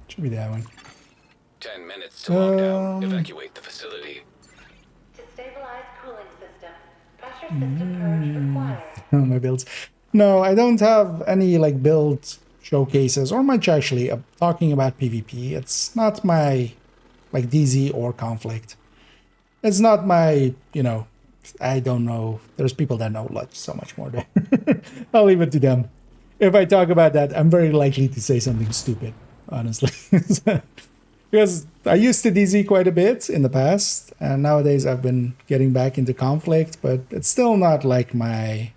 Should be that one. 10 minutes to lockdown. Evacuate the facility. To stabilize cooling system, pressure system purge required. Oh, my builds. No, I don't have any like build showcases or much actually talking about PvP. It's not my like DZ or conflict. It's not my, you know, I don't know. There's people that know like so much more there. I'll leave it to them. If I talk about that, I'm very likely to say something stupid, honestly. Because I used to DZ quite a bit in the past, and nowadays I've been getting back into conflict, but it's still not like my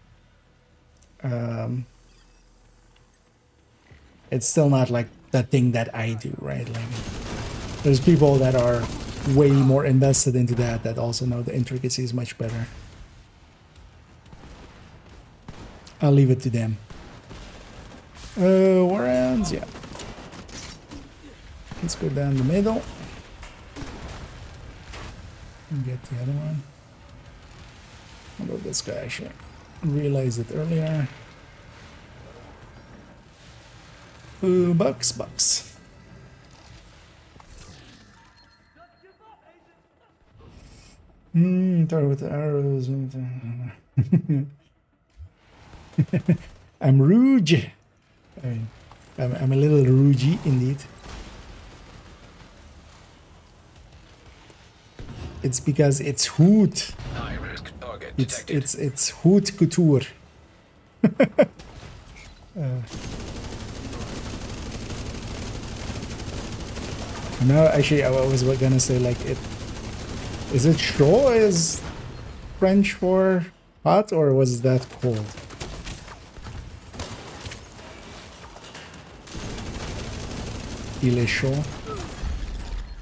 it's still not like the thing that I do, right? Like there's people that are way more invested into that also know the intricacies much better. I'll leave it to them. War ends, yeah. Let's go down the middle and get the other one. How about this guy? I should realize it earlier. Ooh, bucks. Start with the arrows. I'm rouge. I mean, I'm a little rougey indeed. It's because it's hoot. High risk target detected. It's hoot couture. No, actually, I was gonna say like it. Is it chaud is French for hot, or was that cold? Il est chaud.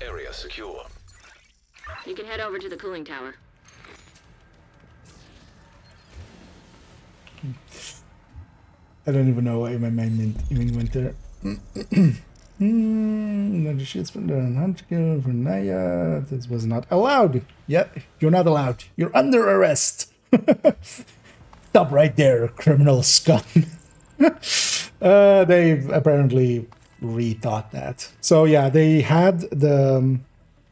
Area secure. You can head over to the cooling tower. I don't even know why my mind even went there. Another shit's been done. Hunchkill for Naya. This was not allowed. Yeah, you're not allowed. You're under arrest. Stop right there, criminal scum. They've apparently rethought that. So yeah, they had the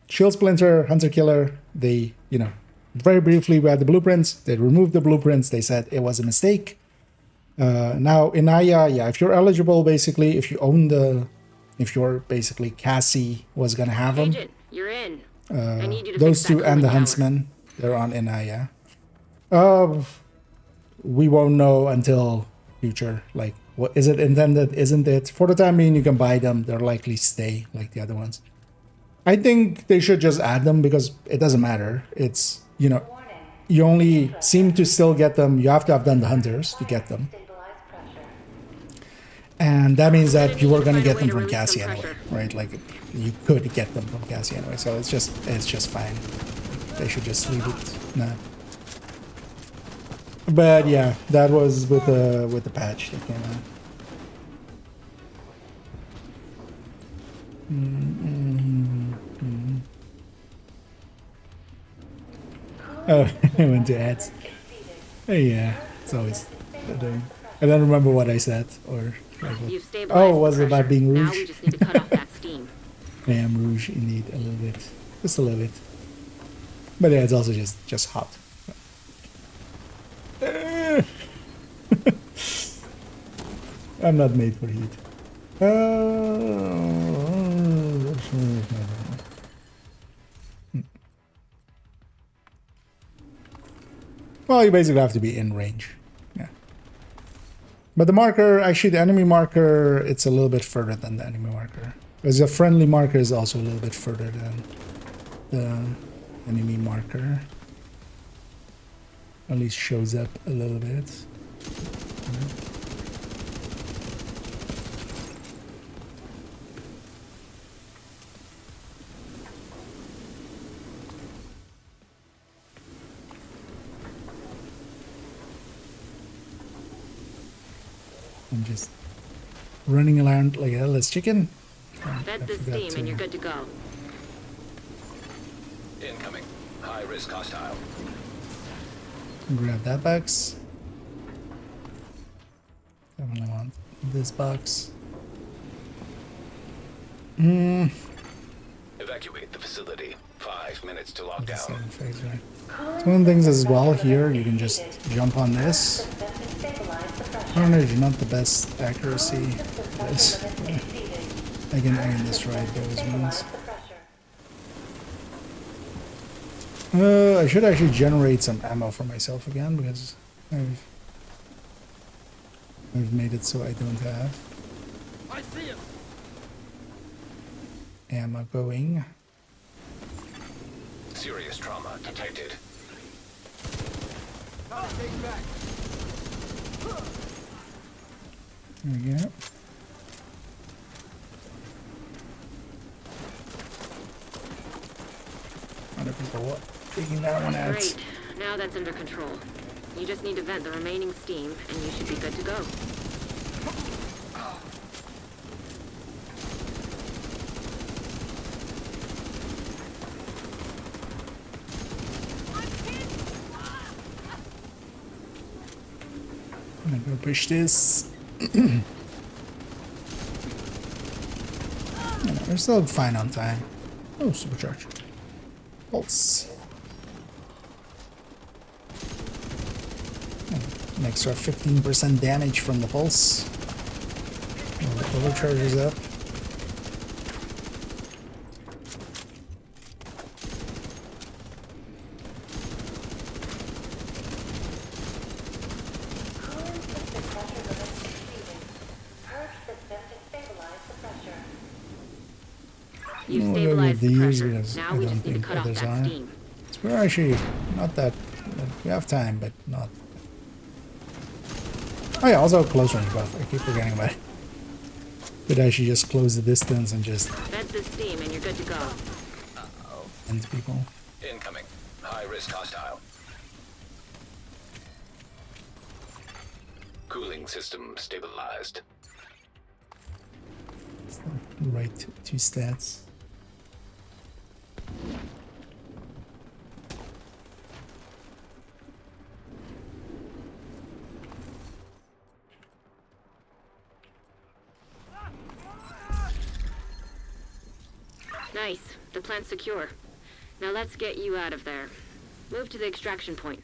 Shield Splinter, Hunter Killer. They, you know, very briefly we had the blueprints. They removed the blueprints. They said it was a mistake. Now in Naya, yeah, if you're eligible, basically, if you own the, if you're basically Cassie was gonna have them. Agent, you're in. I need you to Those fix that two and the cooling tower. Huntsman, they're on Inaya. We won't know until future. Like, what is it intended? Isn't it? For the time being, you can buy them. They'll likely stay like the other ones. I think they should just add them because it doesn't matter. It's, you know, Warning. you only seem to still get them. You have to have done the hunters to get them. Stabilize pressure. And that means that you were going to Find a get way them to from release some Cassie anyway, pressure. right? Like you could get them from Cassie anyway, so it's just fine. They should just leave it. Nah. But yeah, that was with the patch that came out. Oh, I went to ads. Yeah, it's always the thing. I don't remember what I said or. Like what. You've stabilized Oh, was the it about pressure. being Now Rouge? we just need to cut off that steam. I am Rouge indeed, a little bit, just a little bit. But yeah, it's also just hot. I'm not made for heat. Well, you basically have to be in range. Yeah. But the marker, actually the enemy marker, it's a little bit further than the enemy marker. Because the friendly marker is also a little bit further than the enemy marker. At least shows up a little bit. I'm just running around like a headless chicken. Vent the steam and you're good to go. Incoming. High risk hostile. Grab that box. Definitely want this box. Evacuate the facility. 5 minutes to lock down. It's one of the things as well here, you can just jump on this. Suspended stabilize the pressure. I don't know, it's not the best accuracy. This. I can destroy those ones. The pressure. I should actually generate some ammo for myself again because I've made it so I don't have I see him. ammo going. Serious trauma detected. Take back. There we go. Other people taking that one out. Great. Now that's under control. You just need to vent the remaining steam and you should be good to go. I'm gonna push this. We're still fine on time. Oh, supercharge. Pulse. An extra 15% damage from the pulse. The overcharges up. Cooling system pressure limits exceeded. Purge system to stabilize the pressure. You've We'll go with stabilized the these pressure. because Now I we don't just need to think cut off others that are. steam. So we're actually not that. We have time, but not. Oh yeah, also close range buff. I keep forgetting about it. Could actually just close the distance and just Vent the steam and you're good to go. end people. Incoming. High risk hostile. Cooling system stabilized. It's the right two stats. Nice. The plant's secure. Now let's get you out of there. Move to the extraction point.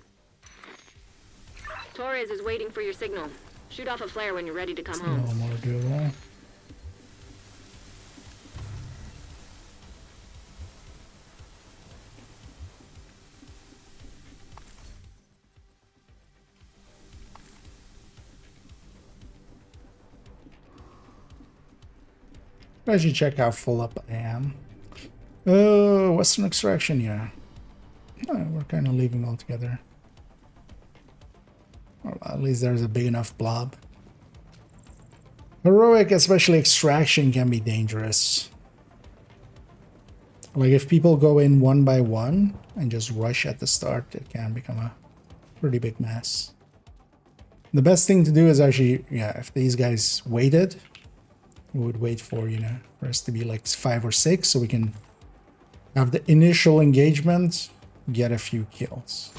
Torres is waiting for your signal. Shoot off a flare when you're ready to come It's a home. little more doable. I should check how full up I am. Western extraction, yeah. Oh, we're kind of leaving altogether. Or at least there's a big enough blob. Heroic, especially extraction, can be dangerous. Like if people go in one by one and just rush at the start, it can become a pretty big mess. The best thing to do is actually, yeah, if these guys waited, we would wait for, you know, for us to be like 5 or 6 so we can have the initial engagement, get a few kills.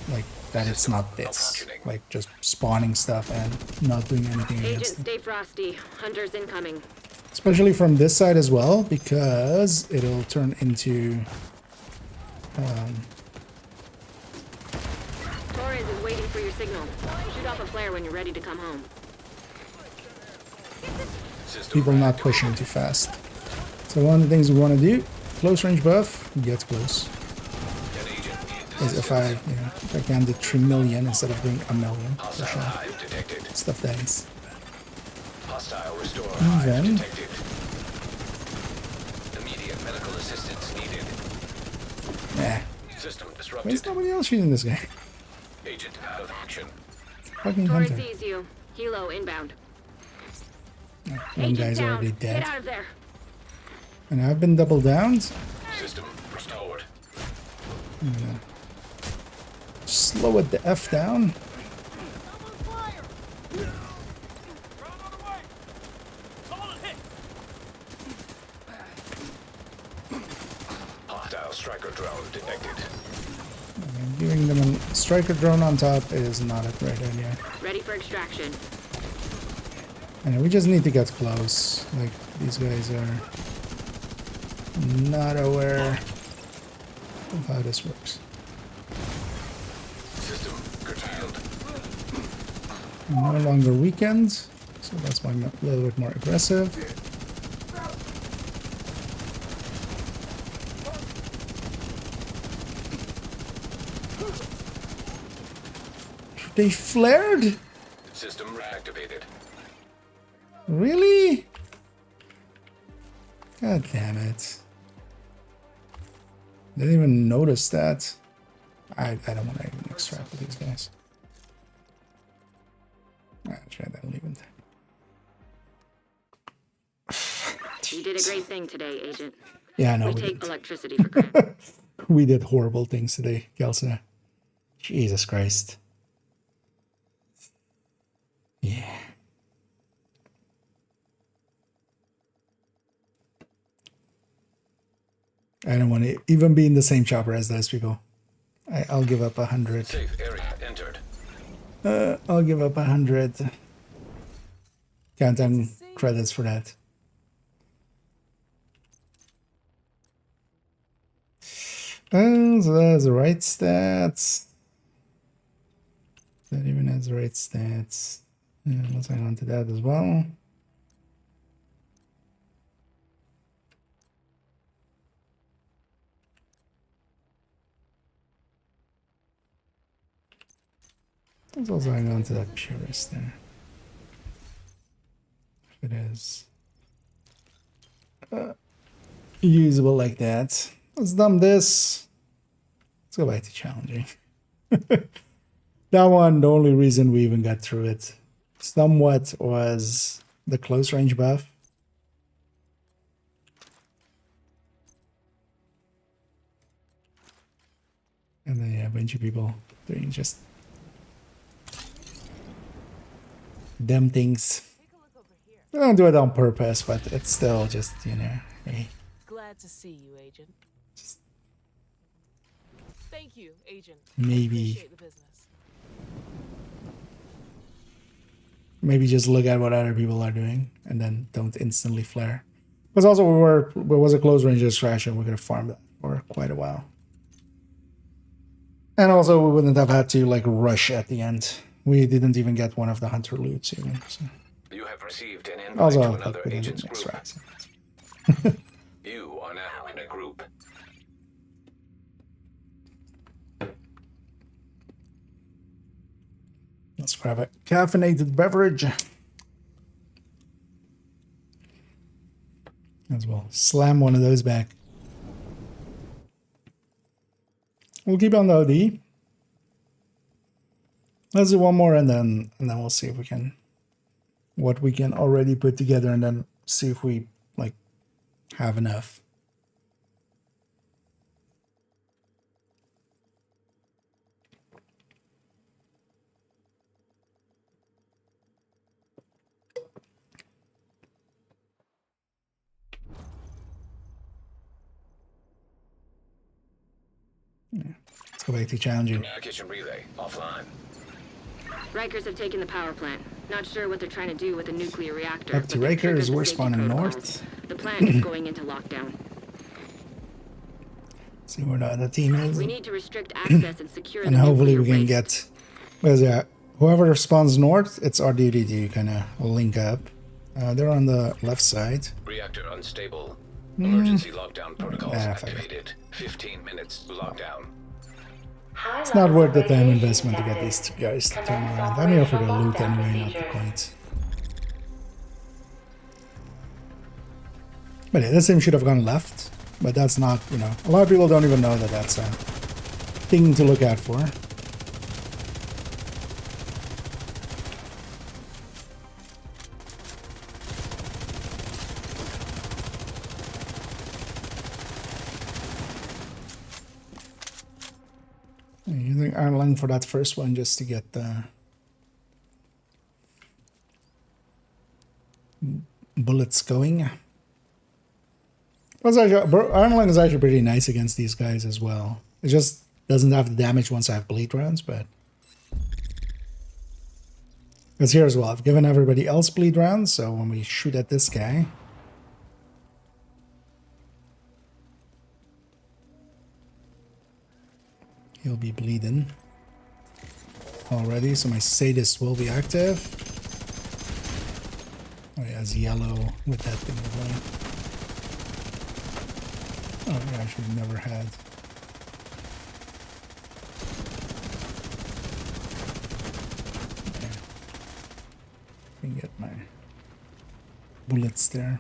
Like that it's not this. Like just spawning stuff and not doing anything Agent, against them. stay frosty. Hunters incoming. Especially from this side as well, because it'll turn into... Torres is waiting for your signal. Shoot off a flare when you're ready to come home. people not pushing too fast. So one of the things we want to do, close range buff, get close. Is if I, if I can do 3 million instead of doing 1 million for sure. Stuff that is. And then Immediate medical assistance needed. System why is disrupted. nobody else shooting this guy? Agent out of action. Fucking Torres hunter. sees you. Helo inbound. One Agent guy's down. already dead. Get out of there. And I've been double downed. System restored. Slow it the F down. Hostile striker drone detected. Giving them a striker drone on top is not a great idea. Ready for extraction. And we just need to get close. Like, these guys are not aware of how this works. System curtailed. No longer weekends, so that's why I'm a little bit more aggressive. They flared? System reactivated. Really? God damn it. Didn't even notice that. I don't want to even extract with these guys. Actually, I don't even. You did a great thing today, Agent. Yeah, I know We we take did. electricity for granted. We did horrible things today, Kelsa. Jesus Christ. Yeah. I don't want to even be in the same chopper as those people. I'll give up 100. Safe area entered. I'll give up 100 countdown credits for that. So that's the right stats. That even has the right stats. Yeah, let's hang on to that as well. Let's also hang on to that purist there. If it is usable like that. Let's dump this. Let's go back to challenging. That one, the only reason we even got through it somewhat was the close range buff. And then, yeah, a bunch of people doing just them things. They don't do it on purpose, but it's still just, hey. Glad to see you, Agent. Thank you, Agent. Maybe Appreciate the business. just look at what other people are doing and then don't instantly flare. Because also there was a close range extraction. We're gonna farm that for quite a while. And also we wouldn't have had to like rush at the end. We didn't even get one of the hunter loots even. So. You have received an invite Also, to like, another we didn't agent's group. extract. You are now in a group. Let's grab a caffeinated beverage. As well. Slam one of those back. We'll keep on the OD. Let's do one more and then we'll see if we can what we can already put together and then see if we like have enough. Let's go back to challenging. Communication relay offline. Rikers have taken the power plant. Not sure what they're trying to do with a nuclear reactor. Up to but they've triggered Rikers, the we're safety spawning protocols. north. The plant is going into lockdown. See where the other team is. We need to restrict access and secure And the hopefully nuclear we can waste. get, because yeah, whoever spawns north, it's our duty to kind of link up. They're on the left side. Reactor unstable. Emergency lockdown protocols fuck it. activated. 15 minutes to lockdown. It's not worth the time investment to get these two guys to turn around. I'm here for the loot anyway, not the coins. But yeah, this team should have gone left, but that's not, you know, a lot of people don't even know that that's a thing to look out for. Using Iron Lung for that first one just to get the bullets going. Iron Lung is actually pretty nice against these guys as well. It just doesn't have the damage once I have bleed rounds, but because here as well, I've given everybody else bleed rounds, so when we shoot at this guy, he'll be bleeding already, so my sadist will be active. Oh, he has yellow with that thing away. Oh, yeah, I should have never had. Okay. I can get my bullets there.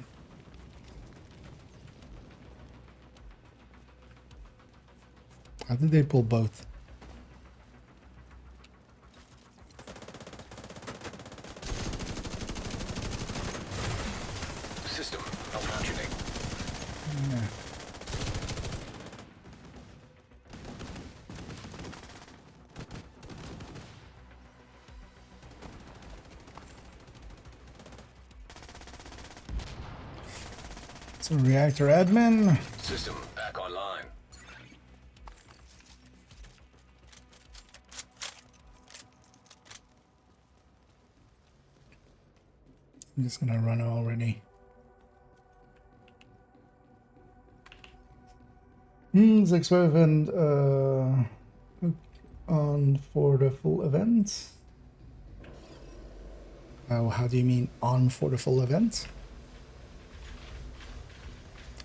How did they pull both? System malfunctioning. Yeah. So reactor admin. System back online. I'm just gonna run already. 6-5 and on for the full event. Oh, how do you mean on for the full event?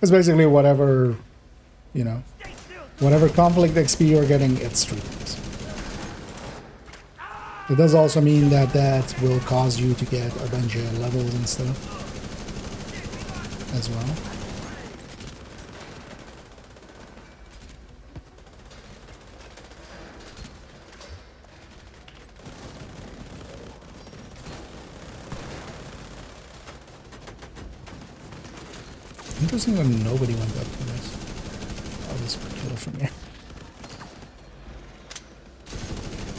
It's basically whatever, you know, whatever conflict XP you're getting, it streams. It does also mean that that will cause you to get a bunch of levels and stuff as well. Interesting that nobody went up for this. I'll just kill it from here.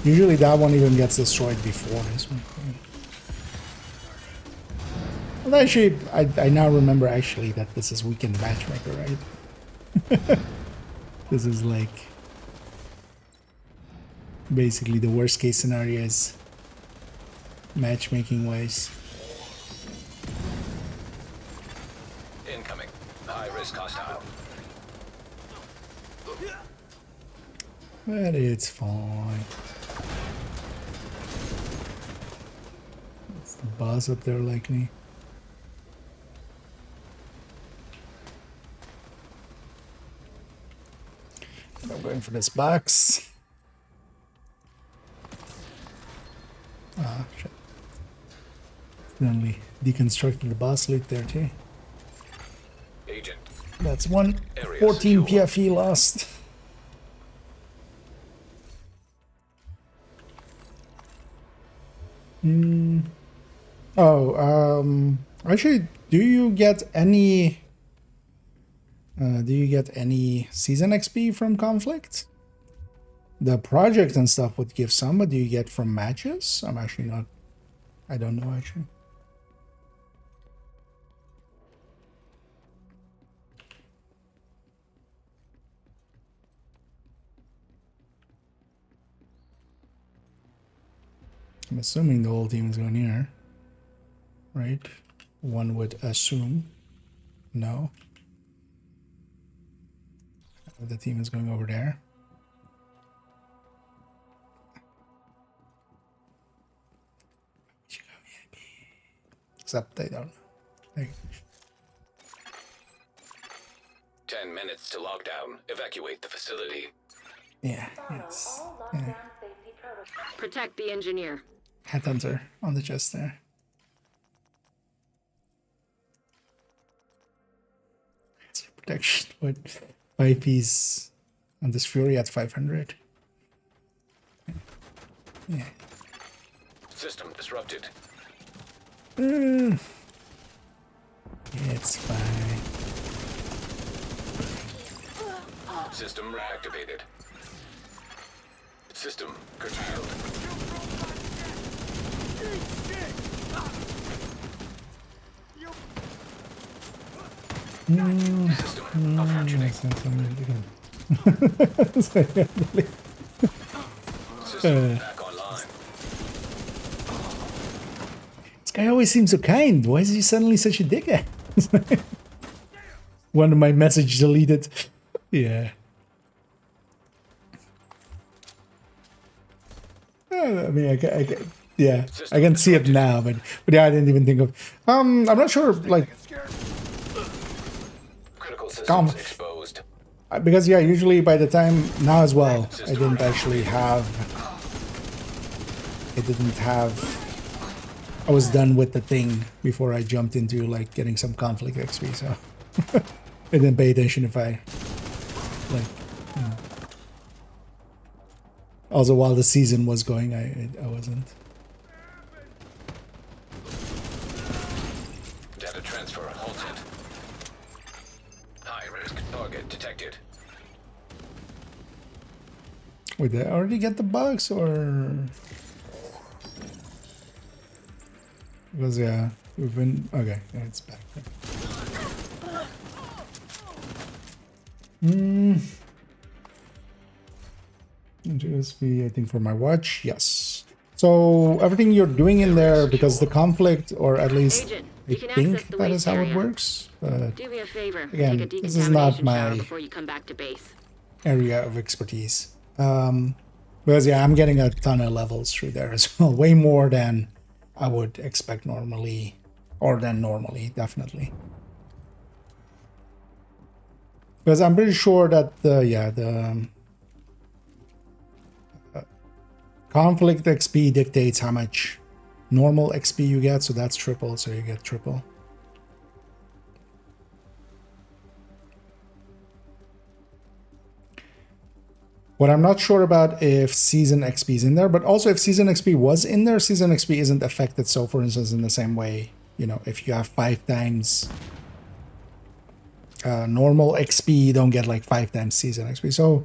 Usually that one even gets destroyed before this one. Well, actually, I now remember actually that this is weekend matchmaker, right? This is like basically the worst case scenario is matchmaking wise. Incoming. High risk hostile. But it's fine. It's the boss up there likely. I'm going for this box. Ah, shit. Then we deconstructed the boss loot there too. Agent. That's one Area 14 secure. PFE lost. Oh, actually, do you get any season XP from conflict? The project and stuff would give some, but do you get from matches? I'm actually not. I don't know actually. I'm assuming the whole team is going here, right? One would assume. No. The team is going over there. Except they don't. Like, 10 minutes to lockdown. Evacuate the facility. yeah, Follow yes. all Yeah. lockdown safety protocols. Protect the engineer. Headhunter on the chest there. It's a protection with 5 piece on this Fury at 500. Yeah. System disrupted. It's fine. System reactivated. System curtailed. System malfunctioning. System back online. This guy always seems so kind. Why is he suddenly such a dickhead? One of my message deleted. Yeah. I mean, yeah, I can see it now, but yeah, I didn't even think of. I'm not sure, like, Critical systems exposed. because yeah, usually by the time now as well, I didn't actually have. I was done with the thing before I jumped into like getting some conflict XP, so I didn't pay attention if I like. Also, while the season was going, I wasn't. Data transfer halted. High risk target detected. Wait, did I already get the bugs or? Because yeah, we've been okay. Yeah, it's back. USB, I think for my watch, yes. So everything you're doing in there, because the conflict, or at least Agent, I you can think access the that is waste how it area. works. But Do me a favor. Again, Take a this is not decontamination shower my- before you come back to base. area of expertise. Because yeah, I'm getting a ton of levels through there as well, way more than I would expect normally, or than normally, definitely. Because I'm pretty sure that the conflict XP dictates how much normal XP you get, so that's triple, so you get triple. What I'm not sure about if season XP is in there, but also if season XP was in there, season XP isn't affected. So for instance, in the same way, you know, if you have 5 times normal XP, you don't get like 5 times season XP. So,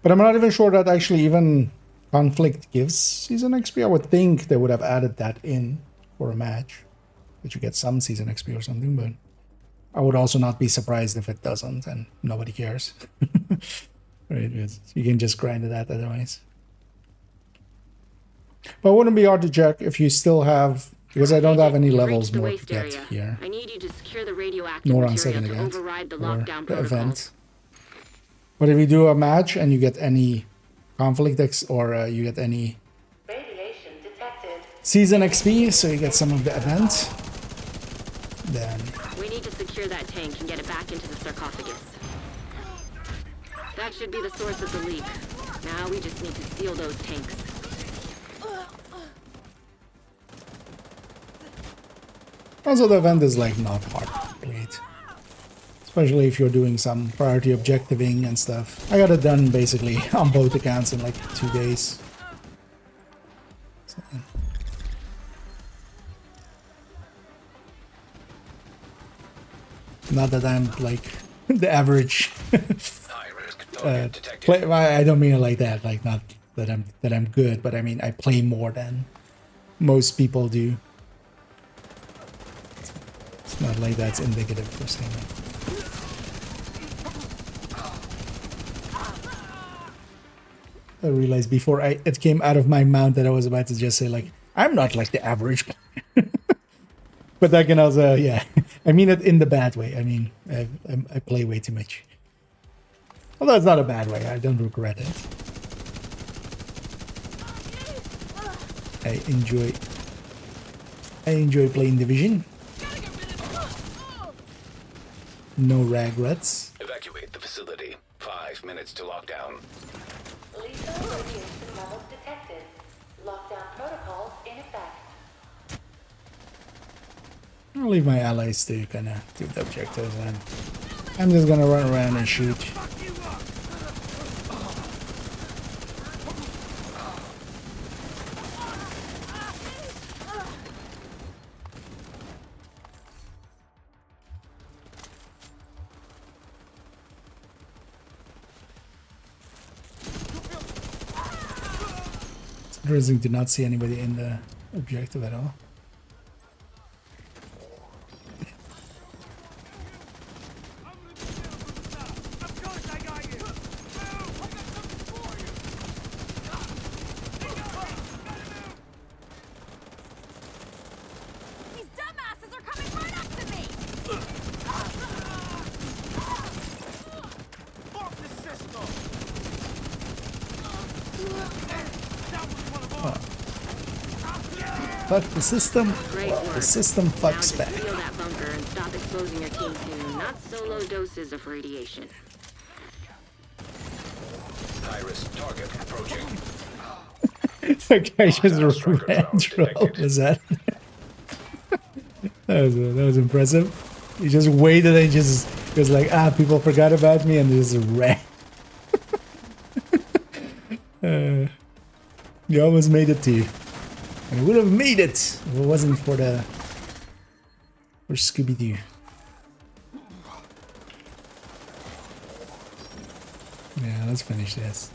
but I'm not even sure that actually even conflict gives season XP. I would think they would have added that in for a match, that you get some season XP or something, but I would also not be surprised if it doesn't and nobody cares. Right, you can just grind it out otherwise. But it wouldn't be hard to check if you still have, because I don't have any You've levels reached the more to waste get area. here. I need you to secure the radioactive Nor on material second to event override the or lockdown the protocols. event. But if you do a match and you get any conflict X or you get any Radiation detected. season XP, so you get some of the event, then We need to secure that tank and get it back into the sarcophagus. That should be the source of the leak. Now we just need to seal those tanks. also the event is like not hard to complete. Especially if you're doing some priority objectiving and stuff. I got it done basically on both accounts in like 2 days. So, Not that I'm like the average High risk target detected. play. I don't mean it like that. Like not that I'm good, but I mean I play more than most people do. It's not like that's indicative for saying that. I realized before it came out of my mouth that I was about to just say like I'm not like the average player. But that can also, yeah, I mean it in the bad way. I mean, I play way too much. Although it's not a bad way, I don't regret it. I enjoy playing Division. No regrets. Evacuate the facility. 5 minutes to lockdown. Lethal radiation levels detected. Lockdown protocols in effect. I'll leave my allies to kind of do the objectives, and I'm just gonna run around and shoot. It's interesting to not see anybody in the objective at all. These dumbasses are coming right up to me! Off the system! That was one of ours! Fuck the system. Great work. The system Now fucks just back. seal that bunker and stop exposing your team to not so low doses of radiation. High risk target approaching. That guy just Striker ran drone through. detected. Was that? That was impressive. He just waited and just was like, people forgot about me, and just ran. You almost made it too. And it would have made it if it wasn't for Scooby-Doo. Yeah, let's finish this.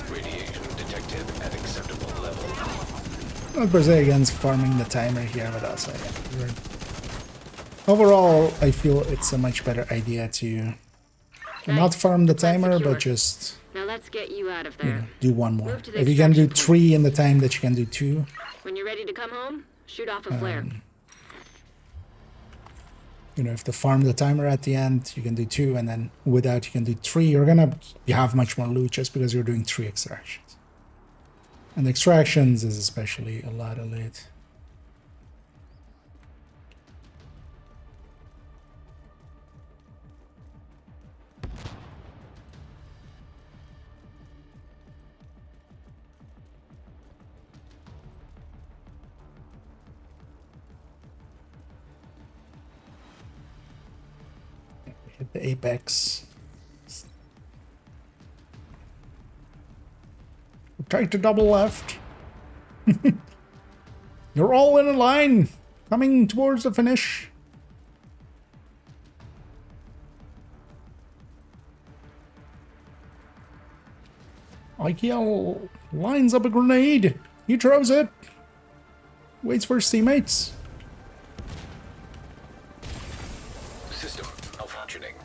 Radiation detected at acceptable level. Not per se against farming the timer here, but also overall, I feel it's a much better idea to not farm the timer, but just Now let's get you out of there. do one more. Move to the If you can do extraction 3 in the time that you can do 2, When you're ready to come home, shoot off a flare. if to farm the timer at the end, you can do 2, and then without you can do 3. You're gonna have much more loot just because you're doing 3 extractions. And extractions is especially a lot of loot. Hit the apex. Try to double left. You're all in a line, coming towards the finish. IKEA lines up a grenade. He throws it. Waits for his teammates. System malfunctioning.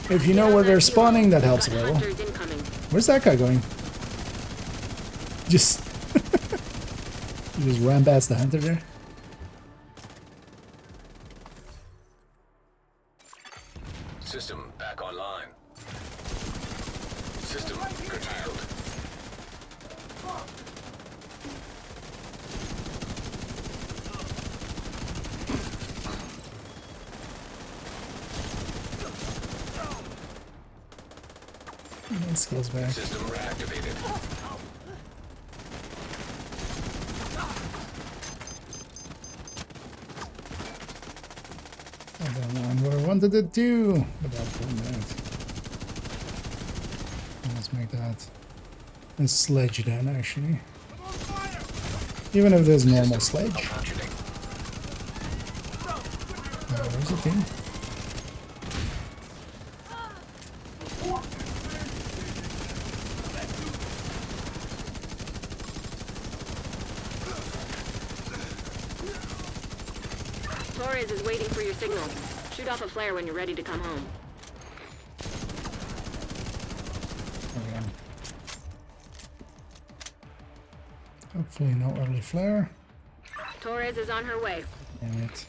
If you know where they're spawning, that helps a little. Hunters incoming. Where's that guy going? Just... You just ran past the hunter there? System back online. System curtailed. Skills back. System reactivated. I don't know what I wanted to do. But that's 1 minute. Let's make that a sledge then, actually. Even if there's normal sledge. Where's the thing? Torres is waiting for your signal. Shoot off a flare when you're ready to come home. Okay. Hopefully no early flare. Torres is on her way. Damn it.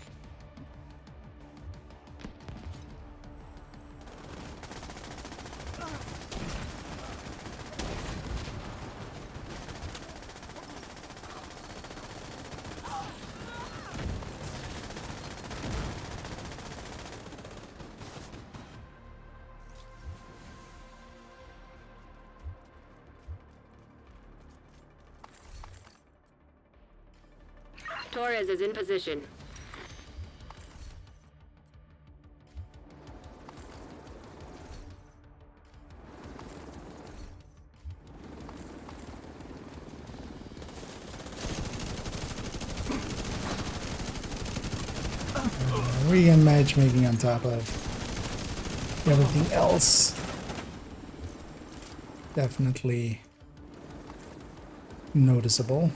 Torres is in position. Regan matchmaking on top of everything else. Definitely noticeable.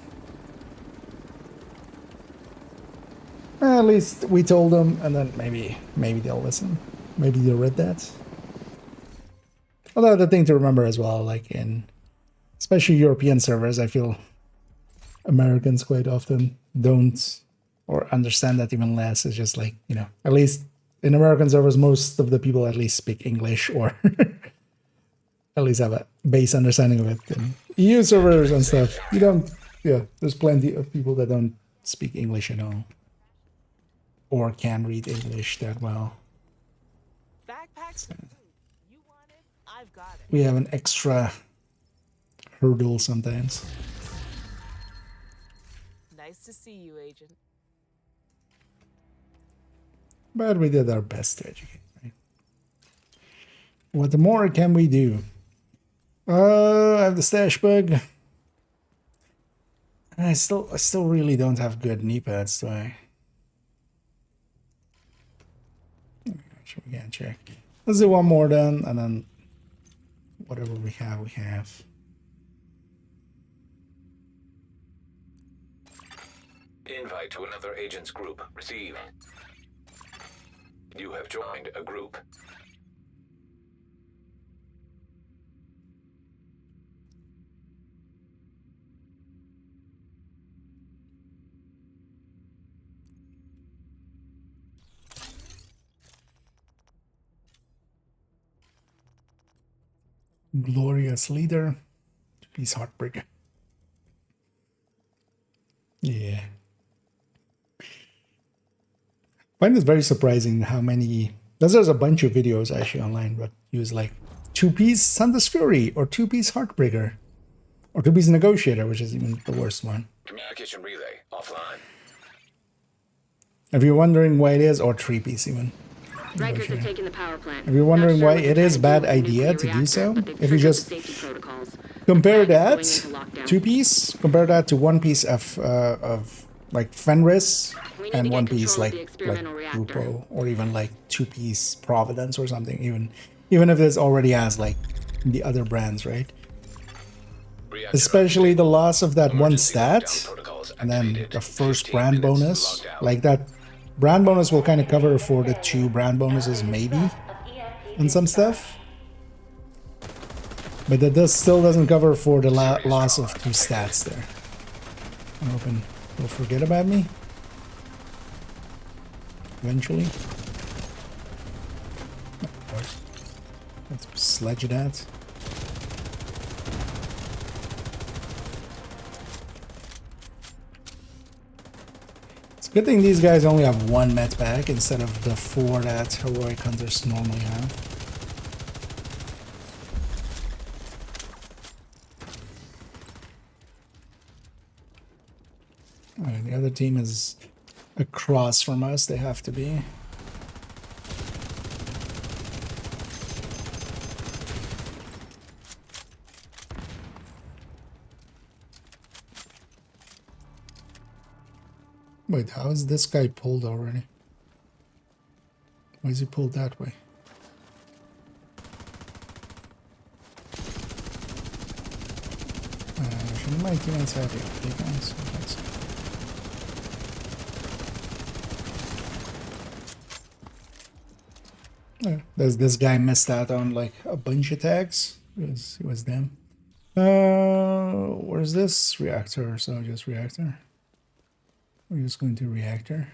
At least we told them, and then maybe they'll listen. Maybe they'll read that. Although the thing to remember as well, like in especially European servers, I feel Americans quite often don't or understand that even less. It's just like, you know, at least in American servers, most of the people at least speak English or at least have a base understanding of it. In EU servers and stuff, you don't, yeah, there's plenty of people that don't speak English at all. Or can read English that well. Backpacks. You want it? I've got it. We have an extra hurdle sometimes. Nice to see you, Agent. But we did our best to educate, right? What more can we do? I have the stash bug. I still really don't have good knee pads, do I? We can check. Let's do one more then, and then whatever we have, we have. Invite to another agent's group received. You have joined a group. Glorious leader. He's heartbreaker. Yeah. I find it very surprising how many. There's a bunch of videos actually online that use like 2-piece Sandus Fury or 2-piece Heartbreaker or 2-piece Negotiator, which is even the worst one. Communication relay offline. If you're wondering why it is, or 3-piece even. Rikers have taken the power plant. If you're wondering Not sure why what it they're is a trying bad to do with the idea nuclear to do reactor, so, but they've if you triggered just the safety protocols. compare The plant that is going into lockdown. 2-piece, compare that to 1-piece of like Fenris We need and to get 1-piece control of the like experimental reactor. Grupo, or even like 2-piece Providence or something, even if this already has like the other brands, right? Reactor Especially the loss of that one Emergency stat lockdown protocols and then activated. the first 15 brand minutes to bonus, lockdown. like that brand bonus will kind of cover for the 2 brand bonuses maybe and some stuff, but that still doesn't cover for the loss of 2 stats there. I'm hoping they'll forget about me eventually. Let's sledge that. It's a good thing these guys only have 1 med pack instead of the 4 that heroic hunters normally have. Alright, the other team is across from us, they have to be. Wait, how is this guy pulled already? Why is he pulled that way? Shouldn't my teammates have AP guns? Does this guy missed out on like a bunch of tags? It was them. Where's this reactor? So just reactor. We're just going to reactor.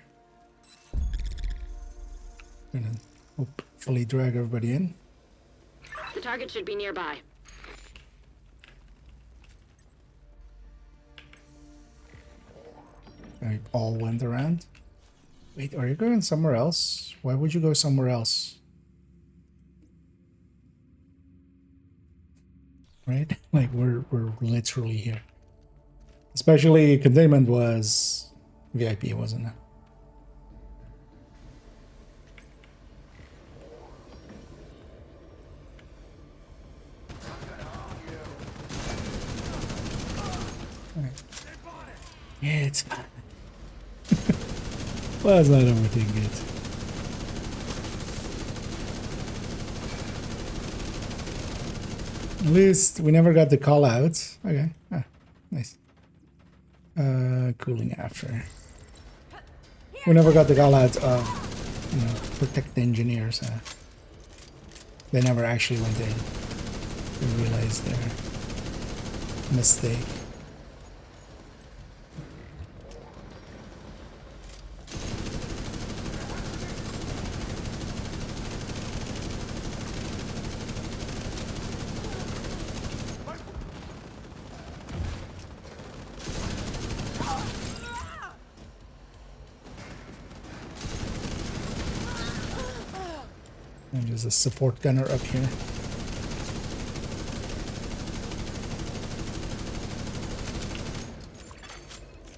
Gonna hopefully drag everybody in. The target should be nearby. They all went around. Wait, are you going somewhere else? Why would you go somewhere else? Right? Like we're literally here. Especially containment was VIP, wasn't it? Right. Yeah, it's fine. Well, let's not overthink it. At least we never got the call outs. Okay. Ah, nice. Cooling after. We never got the call outs of, you know, protect the engineers. They never actually went in. They realized their mistake. And there's a support gunner up here.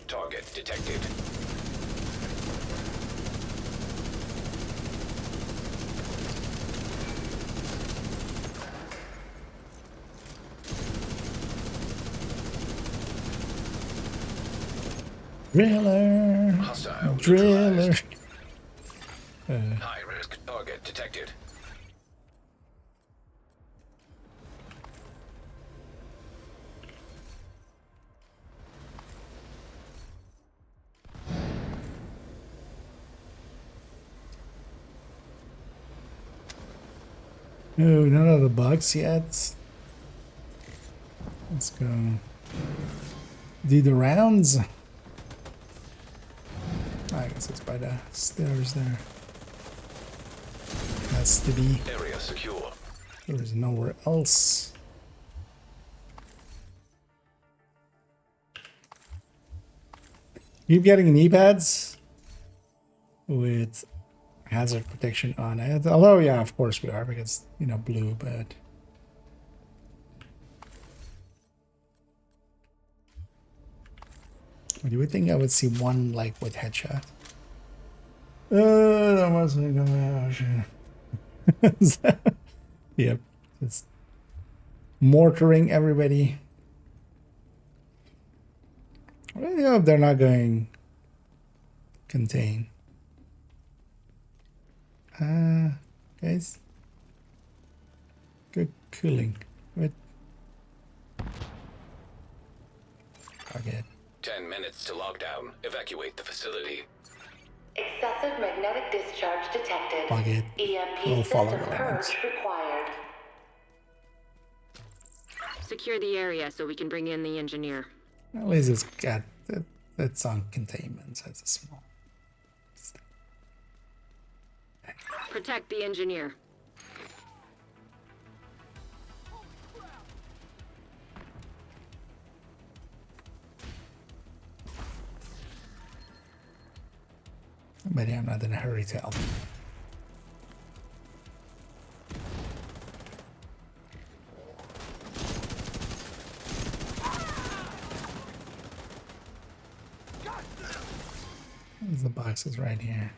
Target detected. Driller! Hostile Driller! neutralized. High risk target detected. Oh, none of the bugs yet. Let's go do the rounds. I guess it's by the stairs there. Has to be. Area secure. There's nowhere else. Keep getting knee pads with hazard protection on it. Although, yeah, of course we are because, you know, blue, but. You would think I would see one like with headshot. That wasn't gonna happen. Yep, just mortaring everybody. I really hope they're not going contain. Guys, good cooling. Good. Target. 10 minutes to lockdown. Evacuate the facility. Excessive magnetic discharge detected. Target. EMP We'll follow system the lines. purge required. Secure the area so we can bring in the engineer. At least it's got it's on containment, so it's a small. Protect the engineer. But yeah, I'm not in a hurry to help. There's the boxes right here.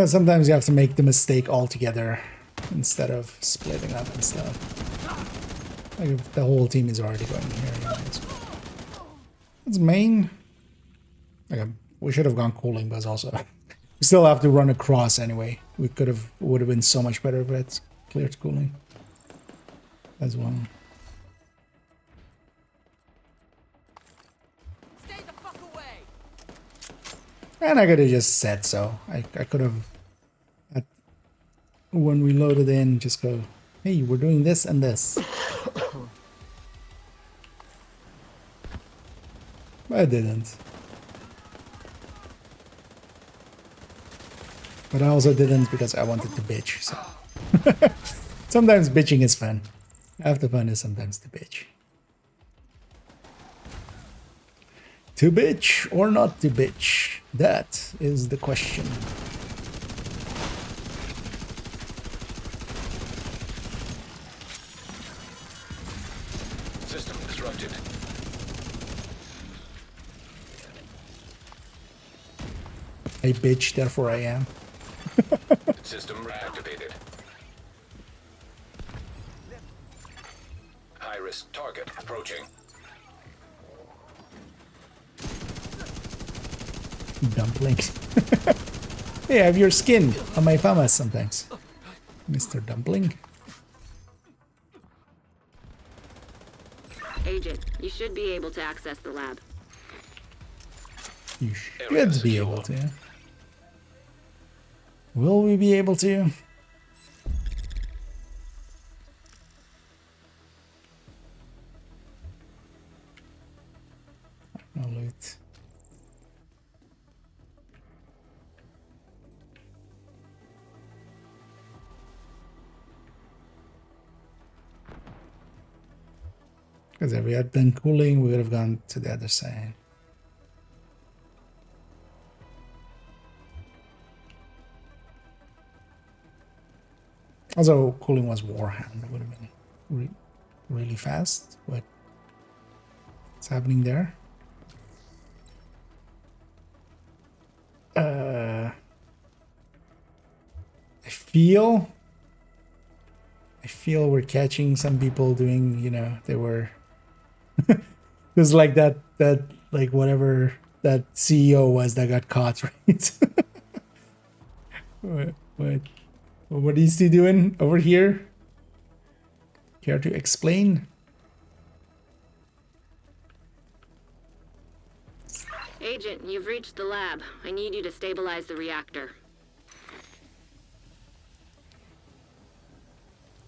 Sometimes you have to make the mistake altogether instead of splitting up and stuff. Like if the whole team is already going here, you know, It's main. Okay, we should have gone cooling, but also we still have to run across anyway. We would have been so much better if it's cleared cooling as well. Stay the fuck away. And I could have just said so. I could have, when we loaded in, just go, hey, we're doing this and this. But I didn't. But I also didn't because I wanted to bitch, so. Sometimes bitching is fun. Half the fun is sometimes to bitch. To bitch or not to bitch? That is the question. System disrupted. I bitch, therefore I am. System reactivated. High-risk target approaching. Dumplings. Hey, I have your skin on my famas sometimes, Mr. Dumpling. Agent, you should be able to access the lab. You should be able to. Will we be able to? No loot. Because if we had done cooling, we would have gone to the other side. Also, cooling was Warhound. It would have been really fast. What's happening there? I feel we're catching some people doing, you know, they were just like that like whatever that CEO was that got caught, right? What is he doing over here? Care to explain? Agent, you've reached the lab. I need you to stabilize the reactor.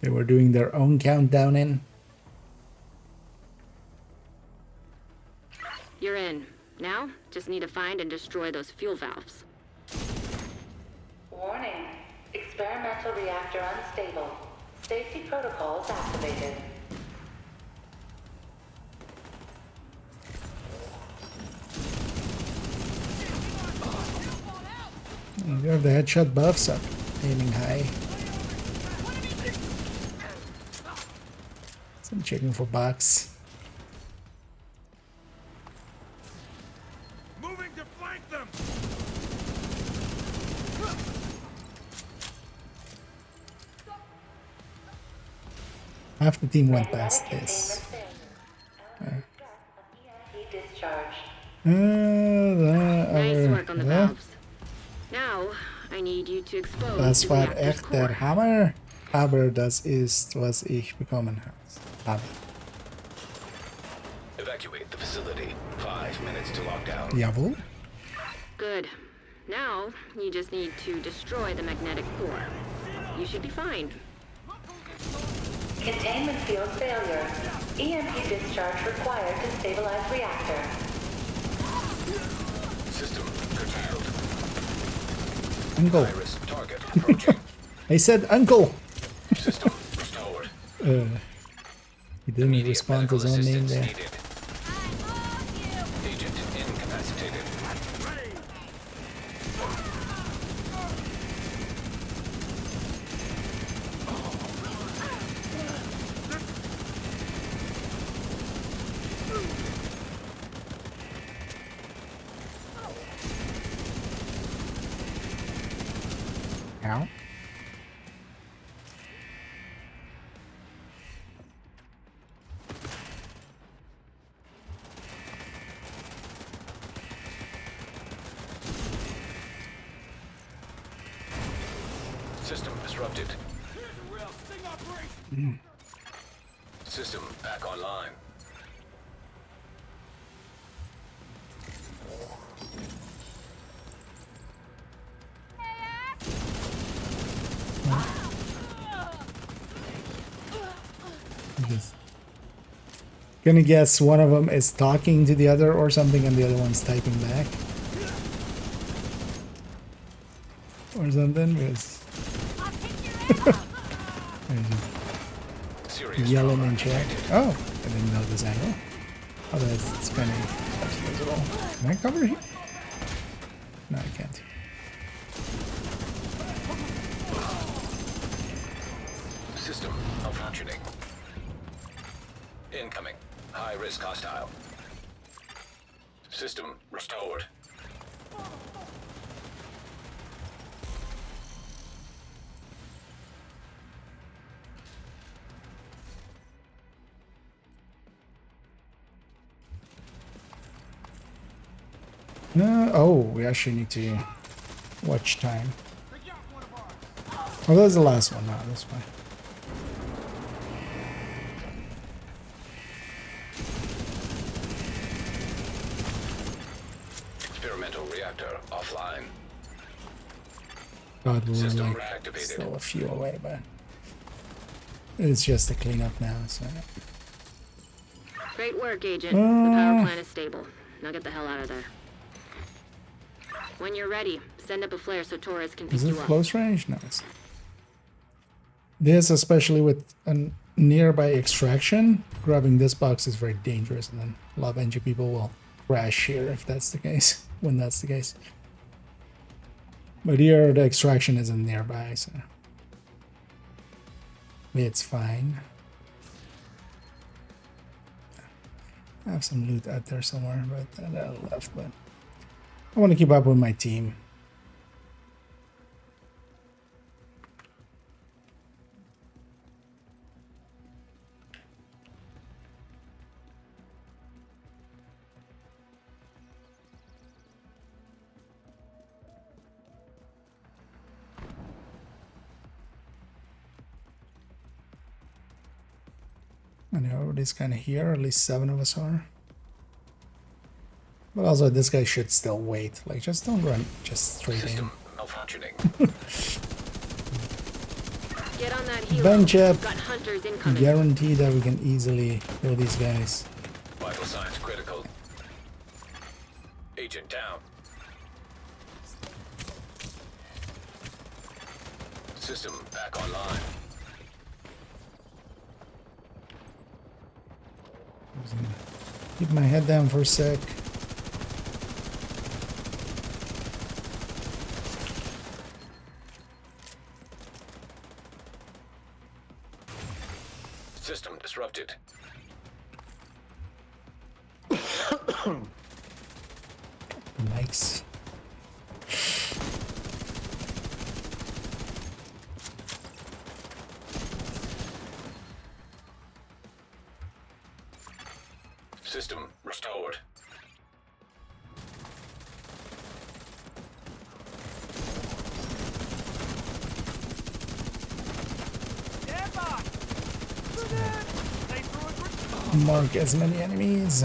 They were doing their own countdown in. You're in. Now, just need to find and destroy those fuel valves. Warning. Experimental reactor unstable. Safety protocols activated. You have the headshot buffs up, aiming high. So I'm checking for bugs. Moving to flank them. Half the team went past this. EMP discharge. Nice work on the valves. Now, I need you to expose Das the war reactor's echt core. der Hammer, aber das ist, was ich bekommen habe. Evacuate the facility. 5 minutes to lockdown. Jawohl. Good. Now, you just need to destroy the magnetic core. You should be fine. Containment field failure. EMP discharge required to stabilize reactor. System curtailed. Uncle. High-risk target approaching. I said uncle. System restored. He didn't Immediate respond to medical his own name assistance there. needed. Agent incapacitated. Ow. disrupted. System back online. Just gonna guess one of them is talking to the other or something, and the other one's typing back. Or something, because yelling in chat. Oh, I didn't know this angle. Oh, that's kind of visible. Can I cover here? No, I can't. System malfunctioning. Incoming. High risk hostile. System restored. Oh, we actually need to watch time. Oh, that's the last one. No, that's fine. Experimental reactor offline. God, we're System like reactivated. still a few away, but it's just a cleanup now. So Great work, Agent. The power plant is stable. Now get the hell out of there. When you're ready, send up a flare so Torres can pick is it you up. close range? No. It's... This, especially with a nearby extraction, grabbing this box is very dangerous, and then a lot of NG people will crash here if that's the case. When that's the case. But here the extraction isn't nearby, so it's fine. I have some loot out there somewhere, but that left. But I want to keep up with my team. I know everybody's kind of here, at least 7 of us are. But also, this guy should still wait. Like, just don't run just straight System malfunctioning. Get on that helo. Bench up. We've got hunters in. incoming. Guarantee that we can easily kill these guys. Vital signs critical. Agent down. System back online. Keep my head down for a sec. System disrupted. Nice. System restored. Stand by! They threw a Mark as many enemies.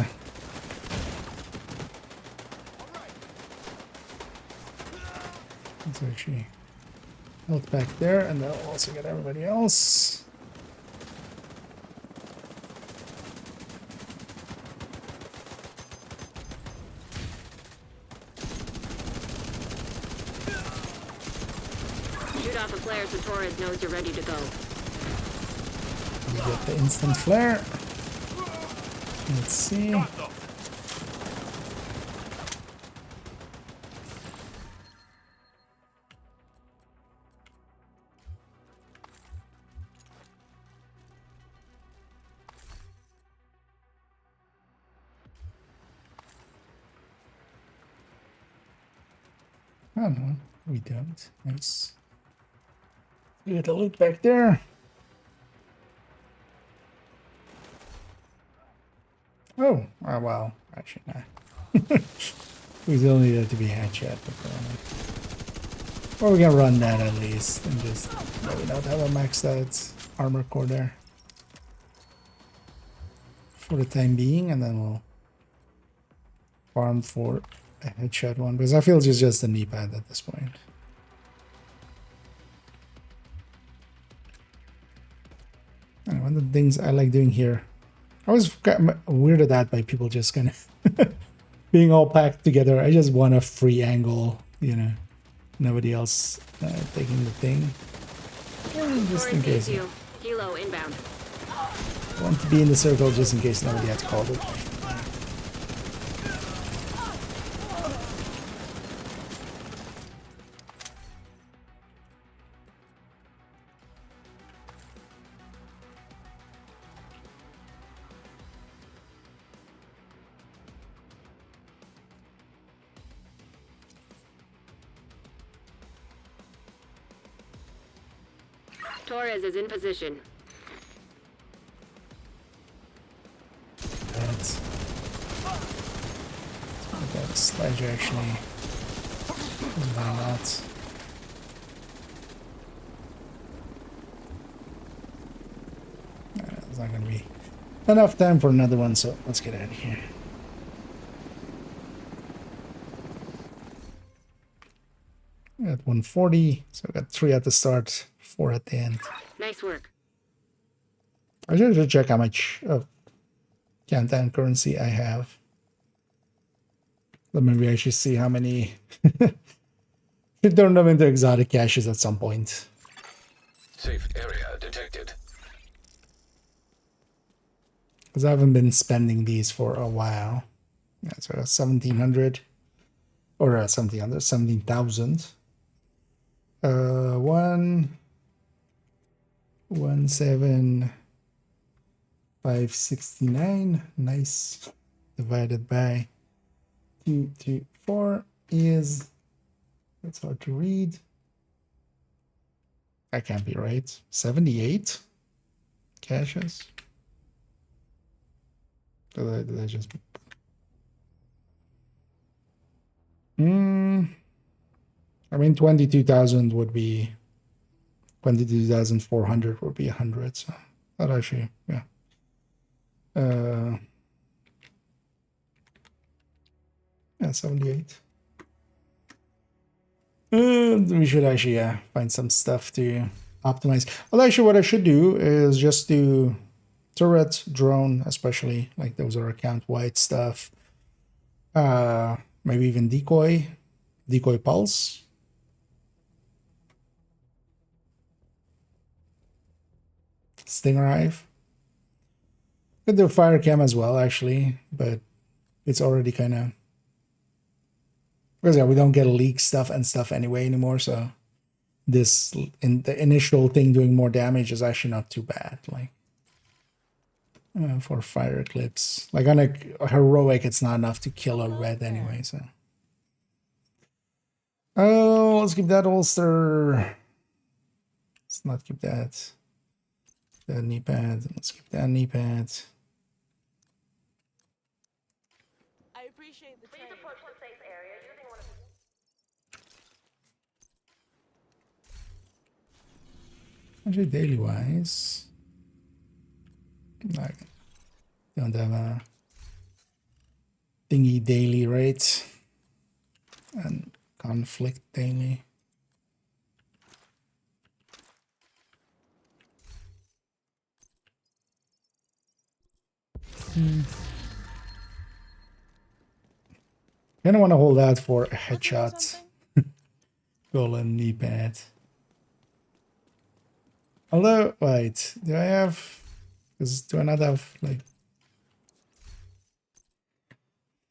Let's actually health back there, and that'll also get everybody else. Shoot off a flare so Torres knows you're ready to go. We get the instant flare. Let's see. Oh no, we don't. Nice. We got the loot back there. Oh, oh wow. Actually, nah. We still needed to be headshot before. Or we can run that at least and just maybe not have a maxed out armor core there for the time being, and then we'll farm for a headshot one because I feel it's just a knee pad at this point. And one of the things I like doing here, I was weirded out by people just kind of being all packed together. I just want a free angle, you know, nobody else taking the thing. Just in case. You. Helo inbound. I want to be in the circle just in case nobody has called it. Torres is in position. That's that sledge actually. Why not? There's not gonna be enough time for another one, so let's get out of here. At 140, so I got 3 at the start, 4 at the end. Nice work. I should check how much of Cantan currency I have. But maybe I should see how many should turn them into exotic caches at some point. Safe area detected. Because I haven't been spending these for a while. Yeah, so 1700 or 1700, 17,000. 1,7,569. Nice. Divided by 224 is, that's hard to read. That can't be right. 78 caches. Did I just... I mean, 22,000 would be 22,400 would be 100. So that actually, yeah. Yeah, 78. We should actually find some stuff to optimize. Well, actually, what I should do is just do turret, drone, especially like those are account-wide stuff. Maybe even decoy pulse. Stinger hive. Could do fire cam as well, actually, but it's already kind of, because yeah, we don't get leak stuff and stuff anyway anymore. So this in the initial thing doing more damage is actually not too bad. Like for fire eclipse, like on a heroic, it's not enough to kill a red anyway. So oh, let's keep that holster. Let's not keep that. That knee pad. Let's keep that knee pad. I appreciate the trade. Actually, daily wise, I don't have a thingy daily, right? And conflict daily. Kind of want to hold out for a headshot. Golem knee pad. Although, wait, do I have? Do I not have like?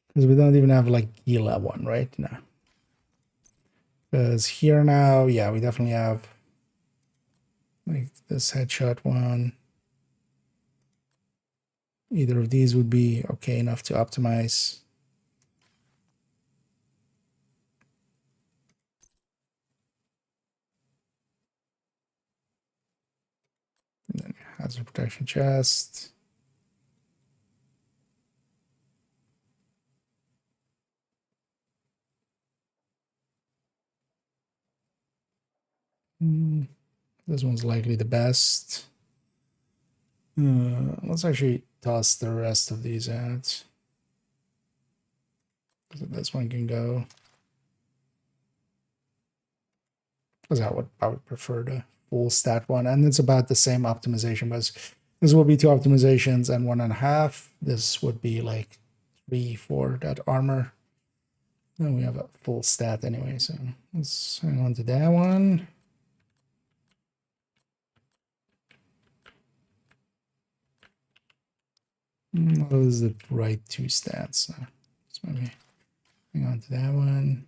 Because we don't even have like Gila one, right? No. Because here now, yeah, we definitely have like this headshot one. Either of these would be okay enough to optimize. And then hazard protection chest. This one's likely the best. Let's actually toss the rest of these out. So this one can go. Because I would prefer the full stat one. And it's about the same optimization, but this will be 2 optimizations and 1.5. This would be like 3 for that armor. And we have a full stat anyway, so let's hang on to that one. Those are the right 2 stats. So let's maybe hang on to that one.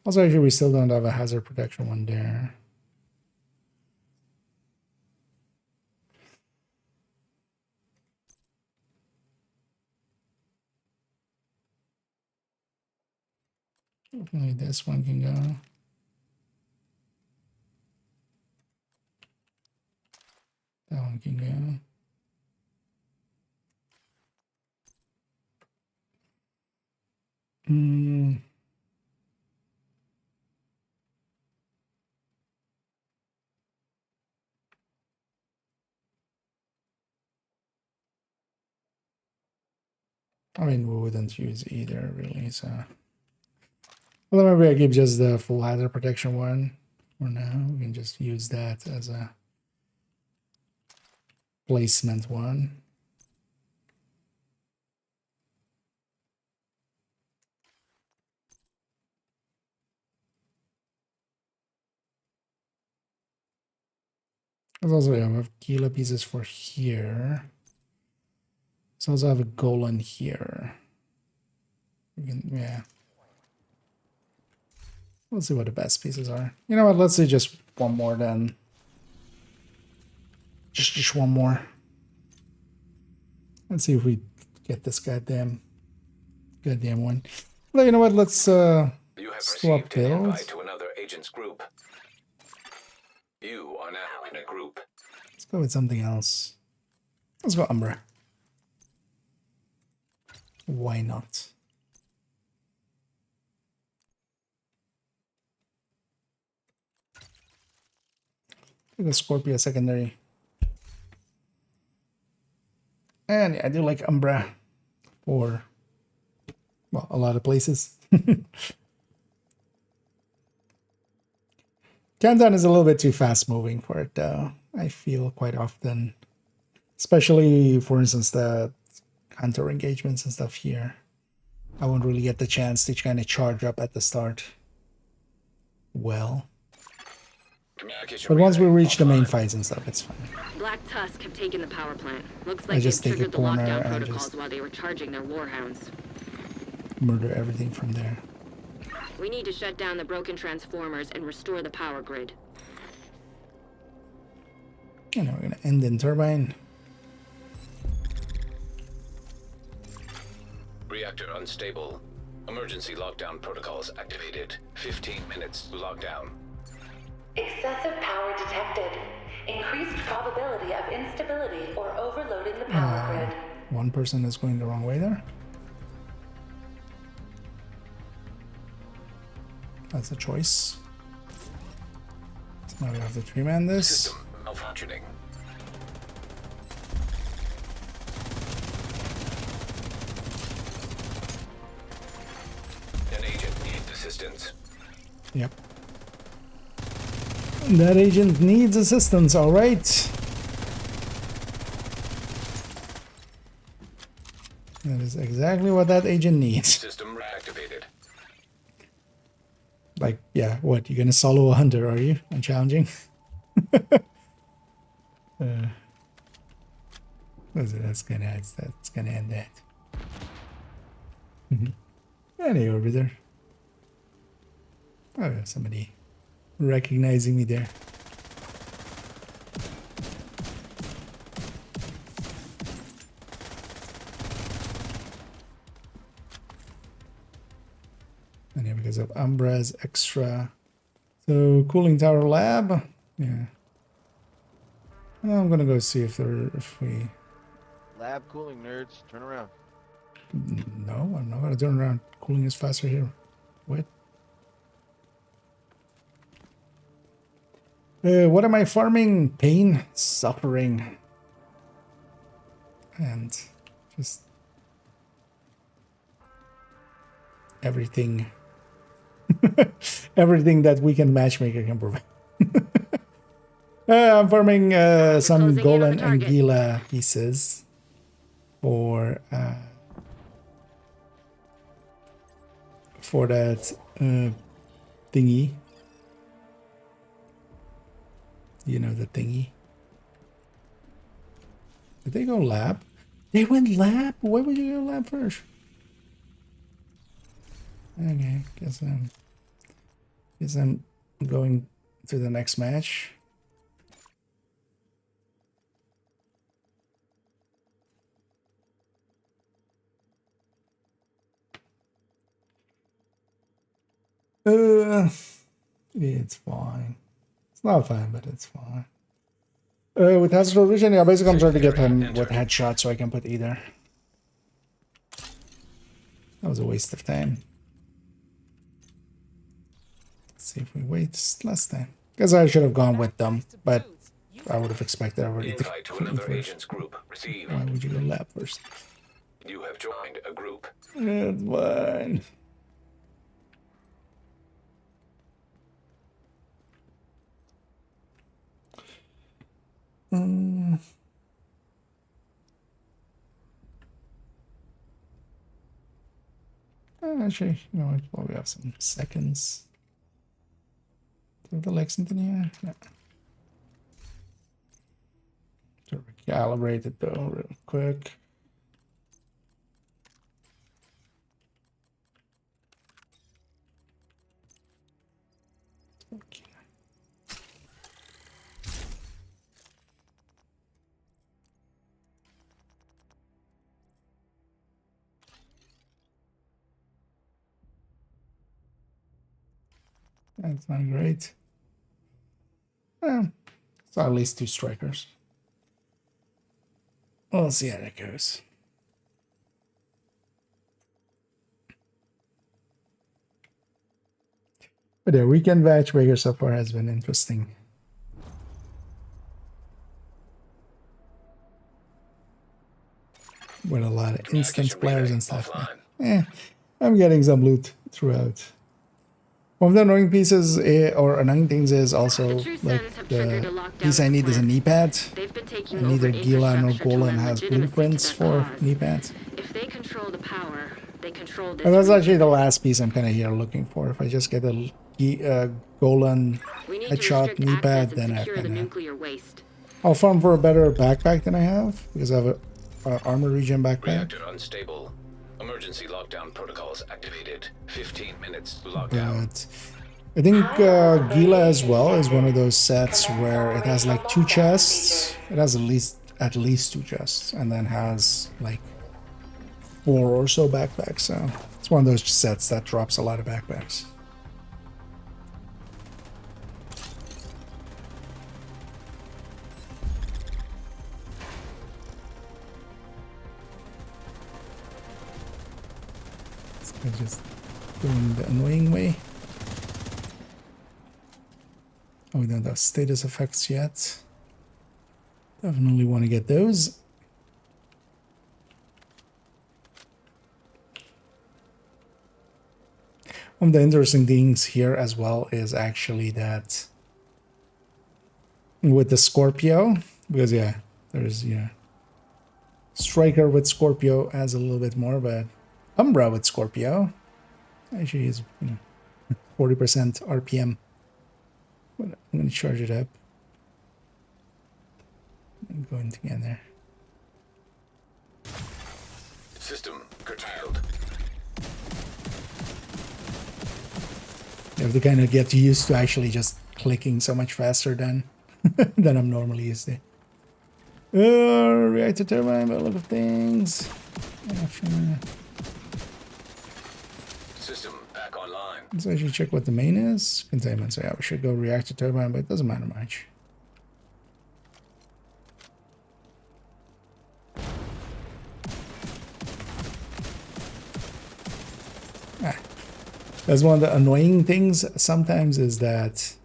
Also, actually, we still don't have a hazard protection one there. Definitely this one can go. That one can go. I mean, we wouldn't use either, really, so... Well, maybe I keep just the full hazard protection one for now. We can just use that as a placement one. There's also, yeah, we have kilo pieces for here. So also have a golem here. We can, yeah. Let's see what the best pieces are. You know what? Let's see just one more then. Just one more. Let's see if we get this goddamn one. Well, you know what? Let's You have swap received an invite builds. to another agent's group. You are now in a group. Let's go with something else. Let's go Umbra. Why not? The Scorpio secondary. And yeah, I do like Umbra for, well, a lot of places. Countdown is a little bit too fast moving for it though. I feel quite often, especially for instance the counter engagements and stuff here. I won't really get the chance to kind of charge up at the start. Well. But once we reach the main fights and stuff, it's fine. Black Tusk have taken the power plant. Looks I like just they've take a triggered the corner lockdown and protocols just- while they were charging their warhounds. Murder everything from there. We need to shut down the broken transformers and restore the power grid. You know, we're gonna end in turbine. Reactor unstable. Emergency lockdown protocols activated. 15 minutes to lockdown. Excessive power detected. Increased probability of instability or overloading the power grid. One person is going the wrong way there. That's a choice. So now we have to 3-man this. System malfunctioning. An agent needs assistance. Yep. That agent needs assistance, alright. That is exactly what that agent needs. System reactivated. Like, yeah, what? You're gonna solo a hunter, are you? I'm challenging. That's gonna end that. Any orbiter. Oh, somebody recognizing me there. And yeah, because of Umbra's extra. So cooling tower lab. Yeah. I'm gonna go see if we. Lab cooling nerds, turn around. No, I'm not gonna turn around. Cooling is faster here. Wait. What am I farming? Pain, suffering, and just everything. Everything that weekend matchmaker can provide. I'm farming some closing in on the Golan and target. Gila pieces for that thingy. You know, the thingy. Did they go lab? They went lab? Why would you go lab first? Okay, guess I'm going to the next match. It's fine. It's not fine, but it's fine. With Hazard Vision, yeah, basically I'm trying to get him with headshot so I can put either. That was a waste of time. Let's see if we wait less time. Because I should have gone with them, but I would have expected everybody to Invite to kill me another first. agent's group. Received. Why would you go lab first? You have joined a group. It's fine. Actually, you know what? Well, we have some seconds. Do we have the Lexington here? Yeah. To recalibrate it though, real quick. Okay. That's not great. So at least 2 strikers. We'll see how that goes. But yeah, weekend matchmaker so far has been interesting. With a lot of instance players and stuff. I'm getting some loot throughout. One of the annoying pieces, or annoying things, is also like the piece I need is a knee pad. And neither Gila nor Golan has blueprints for knee pads. If they control the power, they control this. And that's actually region. the last piece I'm kind of here looking for. If I just get a Golan We need to headshot restrict knee access pad, and then I secure the can. nuclear waste. I'll farm for a better backpack than I have because I have a armor regen backpack. Reactor unstable. Emergency lockdown protocols activated. 15 minutes to lockdown. But I think Gila as well is one of those sets where it has like 2 chests. It has at least 2 chests, and then has like 4 or so backpacks. So it's one of those sets that drops a lot of backpacks. I'm just doing the annoying way. Oh, we don't have status effects yet. Definitely want to get those. One of the interesting things here as well is actually that with the Scorpio, because yeah, there's Striker with Scorpio has a little bit more, but Umbra with Scorpio actually is 40% RPM. But I'm gonna charge it up and going together. System curtailed. You have to kind of get used to actually just clicking so much faster than than I'm normally used to. Reactor turbine, a lot of things. System back online. Let's actually check what the main is. Containment. So yeah, we should go reactor turbine, but it doesn't matter much. That's one of the annoying things sometimes is that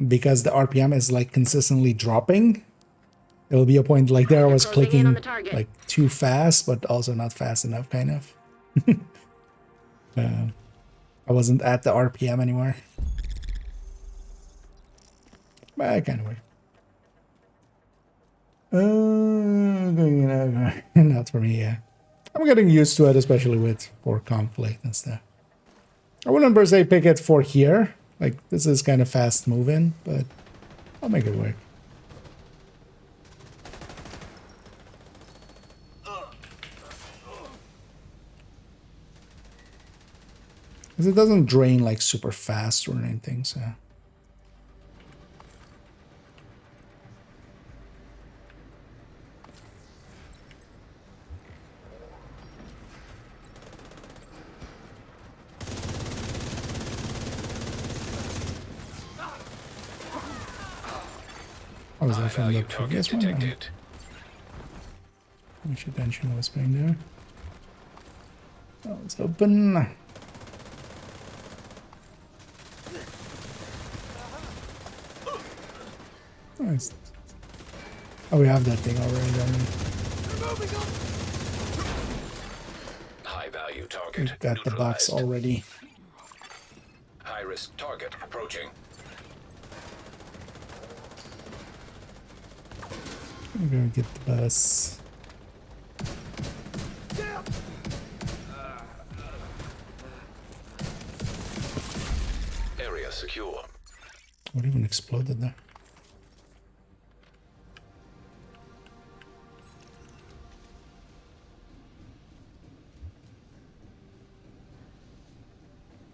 because the RPM is like consistently dropping, it'll be a point like there I was Closing in on clicking the target. like too fast, but also not fast enough, kind of. I wasn't at the RPM anymore. But kind of weird. Not for me, yeah. I'm getting used to it, especially for conflict and stuff. I wouldn't per se pick it for here. Like, this is kind of fast moving, but I'll make it work. Because it doesn't drain like super fast or anything, so. Oh, was that from the previous one? Detected. How much attention was paying there? Oh, it's open. Nice. Oh, we have that thing already, don't we? High value target. We've got the box neutralized. already. High risk target approaching. I'm gonna get the bus. Area secure. What even exploded there?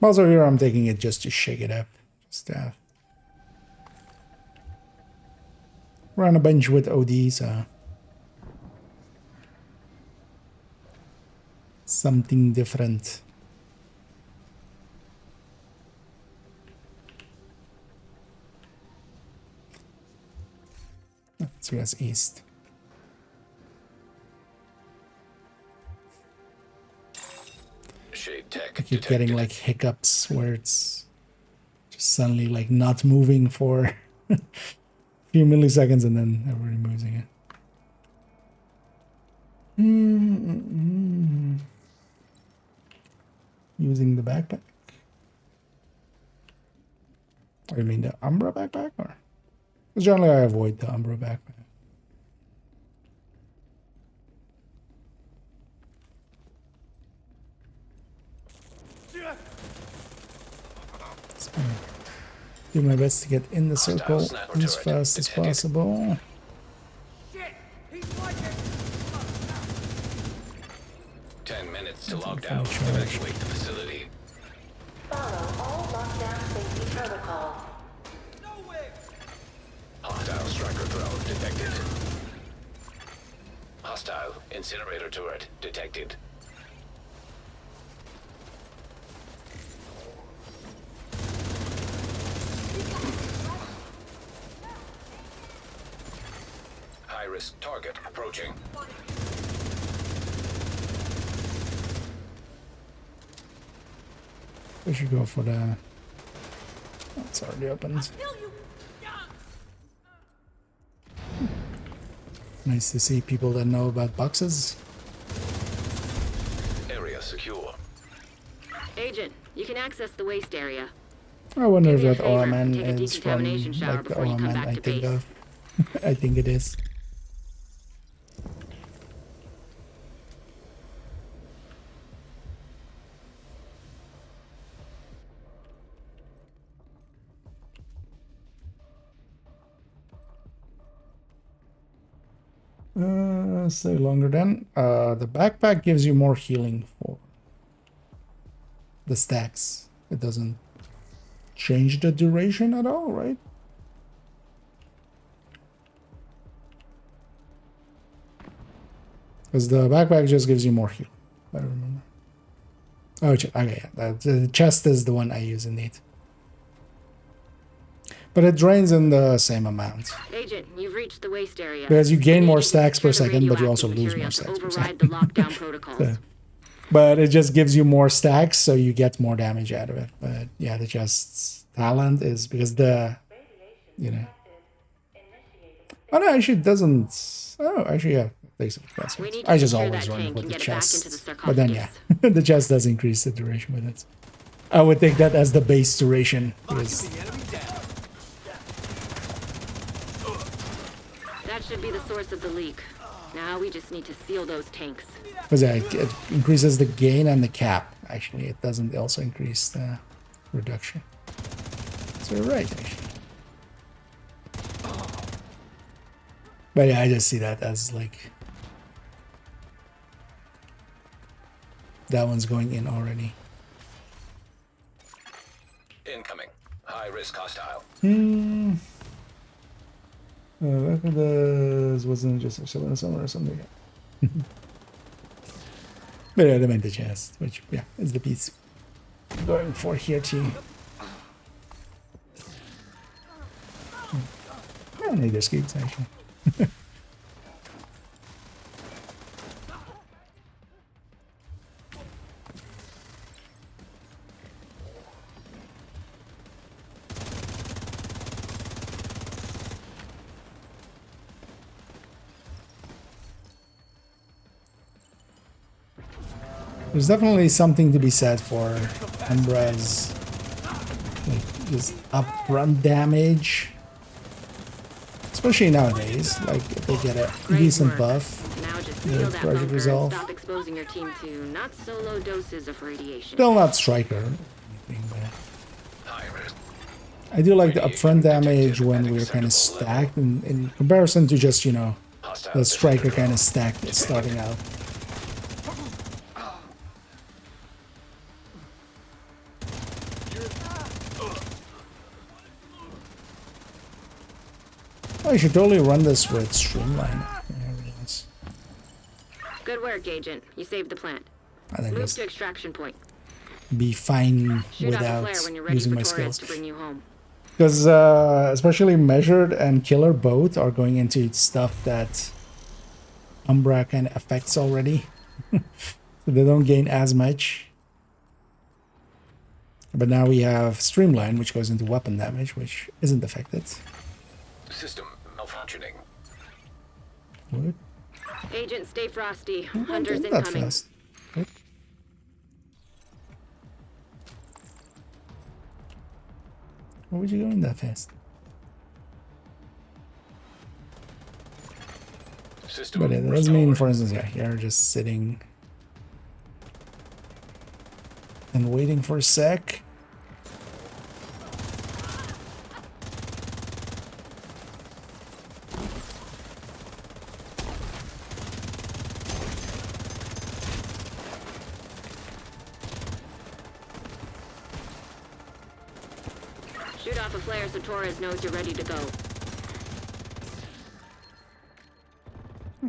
Also here I'm taking it just to shake it up. Just we're on a bench with OD, so something different. Let's go east. Shade tech I keep detected. getting like hiccups where it's just suddenly like not moving for a few milliseconds and then everybody moves again. Using the backpack. Or you mean the Umbra backpack? Or? Because generally I avoid the Umbra backpack. So, do my best to get in the circle sniper as turret fast as detected. possible. Shit! He's like it! 10 minutes to lock full down. charge. Evacuate the facility. Follow all lockdown safety protocols. No way! Hostile striker drone detected. Hostile incinerator turret detected. High risk target approaching. We should go for the... Oh, it's already opened. Nice to see people that know about boxes. Area secure. Agent, you can access the waste area. I wonder if Do me a that favor, OMN take a is from decontamination shower like the before you come OMN back I to think base. of. I think it is. Stay longer then. The backpack gives you more healing for the stacks. It doesn't change the duration at all, right? Because the backpack just gives you more heal. I remember. Oh, okay, yeah. The chest is the one I use indeed. But it drains in the same amount. Agent, you've reached the waste area. Because you gain I need more to stacks per secure the second, but you radioactive also lose more material to stacks per override second. the lockdown protocols. So, But it just gives you more stacks, so you get more damage out of it. But yeah, the chest's talent is because the, you know. Oh no, actually it doesn't. Oh, actually yeah. We need to I just secure always that run tank with and the get it back into the chest. But then yeah, sarcophagus. the chest does increase the duration with it. I would take that as the base duration. Because That should be the source of the leak. Now we just need to seal those tanks. yeah, it increases the gain and the cap. Actually, it doesn't also increase the reduction. So you're right, actually. But yeah, I just see that as like that one's going in already. Incoming. High risk hostile. This wasn't just a summer or something. But yeah, they meant the chest, which yeah, is the piece I'm going for here too. I don't need escapes actually. There's definitely something to be said for Umbra's like just upfront damage, especially nowadays. Like if they get a Great decent work. buff, Now just Yeah, seal that Project bunker Resolve. and stop exposing your team to not so low doses of radiation. still not striker. or anything, but High risk. I do like the upfront damage when we're kind of stacked in comparison to just, you know, Hostile the striker kind of stacked starting out. I should totally run this with Streamline. I realize. Good work, Agent. You saved the plant. I think Move just to extraction point. be fine Shoot off a without flare when you're ready using for my Torres skills. to bring you home. Because especially Measured and Killer both are going into stuff that Umbra kind of affects already. So they don't gain as much. But now we have Streamline, which goes into weapon damage, which isn't affected. System malfunctioning. What? Agent, stay frosty. Oh, Hunters that incoming. fast. What? Why would you go in that fast? System But it doesn't mean, restored. for instance, yeah, you're just sitting and waiting for a sec. Shoot off a flare so Torres knows you're ready to go.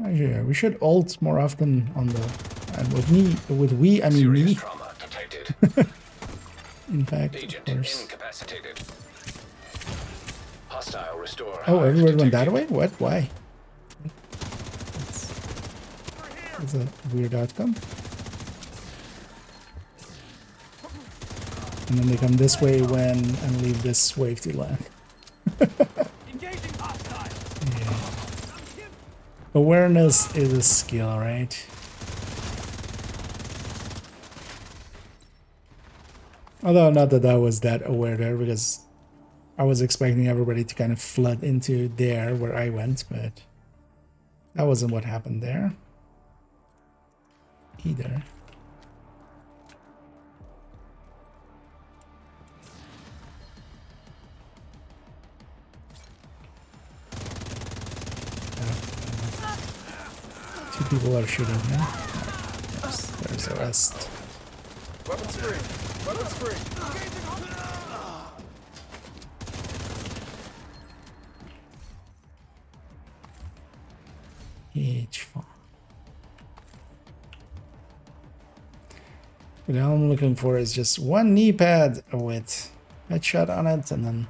Actually, yeah, we should ult more often on the, and with me, with we, I mean Serious me, trauma detected. in fact, of Agent course. incapacitated. Hostile restore. Oh, hive everyone went that detected. way? What? Why? That's a weird outcome. And then they come this way when and leave this wave to land. Engaging hostile. Awareness is a skill, right? Although not that I was that aware there, because I was expecting everybody to kind of flood into there where I went, but that wasn't what happened there either. Two people are shooting here. There's the rest. Weapons free. Weapons free. H4. What I'm looking for is just one knee pad with headshot on it, and then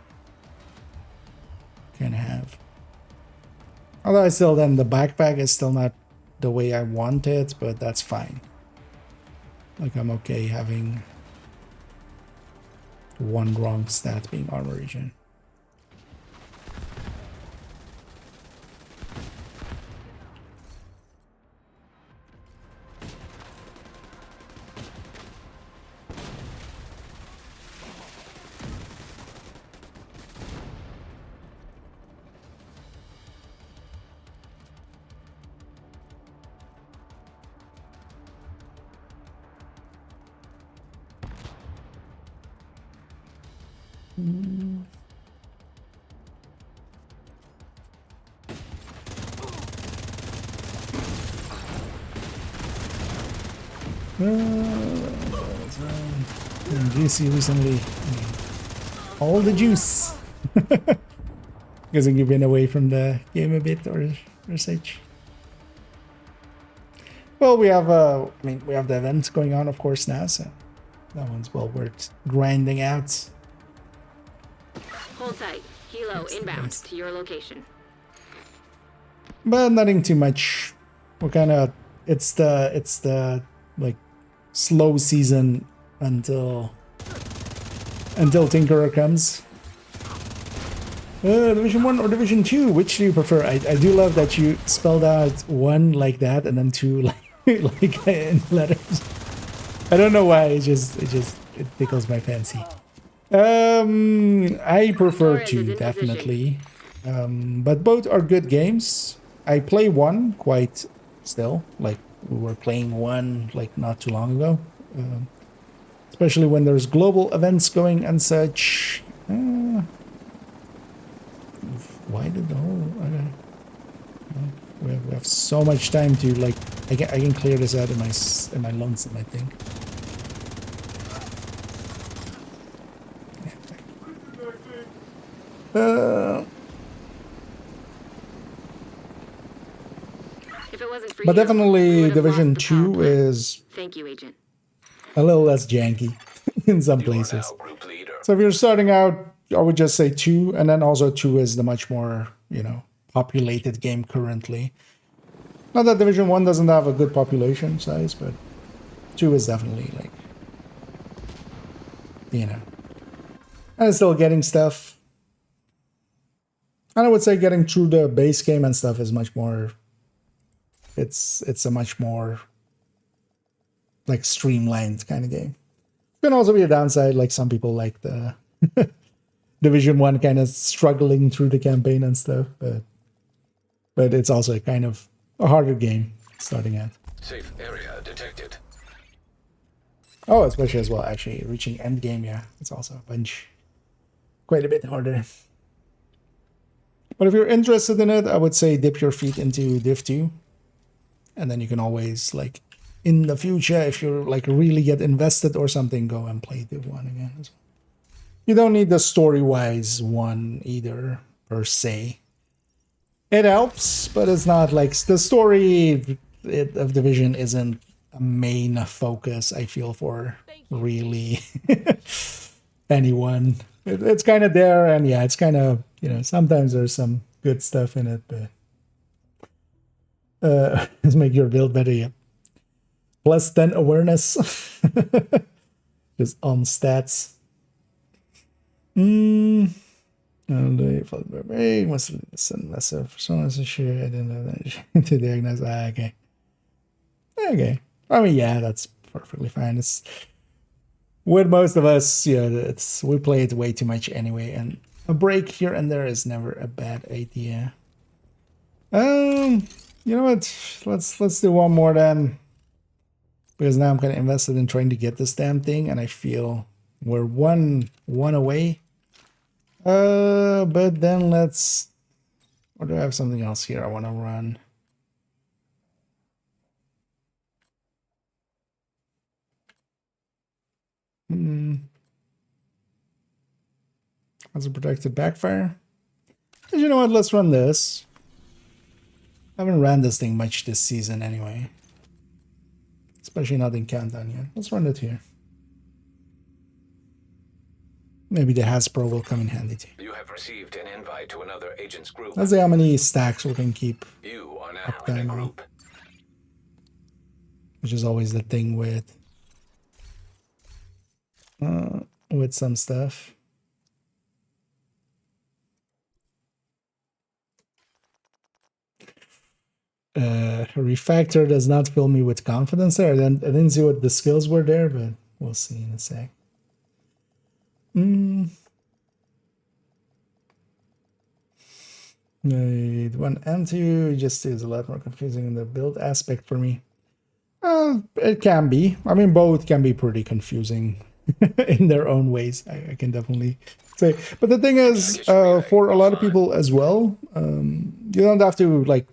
kind of have. Although I still then the backpack is still not the way I want it, but that's fine. Like I'm okay having one wrong stat being armor regen. Juicy recently. All the juice. Guessing you've been away from the game a bit or such. Well, we have I mean, we have the event going on, of course, now, so that one's well worth grinding out. Hold tight. Helo inbound to your location. But nothing too much. We're kind of it's the like slow season until Tinkerer comes. Division 1 or Division 2, which do you prefer? I do love that you spelled out 1 like that and then 2 like in letters. I don't know why, it tickles my fancy. I prefer 2, definitely. But both are good games. I play 1 quite still, like we were playing 1 like not too long ago. Especially when there's global events going and such. Why did the whole... Okay. We have so much time to like... I can clear this out in my lonesome, I think. If it wasn't for But you, definitely we would've Division lost the power 2 plant. is Thank you, Agent. a little less janky in some You are places. now group leader. So if you're starting out, I would just say 2, and then also 2 is the much more, you know, populated game currently. Not that Division 1 doesn't have a good population size, but 2 is definitely like, you know, and it's still getting stuff. And I would say getting through the base game and stuff is much more, it's a much more like streamlined kind of game. Can also be a downside, like some people like the Division 1 kind of struggling through the campaign and stuff, but it's also kind of a harder game starting out. Safe area detected. Oh, especially as well, actually, reaching end game, yeah, it's also a bunch, quite a bit harder. But if you're interested in it, I would say dip your feet into Div 2, and then you can always, like, in the future, if you're like really get invested or something, go and play Div 1 again as well. You don't need the story-wise one either, per se. It helps, but it's not like the story of Division isn't a main focus, I feel, for really anyone. It's kind of there, and yeah, it's kind of, you know, sometimes there's some good stuff in it, but let's make your build better, yeah. Plus 10 awareness. Just on stats. And they felt very must listen lesser for someone to share. I didn't know that to diagnose. Okay. Okay. I mean, yeah, that's perfectly fine. It's with most of us, yeah, we play it way too much anyway, and a break here and there is never a bad idea. You know what? Let's do one more then. Because now I'm kind of invested in trying to get this damn thing, and I feel we're one away. But then let's... Or do I have something else here I want to run? As a protected backfire. And you know what? Let's run this. I haven't ran this thing much this season anyway. Especially not in Countdown yet. Let's run it here. Maybe the Hasbro will come in handy too. You have received an invite to another agent's group. Let's see how many stacks we can keep. You are now Up in a time on. group. Which is always the thing with with some stuff. Refactor does not fill me with confidence there. I didn't see what the skills were there, but we'll see in a sec. One and two just is a lot more confusing in the build aspect for me. It can be. I mean, both can be pretty confusing in their own ways. I can definitely say. But the thing is, for a lot of people as well, you don't have to like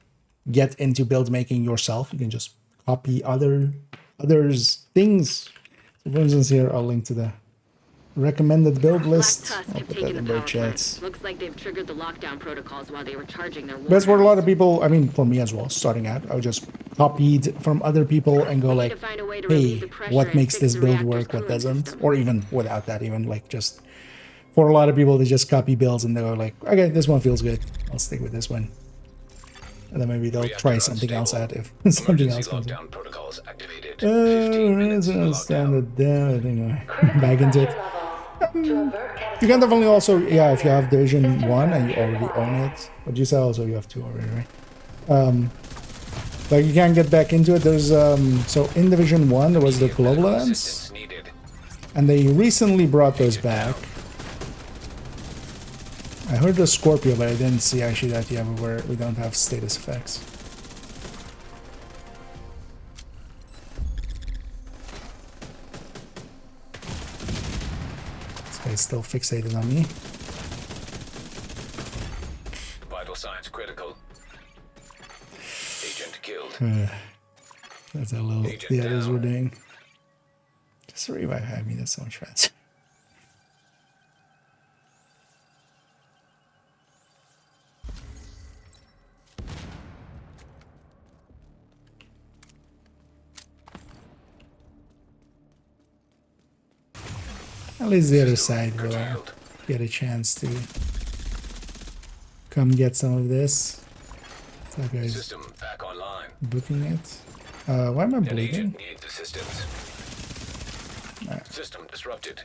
get into build making yourself. You can just copy others' things. So for instance, here I'll link to the recommended build list. Black Tusk I'll have put that taken in the their power chats. plant. Looks like they've triggered the lockdown protocols while they were charging their That's where a lot of warehouse. people, I mean, for me as well, starting out, I would just copied from other people and go We need like, to find a way to relieve hey, the pressure what and makes fix this the build reactor's work, what cooling doesn't? system. Or even without that, even like just, for a lot of people, they just copy builds and they go like, okay, this one feels good. I'll stick with this one. And then maybe they'll try something else out if something else comes in. Lockdown protocols activated. 15 minutes to Standard lockdown. there, I think I Critical back into it. pressure levels to avert You can definitely also, yeah, if you have Division System 1 and you power already own identified. it. But you said also you have 2 already, right? Like you can get back into it. There's, so in Division 1 there was the global events. Assistance needed. And they recently brought those back. I heard the Scorpio, but I didn't see actually that yet where we don't have status effects. This guy's still fixated on me. Vital signs critical. Agent killed. That's how little Agent the others down. were doing. Just revive me, that's so much faster. At least the other side will get a chance to come get some of this. That guy's System back online. booking it. Why am I An bleeding? agent needs assistance. System disrupted.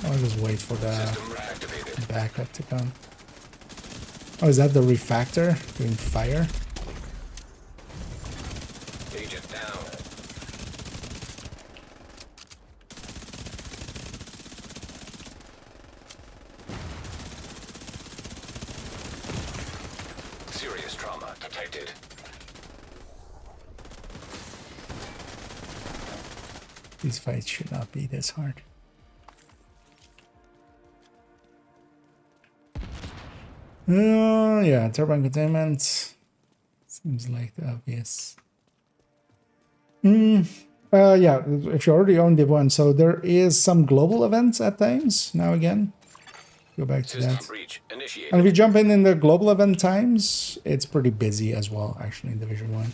I'll just wait for the System reactivated. backup to come. Oh, is that the refactor doing fire? Agent down. Serious trauma detected. These fights should not be this hard. Yeah, turbine containment. Seems like the obvious. Yeah, if you already own Div 1, so there is some global events at times, now again. Go back to System that. breach And initiated. if you jump in the global event times, it's pretty busy as well, actually, in Division 1.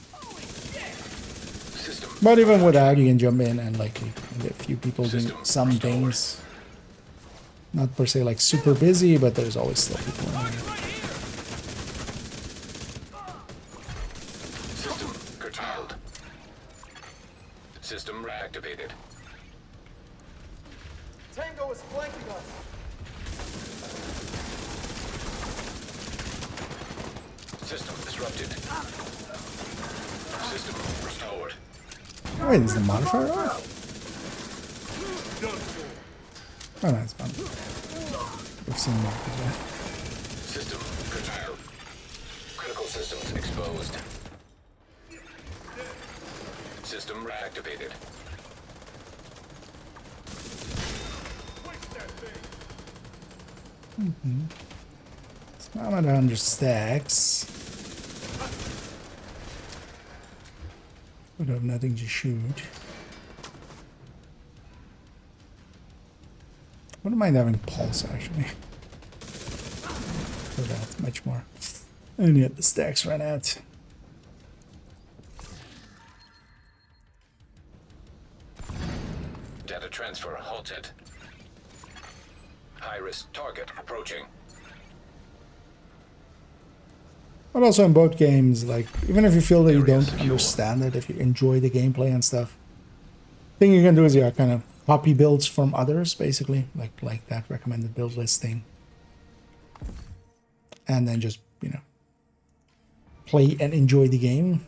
System. But even without, you can jump in and like you can get a few people doing System some restored. things. Not per se like super busy, but there's always still people in there. System curtailed. System reactivated. Tango is flanking us. System disrupted. System restored. Oh, wait, is the modifier off? Oh, no, it's fine. We've seen more of that. System curtailed. Critical systems exposed. System reactivated. Now I'm at 100 stacks. Would have nothing to shoot. Wouldn't mind having pulse actually. For that, much more. And yet the stacks ran out. Data transfer halted. High-risk target approaching. But also in both games, like, even if you feel that you Area don't secure. understand it, if you enjoy the gameplay and stuff, thing you can do is, yeah, kind of copy builds from others, basically, like that recommended build listing. And then just, you know, play and enjoy the game.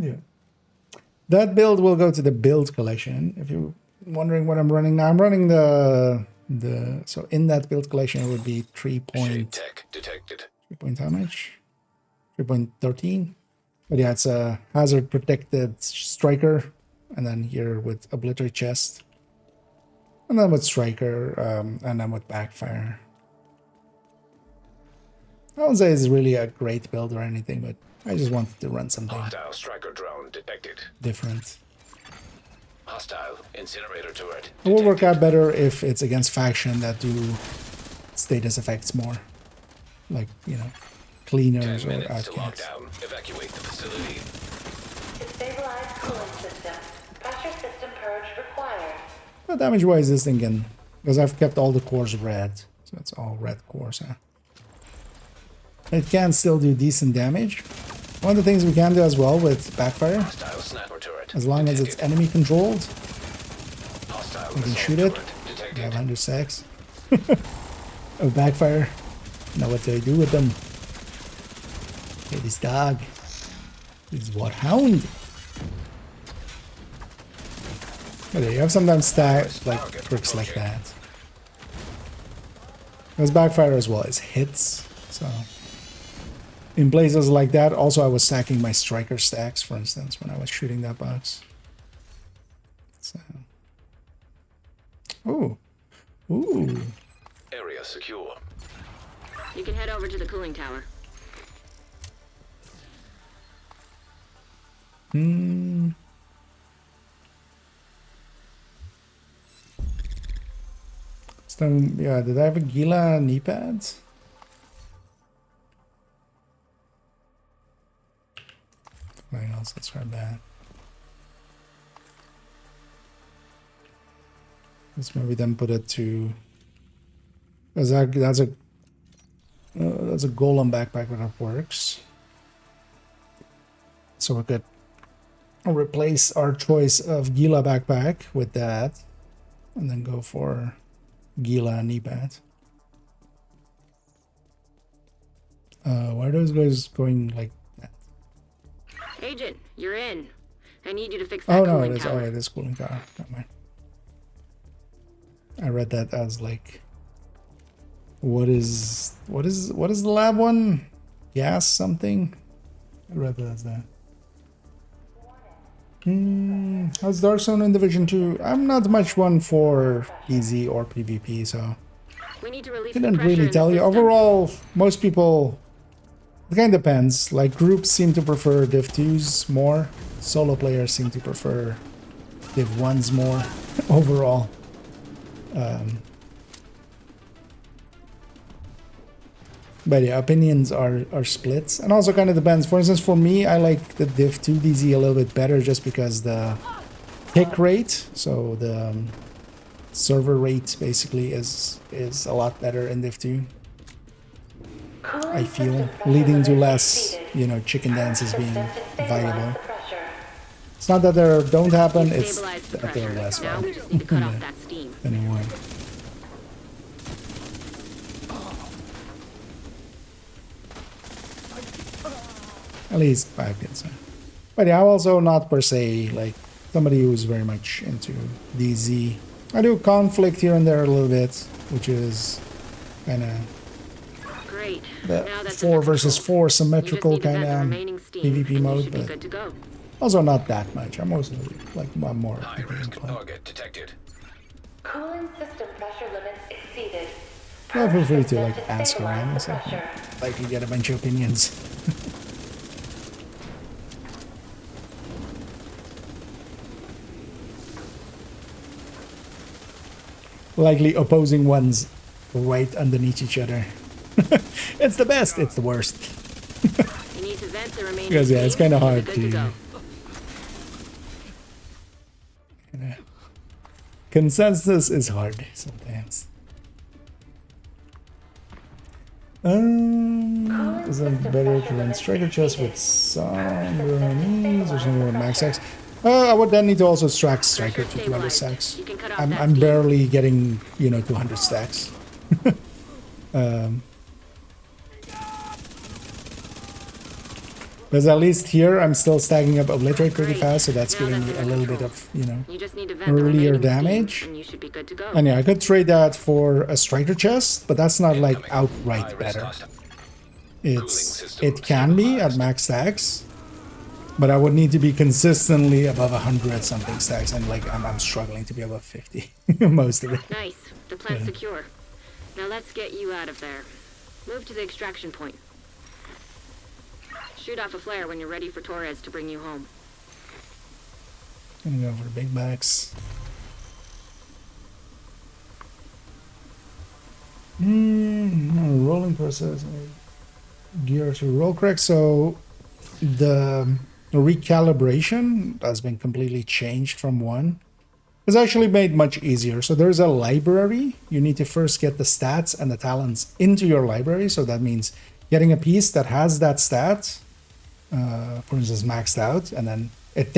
Yeah. That build will go to the build collection. If you're wondering what I'm running now, I'm running so in that build collection it would be 3 Shade tech detected. 3 point how much? 3.13. But yeah, it's a hazard protected striker, and then here with obliterate chest, and then with striker, and then with backfire. I won't say it's really a great build or anything, but I just wanted to run something Hostile striker drone detected. different. Hostile incinerator turret. It will work detected. out better if it's against faction that do status effects more, like, you know, 10 cleaners or minutes to outcasts. lockdown. Evacuate the facility. To stabilize cooling system. Pressure system purge required. But damage-wise, this thing can, because I've kept all the cores red, so it's all red cores. Huh? It can still do decent damage. One of the things we can do as well with backfire, Hostile sniper turret. as long as it's detected. enemy controlled, Hostile we can assault shoot it. turret We detected. have 100 sacks of backfire. Know what to do with them. Okay, this dog. This is what hound. But yeah, you have sometimes like tricks like that. There's backfire as well as hits. So in places like that, also I was stacking my striker stacks, for instance, when I was shooting that box. So, ooh. Area secure. You can head over to the cooling tower. So, yeah, did I have a Gila knee pads? Something else, let's grab that. Let's maybe then put it to, because that's a golem backpack that works. So we could replace our choice of Gila backpack with that, and then go for Gila knee pads. Why are those guys going like that? Agent, you're in. I need you to fix that Oh no, cooling it is. tower. Oh, it is cooling tower. Never mind. I read that as like, what is the lab one? Gas something. I read that as that. How's Dark Zone in Division 2? I'm not much one for PZ or PvP, so We need to release the couldn't pressure really in the tell you. system. Overall, most people, it kind of depends. Like, groups seem to prefer Div 2s more. Solo players seem to prefer Div 1s more. Overall. But yeah, opinions are splits. And also kind of depends. For instance, for me, I like the Div 2 DZ a little bit better just because the tick rate, so the server rate basically is a lot better in Div 2. I feel, leading to less, you know, chicken dances being viable. It's not that they don't happen, You've it's stabilized the that they're pressure. less Now we viable just need to cut off that steam. anymore. At least 5 kids. But yeah, I'm also not per se like somebody who's very much into DZ. I do conflict here and there a little bit, which is kind of Great. the Now that's 4 under versus control. 4 You just symmetrical need to vent kind the of remaining steam, PvP and you mode, should be but good to go. also not that much. I'm mostly like I'm more High PvP risk player. target detected. Cooling system pressure limits exceeded. Yeah, feel free to System like ask stabilize around the and stuff. pressure. Like you get a bunch of opinions. Likely opposing ones right underneath each other. It's the best, it's the worst. You need to vent the remaining Because yeah, it's steam, kind of and hard you're good to go. consensus is hard sometimes. Is it better to run striker chest with some enemies or something with max X? I would then need to also stack striker to 200 stacks. I'm barely getting, you know, 200 stacks. Because at least here I'm still stacking up obliterate pretty fast, so that's giving me a little bit of, you know, earlier damage. And you should be good to go. And yeah, I could trade that for a striker chest, but that's not like outright better. It can be at max stacks, but I would need to be consistently above 100 something stacks, and like I'm struggling to be above 50 most of it. Nice. The plant's secure. Now let's get you out of there. Move to the extraction point. Shoot off a flare when you're ready for Torres to bring you home. Gonna go for big backs. Rolling process. Gear to roll correct. So the recalibration has been completely changed from 1. It's actually made much easier. So there's a library. You need to first get the stats and the talents into your library. So that means getting a piece that has that stat, for instance, maxed out, and then it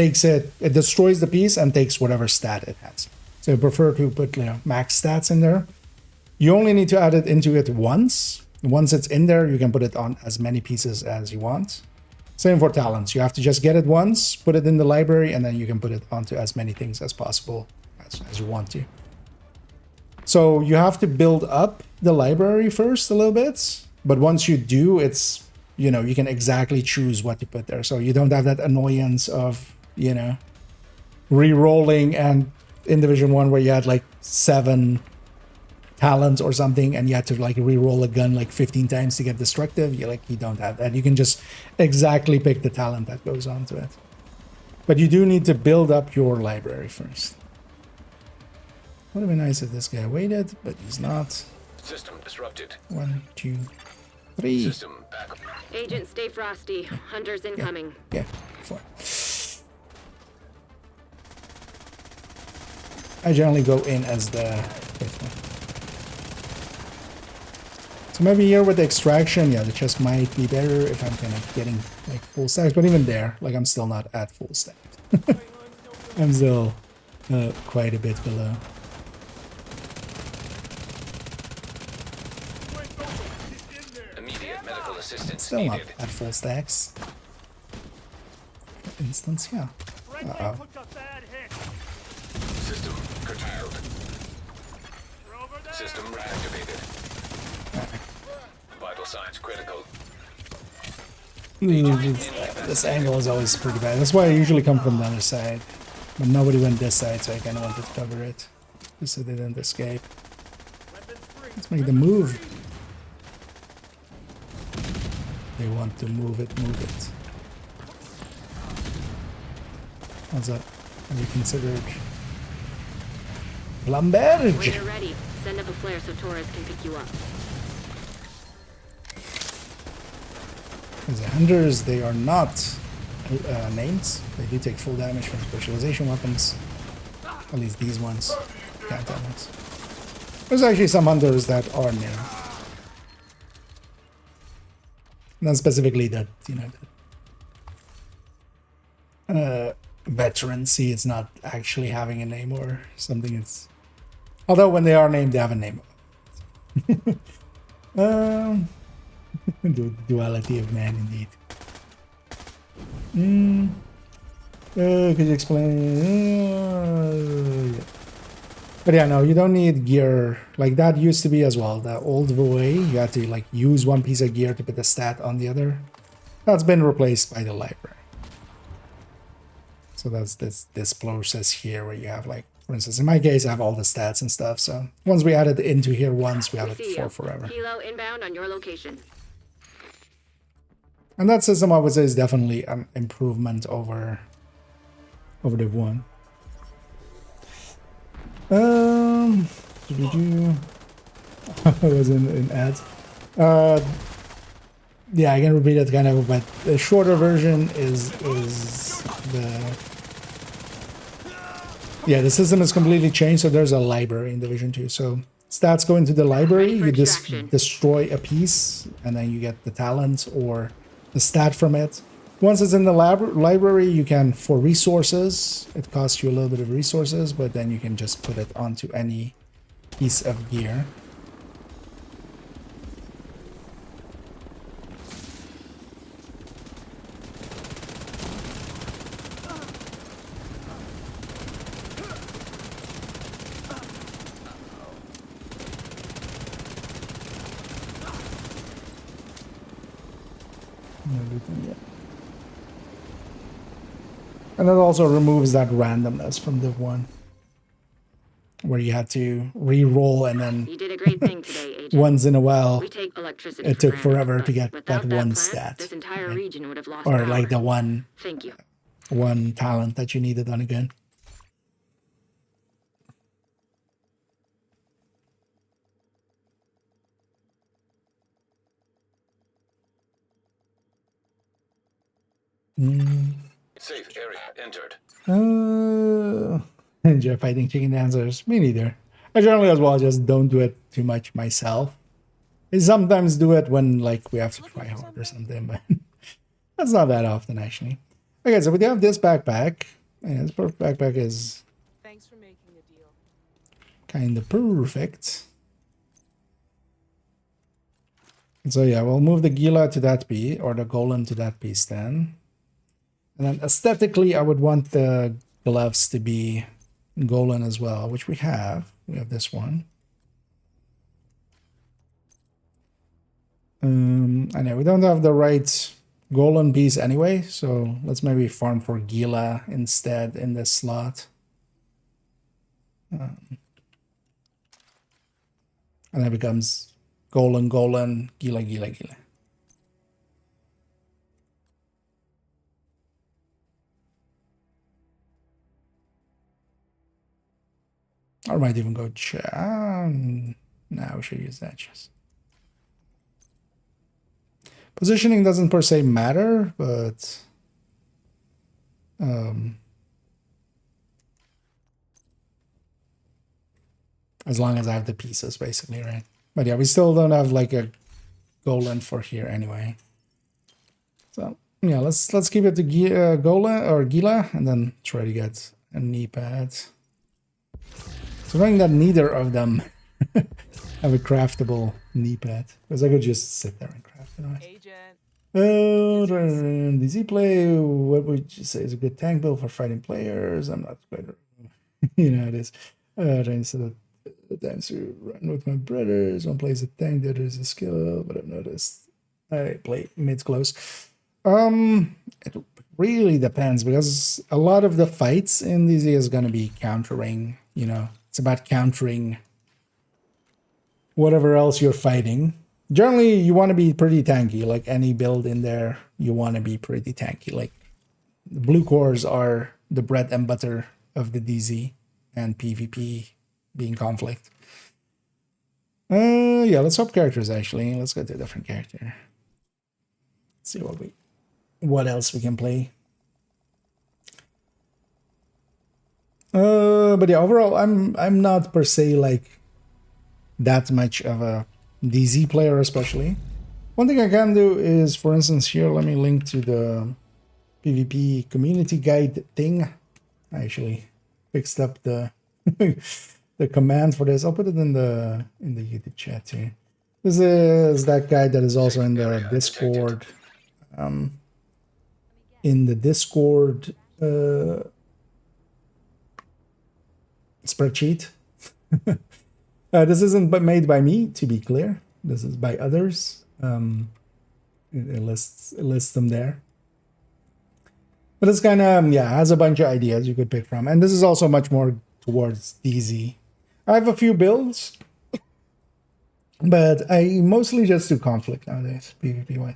destroys the piece and takes whatever stat it has. So I prefer to put, you know, max stats in there. You only need to add it into it once. Once it's in there, you can put it on as many pieces as you want. Same for talents. You have to just get it once, put it in the library, and then you can put it onto as many things as possible as you want to. So you have to build up the library first a little bit, but once you do, it's, you know, you can exactly choose what to put there. So you don't have that annoyance of, you know, re-rolling and in Division 1 where you had like 7 talents or something and you had to like re-roll a gun like 15 times to get destructive. You don't have that. You can just exactly pick the talent that goes onto it. But you do need to build up your library first. Would have been nice if this guy waited, but he's not. System disrupted. 1, 2, 3. System back. Agent, stay frosty. Hunters incoming. Yeah, 4. I generally go in as the 5th one. So maybe here with the extraction, yeah, the chest might be better if I'm kind of getting like full stacks, but even there, like I'm still not at full stacks. I'm still quite a bit below. Immediate medical assistance Still not needed. at full stacks. For instance, yeah. Uh-oh. System curtailed. System reactivated. Vital signs critical. This angle is always pretty bad. That's why I usually come from the other side. But nobody went this side, so I kind of wanted to cover it. Just so they didn't escape. Let's make the move. They want to move it, move it. How's that? Have you considered When Lamberge? you're ready, send up a flare so Torres can pick you up. Because the hunters, they are not names. They do take full damage from specialization weapons. At least these ones can't damage. There's actually some hunters that are named. Not specifically that, you know, veteran. See, it's not actually having a name or something. It's although when they are named, they have a name. The duality of man, indeed. Could you explain? Yeah. But yeah, no, you don't need gear. Like that used to be as well. The old way, you had to like use one piece of gear to put the stat on the other. That's been replaced by the library. So that's this process here where you have like, for instance, in my case, I have all the stats and stuff. So once we add it into here once, we have it for forever. Kilo inbound on your location. And that system, I would say, is definitely an improvement over Div 1. I was in ads. Yeah, I can repeat it kind of, but the shorter version is the Yeah, the system is completely changed, so there's a library in Division 2. So stats go into the library, Ready for you just extraction. destroy a piece, and then you get the talent or the stat from it. Once it's in the library, you can, for resources, it costs you a little bit of resources, but then you can just put it onto any piece of gear. And it also removes that randomness from Div 1, where you had to re-roll and then You did a great thing today, Agent. once in a while We take electricity it for took granted, forever to but get without that one plant, stat. This entire right? region would have lost Or power. like the one Thank you. talent that you needed on a gun. Safe area entered. Enjoy fighting chicken dancers. Me neither. I generally as well just don't do it too much myself. I sometimes do it when like we have to try hard or something, but that's not that often actually. Okay, so we have this backpack. Yeah, this backpack is Thanks for making the deal. kind of perfect. And so yeah, we'll move the Gila to that piece, or the Golem to that piece then. And then aesthetically, I would want the gloves to be Golem as well, which we have. We have this one. I know we don't have the right Golem piece anyway, so let's maybe farm for Gila instead in this slot. And that becomes Golem, Golem, Gila, Gila, Gila. Or might even go no, we should use that chest. Positioning doesn't per se matter, but as long as I have the pieces, basically, right? But yeah, we still don't have like a Golem for here anyway. So yeah, let's keep it to Golem or Gila, and then try to get a knee pad. So knowing that neither of them have a craftable knee pad, because I could just sit there and craft it. Right? Agent. DZ play, what would you say is a good tank build for fighting players? I'm not quite, you know, it is. Trying to set up the times to run with my brothers. One plays a tank, the other is a skill, but I've noticed I play mid close. It really depends, because a lot of the fights in DZ is going to be countering, you know, it's about countering whatever else you're fighting. Generally, you want to be pretty tanky. Like any build in there, you want to be pretty tanky. Like the blue cores are the bread and butter of the DZ, and PvP being conflict. Yeah, let's swap characters actually. Let's go to a different character. Let's see what else we can play. But yeah, overall, I'm not per se like that much of a DZ player, especially. One thing I can do is, for instance, here, let me link to the PvP community guide thing. I actually fixed up the the command for this. I'll put it in the YouTube chat too. This is that guide that is also in the Discord. In the Discord spreadsheet. This isn't made by me, to be clear. This is by others. It lists them there. But it's kind of, yeah, has a bunch of ideas you could pick from. And this is also much more towards DZ. I have a few builds, but I mostly just do conflict nowadays, PvP-wise.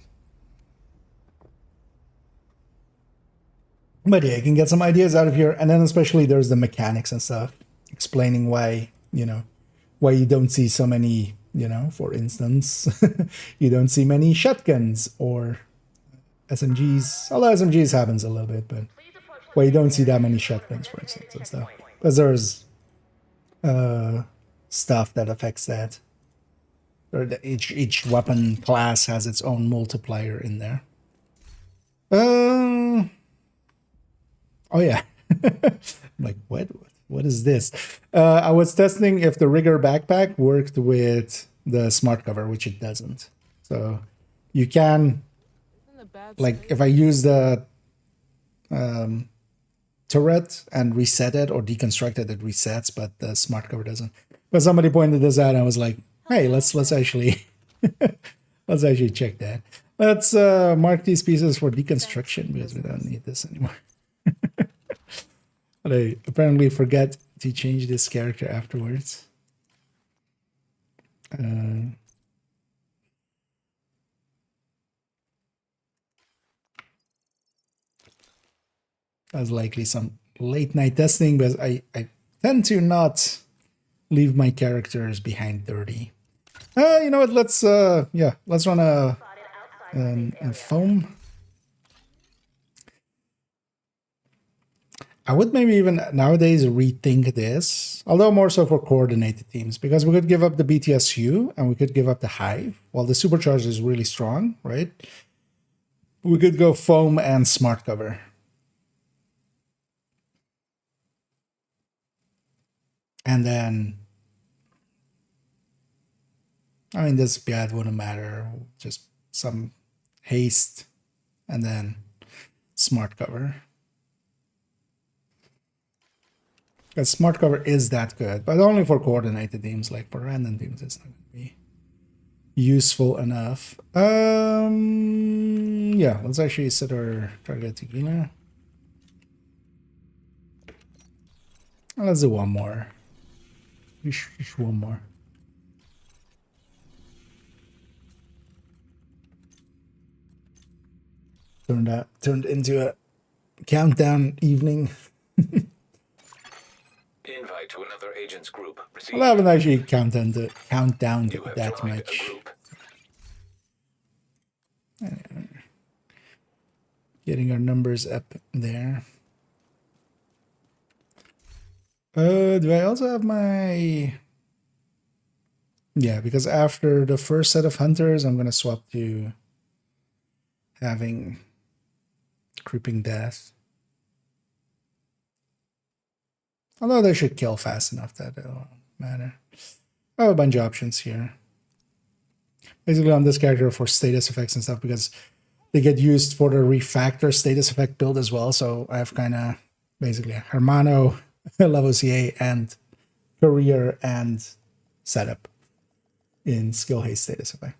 But yeah, you can get some ideas out of here. And then especially there's the mechanics and stuff, explaining why, you know, why you don't see so many, you know, for instance, you don't see many shotguns or SMGs. Although SMGs happens a little bit, but why you don't see that many shotguns, for instance, and stuff. Because there's stuff that affects that. Or each weapon class has its own multiplier in there. Oh yeah. I'm like, what is this? I was testing if the rigger backpack worked with the smart cover, which it doesn't. So you can, like, if I use the turret and reset it or deconstruct it, it resets, but the smart cover doesn't. But somebody pointed this out, and I was like, hey, let's actually let's actually check that. Let's mark these pieces for deconstruction because we don't need this anymore. But I apparently forget to change this character afterwards. That's likely some late night testing, but I tend to not leave my characters behind 30. You know what? Let's run a foam. I would maybe even nowadays rethink this, although more so for coordinated teams, because we could give up the BTSU and we could give up the Hive. While the supercharge is really strong, right? We could go foam and smart cover. And then, I mean, this bad wouldn't matter. Just some haste and then smart cover. Because smart cover is that good, but only for coordinated teams. Like for random teams, it's not going to be useful enough. Yeah, let's actually set our target to Gina. Let's do one more. Just one more. Turned into a countdown evening. Invite to another agent's group. Well, I haven't actually countdown that much. Anyway, getting our numbers up there. Do I also have my... Yeah, because after the first set of hunters, I'm going to swap to having creeping death. Although they should kill fast enough that it won't matter. I have a bunch of options here. Basically on this character for status effects and stuff, because they get used for the refactor status effect build as well. So I have kind of basically Hermano, Lavoisier, and career and setup in skill haste status effect.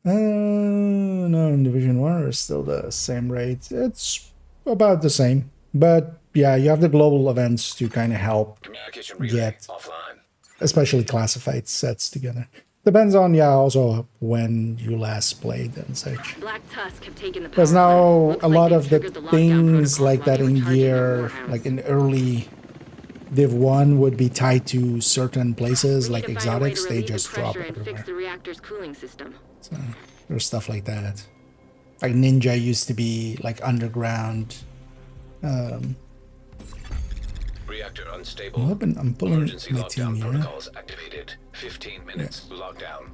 No, in Division 1 are still the same rate. It's about the same. But yeah, you have the global events to kind of help get offline, especially classified sets together. Depends on, yeah, also when you last played and such. Black Tusk have taken the power Because now plant. a Looks lot like of they the triggered lockdown things protocols like while that they were in charging gear, their warehouse. like in early Div 1 would be tied to certain places We like need to find a way to exotics, they relieve the just drop pressure and fix everywhere. the reactor's cooling system. So there's stuff like that. Like Ninja used to be like underground. Reactor unstable. I'm pulling Emergency my team lockdown here. protocols activated. 15 minutes lockdown.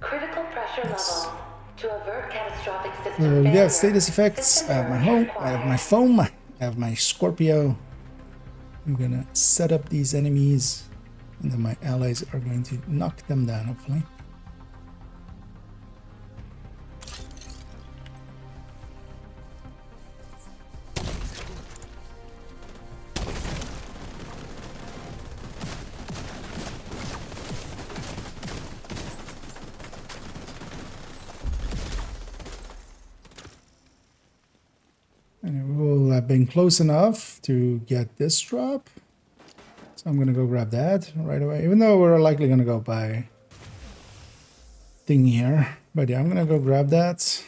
Critical pressure level. To avert catastrophic system So failure. yeah, status effects. System I have my urge home. required. I have my foam. I have my Scorpio. I'm gonna set up these enemies, and then my allies are going to knock them down, hopefully. And we'll have been close enough to get this drop. So I'm gonna go grab that right away, even though we're likely gonna go by thing here. But yeah, I'm gonna go grab that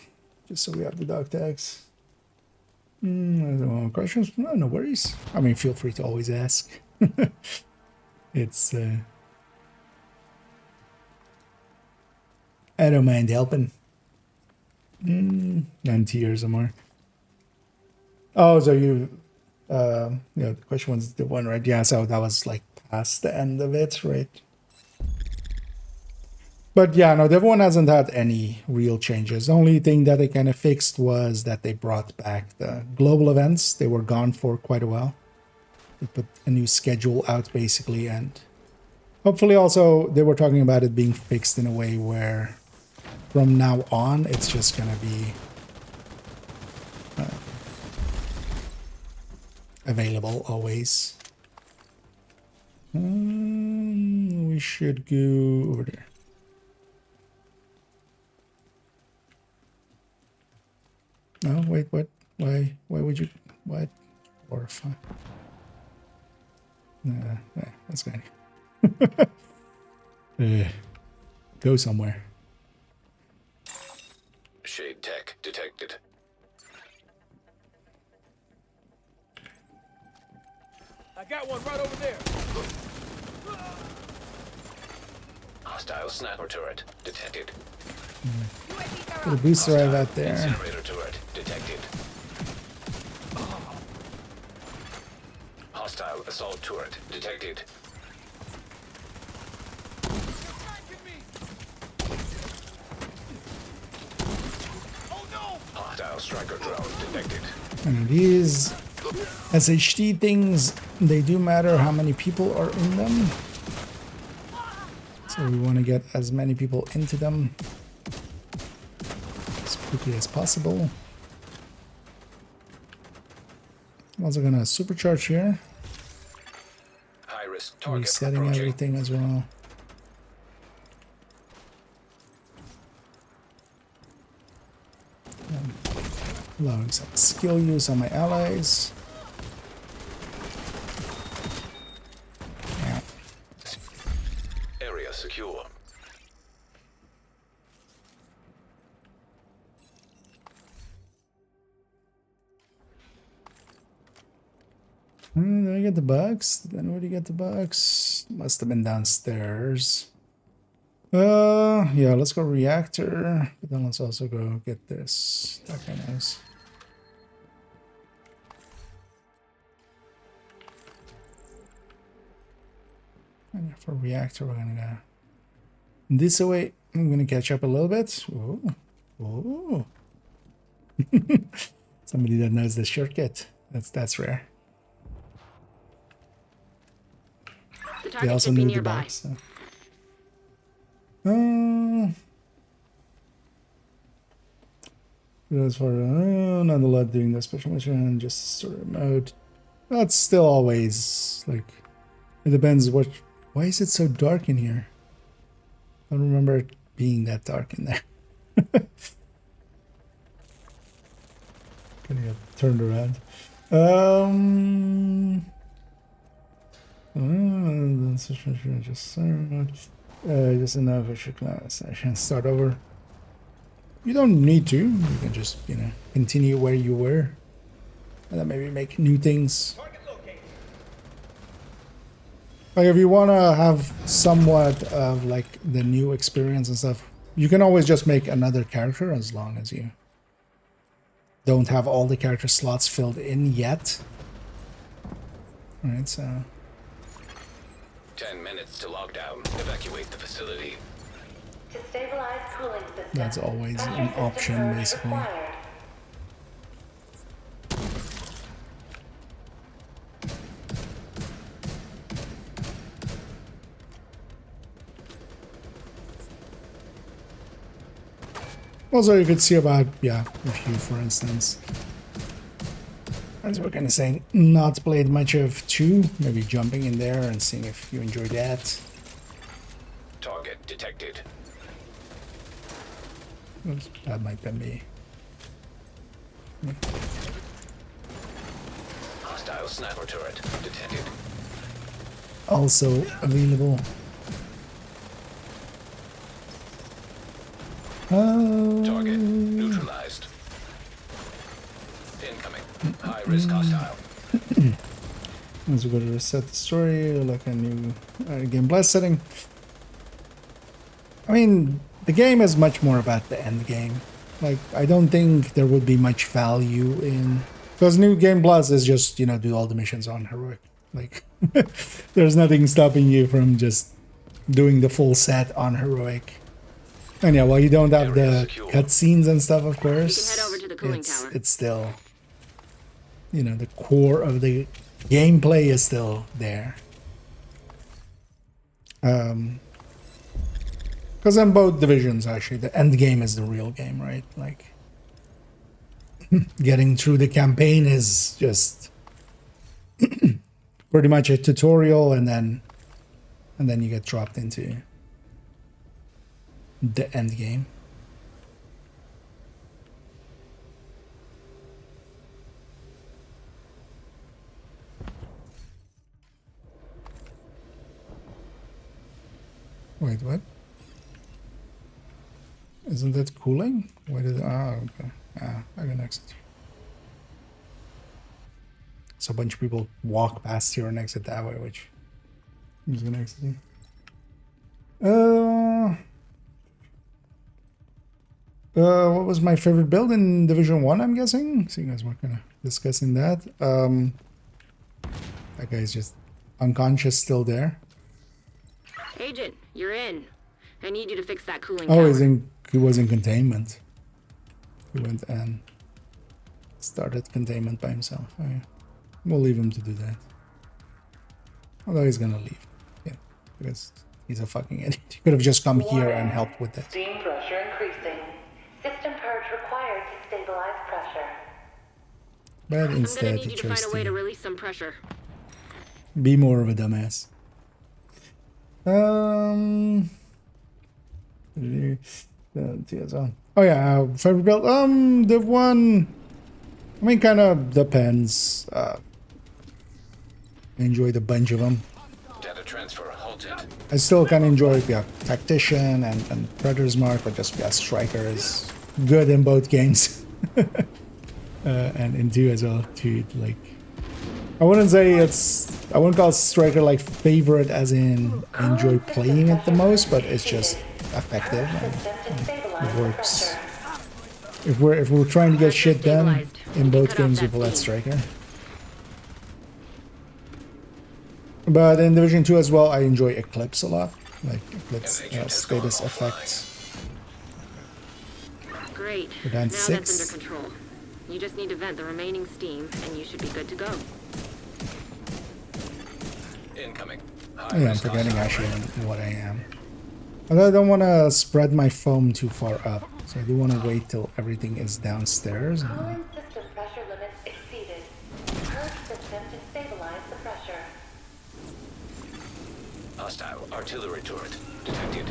just so we have the dog tags. No questions? No worries. I mean, feel free to always ask. It's I don't mind helping. 90 years or more. Oh, so you The question was the one, right? Yeah, so that was like past the end of it, right? But yeah, no, the other one hasn't had any real changes. The only thing that they kind of fixed was that they brought back the global events. They were gone for quite a while. They put a new schedule out basically, and hopefully also they were talking about it being fixed in a way where from now on it's just gonna be available always. We should go over there. No, wait, what? Why would you? What? Or fine. That's good. Go somewhere. Shade tech detected. I got one right over there. Hostile sniper turret detected. Put a booster drive out there. Incinerator turret detected. Hostile assault turret detected. Hostile striker drone detected. And these SHD things, they do matter how many people are in them. So we want to get as many people into them as quickly as possible. I'm also gonna supercharge here. High risk target Resetting approaching. everything as well. Allowing some skill use on my allies. Yeah. Area secure. Did I get the bugs? Did anybody get the bugs? Must have been downstairs. Yeah, let's go reactor, but then let's also go get this. That kind of nice. And for reactor, we're gonna go this way. I'm gonna catch up a little bit. Oh, oh! Somebody that knows the shortcut. That's rare. The They target also should be knew the nearby. box. So. As for not a lot doing the special mission, just story mode. That's still always like it depends what. Why is it so dark in here? I don't remember it being that dark in there. Gonna get turned around. Just enough. I should class. I should start over. You don't need to. You can just, continue where you were. And then maybe make new things. Like if you want to have somewhat of like the new experience and stuff, you can always just make another character as long as you don't have all the character slots filled in yet. Alright, so 10 minutes to lockdown. Evacuate the facility. To stabilize cooling system. that's always pressure an system option mode basically. required. Also, you could see about, if you, for instance, as we're kind of saying, not played much of 2, maybe jumping in there and seeing if you enjoy that. Target detected. That might be me. Hostile sniper turret detected. Also available. Target neutralized. Incoming. High risk hostile. As we go to reset the story, like a new game blast setting. I mean, the game is much more about the end game. Like, I don't think there would be much value in Because New Game Plus is just, you know, do all the missions on heroic. Like, there's nothing stopping you from just doing the full set on heroic. And yeah, while you don't have the cutscenes and stuff, of course, You can head over to the cooling tower. it's still, you know, the core of the gameplay is still there. Because on both divisions, actually, the end game is the real game, right? Like, getting through the campaign is just pretty much a tutorial, and then you get dropped into the end game. Wait, what? Isn't that cooling? Why did okay. I can exit. So a bunch of people walk past here and exit that way, which I'm just gonna exit here. What was my favorite build in Division 1, I'm guessing? So you guys were kind of discussing that. That guy's just unconscious still there. Agent, you're in. I need you to fix that cooling Oh, tower. he was in containment. He went and started containment by himself. Oh, yeah. We'll leave him to do that. Although he's gonna leave. Yeah, because he's a fucking idiot. He could have just come here and helped with that. Steam pressure increasing. System purge required to stabilize pressure. But I'm gonna instead need he you to find chose a way to to release some pressure. be more of a dumbass. Oh yeah, favorite build. The one. I mean, kind of depends. I enjoyed a bunch of them. Data transfer halted. I still kind of enjoy Tactician and Predator's Mark, but just Striker is good in both games. And in 2 as well, too. Like, I wouldn't call Striker like favorite as in I enjoy playing it the most, but it's just effective and it works. If we're trying to get shit done in both games, we will let Striker. But in Division 2 as well, I enjoy Eclipse a lot. Like Eclipse status effects. Great. We're down Now to that's 6. under control. You just need to vent the remaining steam, and you should be good to go. Incoming. Oh, yeah, I'm forgetting actually what I am. Although I don't want to spread my foam too far up, so I do want to wait till everything is downstairs. And Cooling system pressure limits exceeded. Purge system to stabilize the pressure. Hostile artillery turret detected.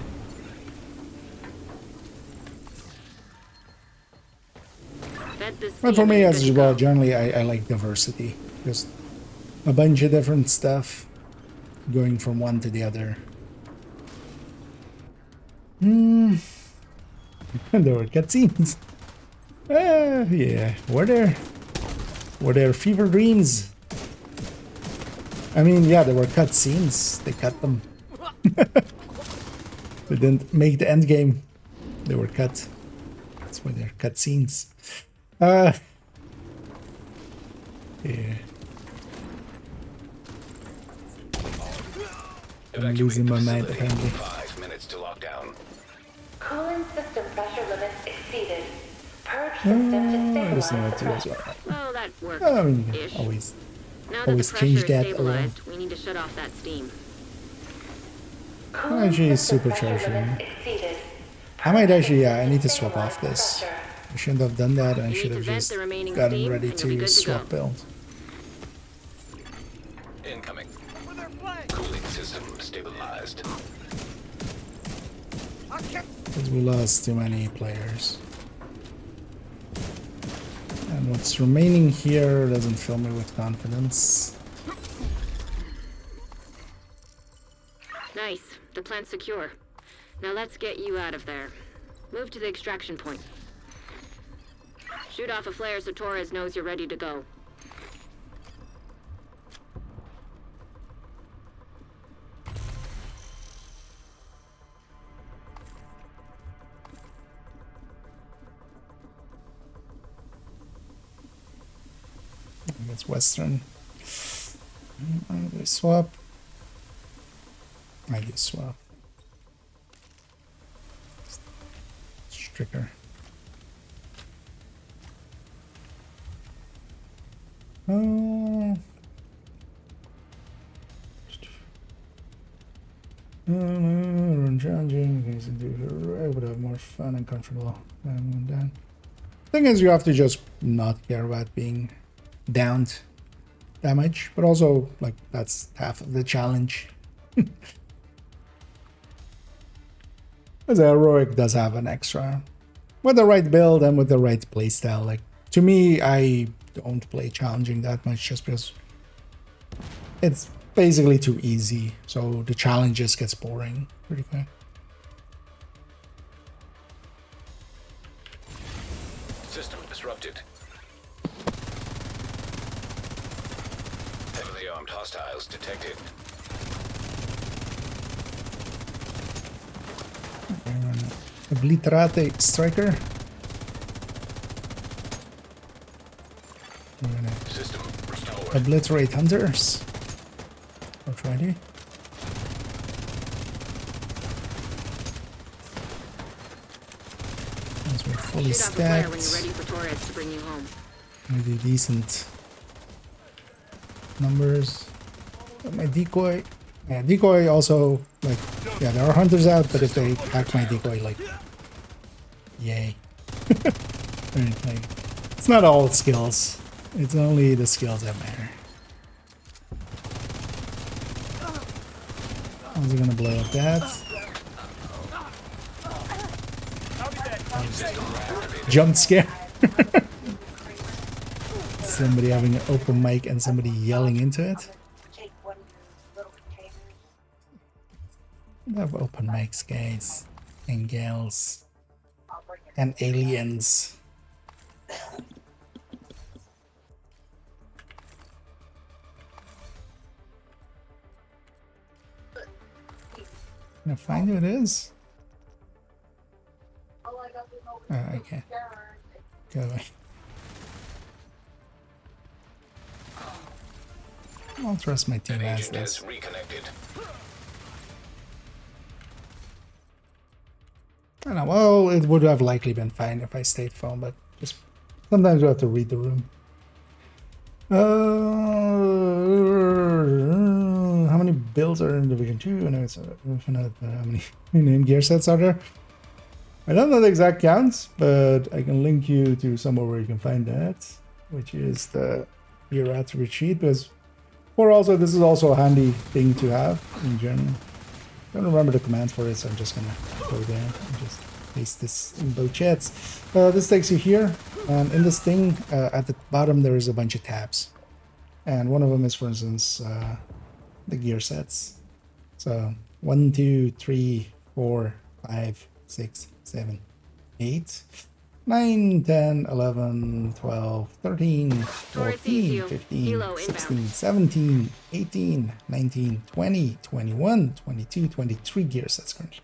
Vent this but steam for me, and you're as good to well, go. generally I like diversity. Just a bunch of different stuff going from one to the other. There were cutscenes. Yeah, were there fever dreams? I mean, yeah, there were cutscenes. They cut them. They didn't make the end game. They were cut. That's why they're cutscenes. Yeah. I'm losing my mind apparently. 5 minutes to lockdown. Cooling system pressure limits exceeded. Purge system to I just know stabilize what the to do as pressure. well. Well, that worked. I mean, Ish. always. Now that always the change pressure is that a little. stabilized, we need to shut off that steam. Cooling Actually, system supercharger. pressure limits exceeded. I might actually, yeah, I System need to to swap off stabilize the this. pressure. I shouldn't have done that, and I You should need have to vent just the remaining gotten steam, ready and you'll be to good to swap go. build. Incoming. With their flag. Cooling system stabilized. Because we lost too many players. And what's remaining here doesn't fill me with confidence. Nice. The plant's secure. Now let's get you out of there. Move to the extraction point. Shoot off a flare so Torres knows you're ready to go. it's Western. I swap. I do swap. Stricker. Oh. Challenging. I would have more fun and comfortable. Thing is, you have to just not care about being downed damage, but also like that's half of the challenge. As a heroic does have an extra with the right build and with the right playstyle. Like to me, I don't play challenging that much just because it's basically too easy, so the challenge just gets boring pretty quick. System disrupted. Heavily armed hostiles detected. Obliterate striker. System restored. Obliterate hunters. Alrighty. As we're fully Shoot off a flare stacked. when you're ready for Torres to bring you home. Maybe decent numbers. Got my decoy. Yeah, decoy also, like, yeah, there are hunters out, but if they hack my decoy, like, yay. Like, it's not all skills. It's only the skills that matter. How's he gonna blow up that? Jump scare. Somebody having an open mic and somebody yelling into it. I have open mics, guys, and gals, and aliens. Can I find who it is? Oh, okay. Go away. I'll trust my team An as agent this. has reconnected. I don't know, well, it would have likely been fine if I stayed phone, but just sometimes you have to read the room. How many builds are in Division 2? I know it's how many name gear sets are there? I don't know the exact counts, but I can link you to somewhere where you can find that, which is the gear attribute sheet, because or also this is also a handy thing to have in general. I don't remember the commands for it, so I'm just gonna go there and just paste this in both chats. This takes you here, and in this thing, at the bottom there is a bunch of tabs. And one of them is, for instance, the gear sets. So 1, 2, 3, 4, 5, 6, 7, 8, 9, 10, 11, 12, 13, 14, 15, 16, 17, 18, 19, 20, 21, 22, 23 gear sets currently.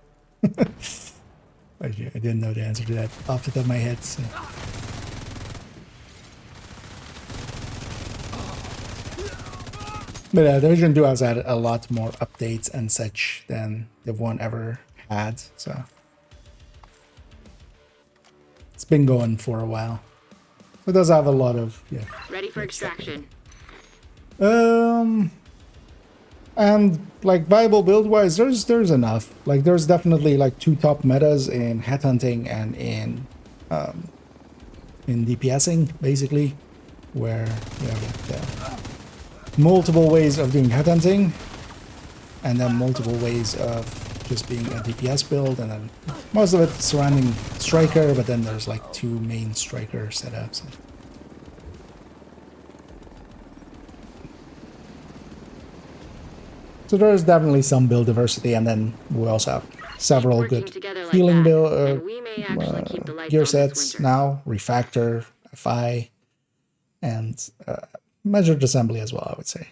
I didn't know the answer to that off the top of my head. So. But Division 2 has had a lot more updates and such than the one ever had, so it's been going for a while. It does have a lot of Ready for extraction. And like viable build wise, there's enough. Like there's definitely like two top metas in headhunting and in DPSing basically, where you have multiple ways of doing headhunting, and then multiple ways of just being a DPS build, and then most of it surrounding striker, but then there's like two main striker setups. So there's definitely some build diversity, and then we also have several good healing build gear sets now, refactor, FI, and measured assembly as well, I would say.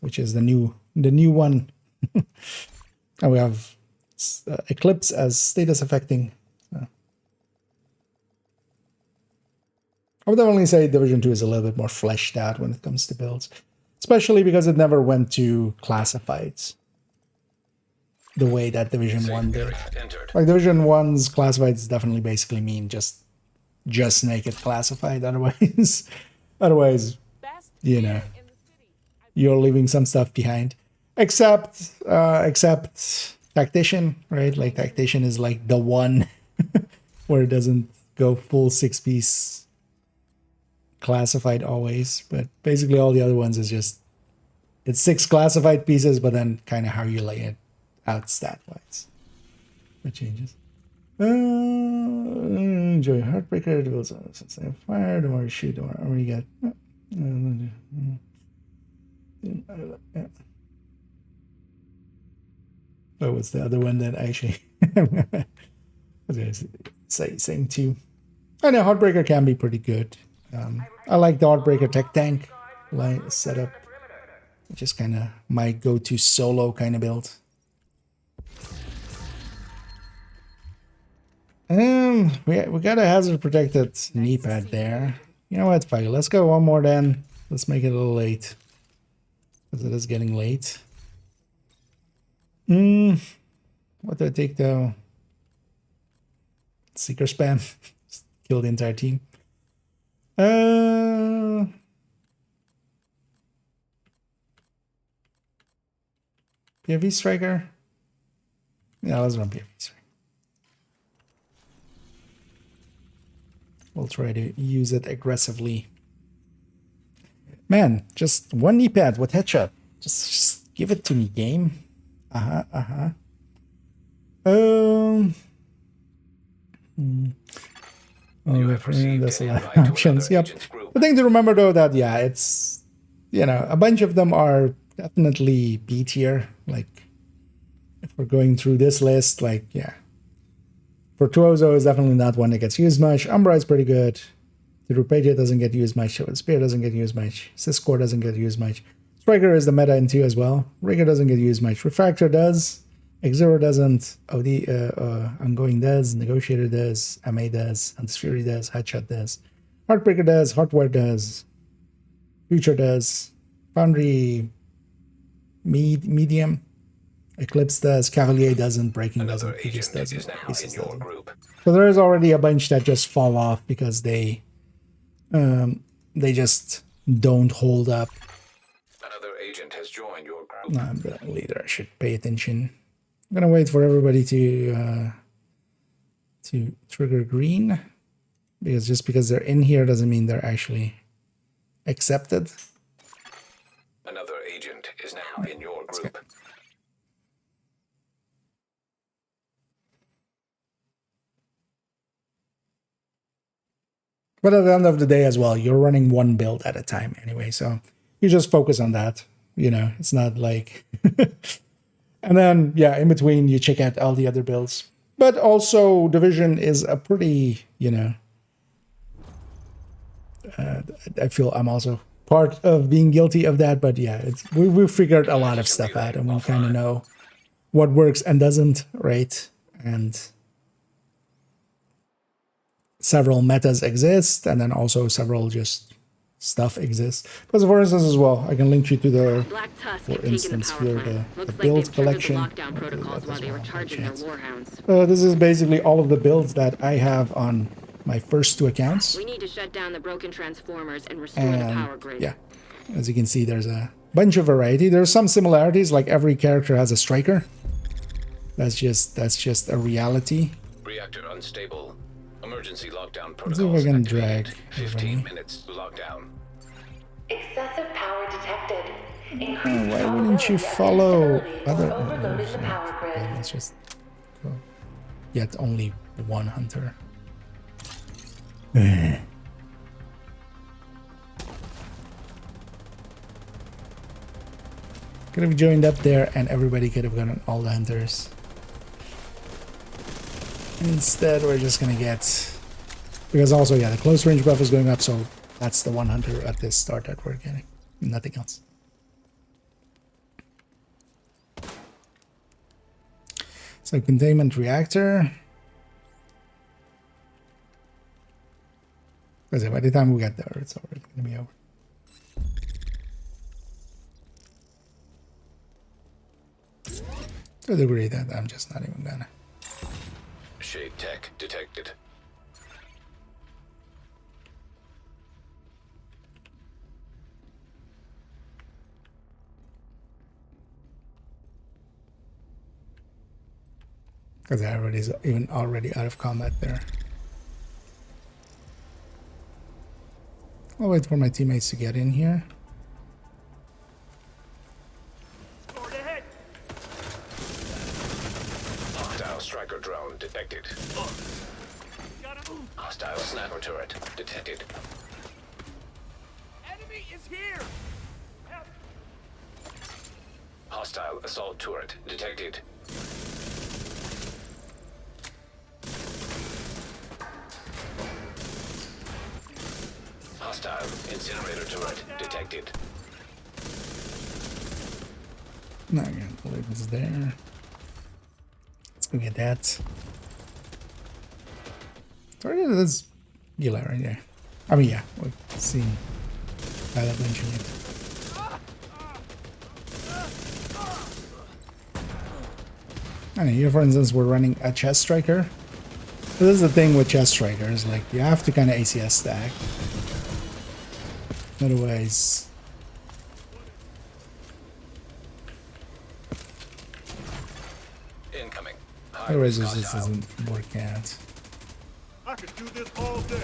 Which is the new one. And we have Eclipse as status affecting. I would definitely say Division 2 is a little bit more fleshed out when it comes to builds, especially because it never went to classifieds the way that Division 1 did. Entered. Like Division 1's classifieds definitely basically mean just make it classified. Otherwise, Best you beer know, in the city. you're leaving some stuff behind. Except Tactician, right? Like Tactician is like the one where it doesn't go full 6-piece classified always, but basically all the other ones is just it's 6 classified pieces, but then kind of how you lay it out stat wise. That changes. Enjoy Heartbreaker. It goes since they have fire. The more you shoot, the more armor you get. Yeah. Oh, what's the other one that actually? I was gonna say same too. I know Heartbreaker can be pretty good. I like the Heartbreaker tech tank like setup, which is kind of my go-to solo kind of build. We got a hazard protected knee pad there. You know what? Fuck it. Let's go one more then. Let's make it a little late because it is getting late. What do I take though? Seeker spam. Kill the entire team. PFV striker. Yeah, let's run PFV striker. We'll try to use it aggressively. Man, just one knee pad with headshot. Just give it to me, game. Oh, that's a lot of options. Yep. The thing to remember though that yeah, it's a bunch of them are definitely B tier. Like if we're going through this list, like yeah. Virtuoso is definitely not one that gets used much. Umbra is pretty good. The Rupedia doesn't get used much. Spear doesn't get used much. Siscore doesn't get used much. Striker is the meta in 2 as well. Rigger doesn't get used much. Refractor does. X0 doesn't. Ongoing does. Negotiator does. MA does. Anti-Fury does. Headshot does. Heartbreaker does. Heartware does. Future does. Foundry medium. Eclipse does. Cavalier doesn't. Breaking doesn't. Aegis doesn't. Pieces doesn't. So there is already a bunch that just fall off because they just don't hold up. Another agent has joined your group. I'm the leader. I should pay attention. I'm gonna wait for everybody to trigger green, because just because they're in here doesn't mean they're actually accepted. Another agent is now in your group. But at the end of the day as well, you're running one build at a time anyway, so you just focus on that. It's not like... And then, yeah, in between, you check out all the other builds. But also, Division is a pretty, I feel I'm also part of being guilty of that, but yeah, we've figured a lot of stuff out, and we kind of know what works and doesn't, right? And several metas exist, and then also several just stuff exists. Because for instance as well, I can link you to the, for instance here, the build collection. This is basically all of the builds that I have on my first 2 accounts. We need to shut down the broken transformers and restore the power grid. Yeah, as you can see, there's a bunch of variety. There's some similarities, like every character has a striker. That's just a reality. Reactor unstable. Emergency lockdown Let's see if protocols I can activated. drag 15 minutes lockdown. Excessive power detected. Why wouldn't you follow other... Overloading the power grid. Okay, let's just go. Yet only one hunter. Could have joined up there and everybody could have gotten all the hunters. Instead, we're just gonna get... Because also, yeah, the close range buff is going up, so that's the 1 hunter at this start that we're getting. Nothing else. So, containment reactor. Because by the time we get there, it's already going to be over. To a degree that I'm just not even gonna. Shade tech detected. Because everybody's even already out of combat there. I'll wait for my teammates to get in here. Sword ahead. Hostile striker drone detected. Gotta move. Hostile sniper turret detected. Enemy is here. Help. Hostile assault turret detected. Hostile incinerator turret detected. No, I can't believe it's there. Let's go get that. It's already this gila right there. I mean, yeah, we've seen that mention it. I mean, here, for instance, we're running a chest striker. This is the thing with chest strikers, like, you have to kind of ACS stack. Otherwise, Incoming. otherwise it just doesn't work out. I could do this all day.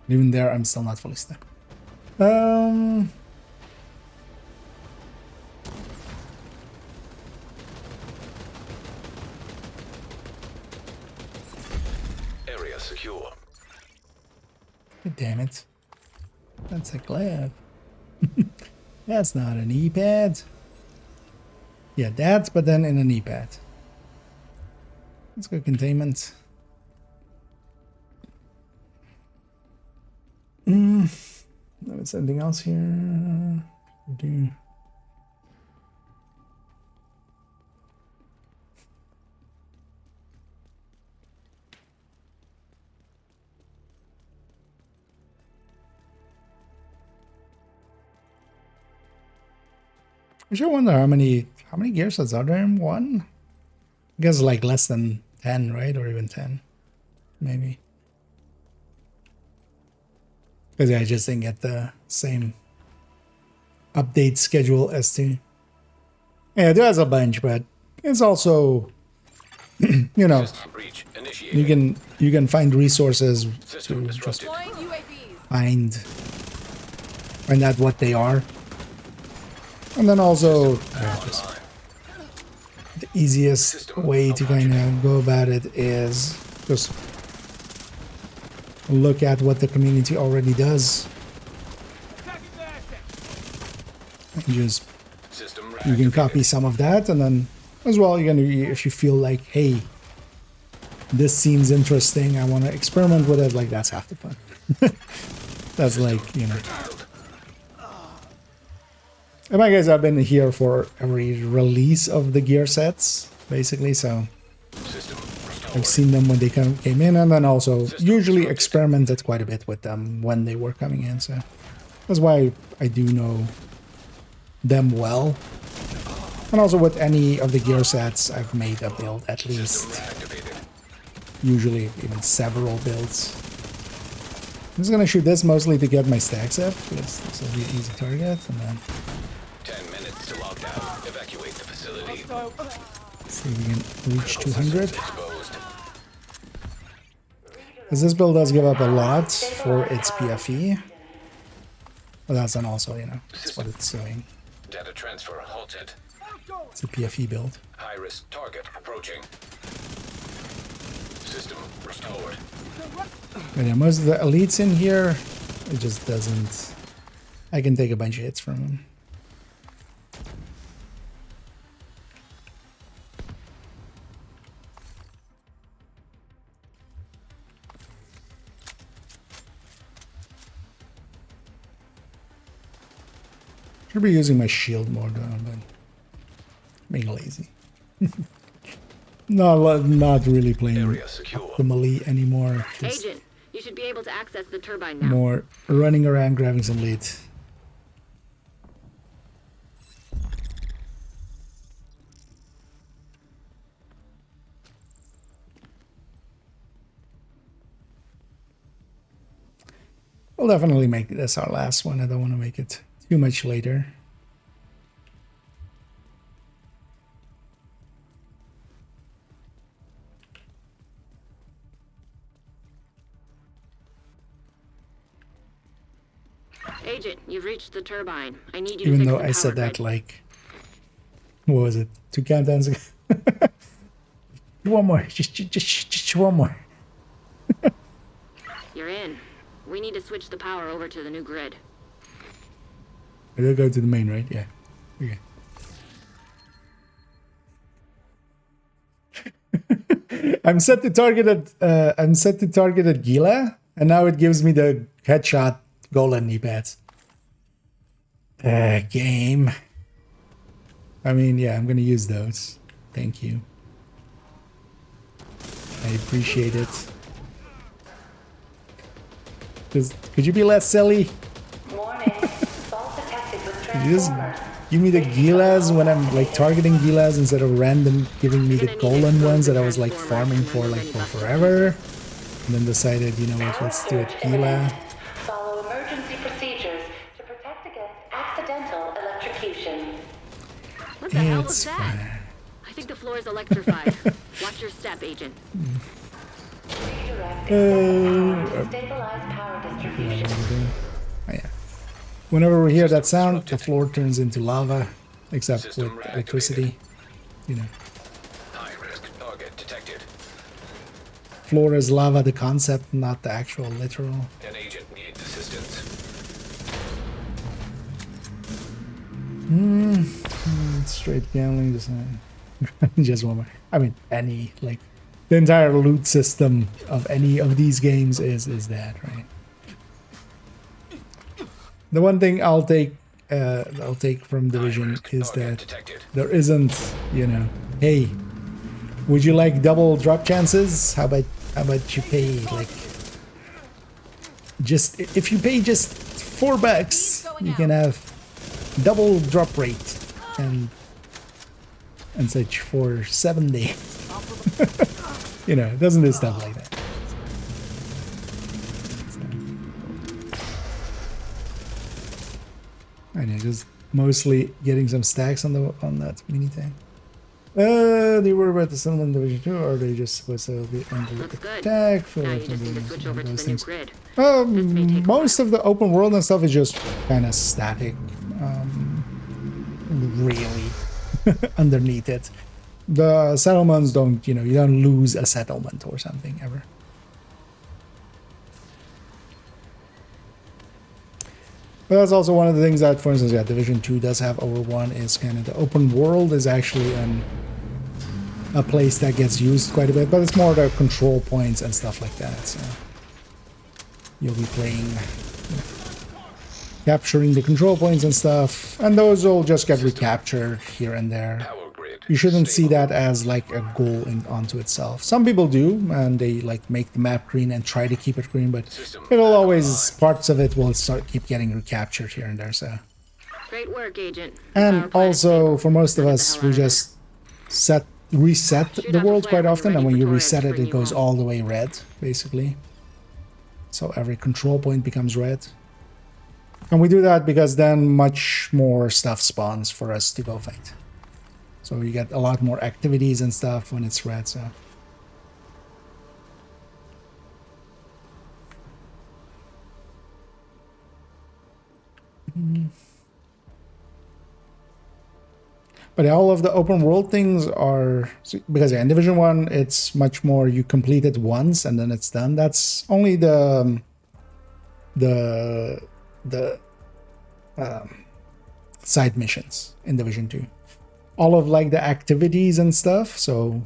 Even there, I'm still not fully stacked. Area secure. Damn it. That's a glaive. That's not an E-pad. Yeah, that, but then in an E-pad. Let's go containment. There's anything else here? Do. I sure wonder how many gear sets are there in one? I guess like less than 10, right? Or even 10. Maybe. Because I just didn't get the same update schedule as to. Yeah, there's a bunch, but it's also you know, System breach initiated. you can find resources System to just disrupted. Deploying UAVs. find out what they are. And then also just Online. the easiest way to kind of go about it is just look at what the community already does Attacking the asset. and just System you can reactivated. copy some of that, and then as well you're gonna if you feel like, hey, this seems interesting, I want to experiment with it, like that's half the fun. That's like, you know. And like guys, I've been here for every release of the gear sets, basically, so System restored. I've seen them when they came in, and then also usually experimented quite a bit with them when they were coming in, so that's why I do know them well. And also with any of the gear sets, I've made a build at System least, reactivated. usually even several builds. I'm just gonna shoot this mostly to get my stacks up, because this will be an easy target, and then 10 minutes to lock down. Evacuate the facility. see if we can reach 200. Exposed. Because this build does give up a lot for its PFE. But that's then also, you know, that's what it's doing. Data transfer halted. It's a PFE build. High-risk target approaching. System restored. But yeah, most of the elites in here, it just doesn't. I can take a bunch of hits from them. Should be using my shield more though, but being lazy. Not really playing Area secure. optimally anymore. Just Agent, you should be able to access the turbine now. more running around grabbing some loot. We'll definitely make this our last one. I don't want to make it too much later. Agent, you've reached the turbine. I need you Even to fix though the I power said that grid. like, what was it? 2 countdowns ago. One more, just one more. You're in. We need to switch the power over to the new grid. We'll go to the main, right? Yeah. Okay. I'm set to target at Gila, and now it gives me the headshot golden knee pads. Game. I mean, yeah, I'm gonna use those. Thank you. I appreciate it. Could you be less silly? Warning. Fault detected with Could you just transformers. give me the Gilas when I'm like targeting Gilas instead of random giving me the golden ones that I was like farming for forever, and then decided, you know what, let's do it Gila. Follow emergency procedures to protect against accidental electrocution. What the hell was It's that? fine. I think the floor is electrified. Watch your step, Agent. Redirect excessive power to stabilize power distribution. Oh, yeah. Whenever we hear that sound, the floor turns into lava, except with electricity. You know, High risk target detected. floor is lava, the concept, not the actual literal. An agent needs assistance. Straight gambling, just one more. I mean, any like the entire loot system of any of these games is that, right? The one thing I'll take from Division is that there isn't, you know, hey, would you like double drop chances? How about you pay like just if you pay just $4, you can have double drop rate and such for 7 days. You know, it doesn't do stuff like that. I know, just mostly getting some stacks on that mini tank. Do you worry about the settlement in Division 2, or are they just supposed to be under Looks good. attack? For Now you just need to switch over to those the new things? grid. This may take a Most of the open world and stuff is just kind of static. Really, underneath it. The settlements don't, you know, you don't lose a settlement or something ever. But that's also one of the things that, for instance, yeah, Division 2 does have over 1 is kind of the open world is actually a place that gets used quite a bit, but it's more the control points and stuff like that. So you'll be playing, you know, capturing the control points and stuff, and those will just get recaptured here and there. Power grid. You shouldn't see stable. that as like a goal onto itself. Some people do, and they like make the map green and try to keep it green, but it'll always, parts of it will keep getting recaptured here and there. So, Great work, Agent. The power and plant is also stable. for most of Now get the us, hell we out of there. just reset Shoot the out world the quite flare when often, you're and when ready you for Torres reset to it, bring it you goes home. all the way red, basically. So every control point becomes red. And we do that because then much more stuff spawns for us to go fight. So you get a lot more activities and stuff when it's red, so. But yeah, all of the open world things are, because yeah, in Division 1, it's much more you complete it once and then it's done. That's only the side missions in Division 2. All of like the activities and stuff, so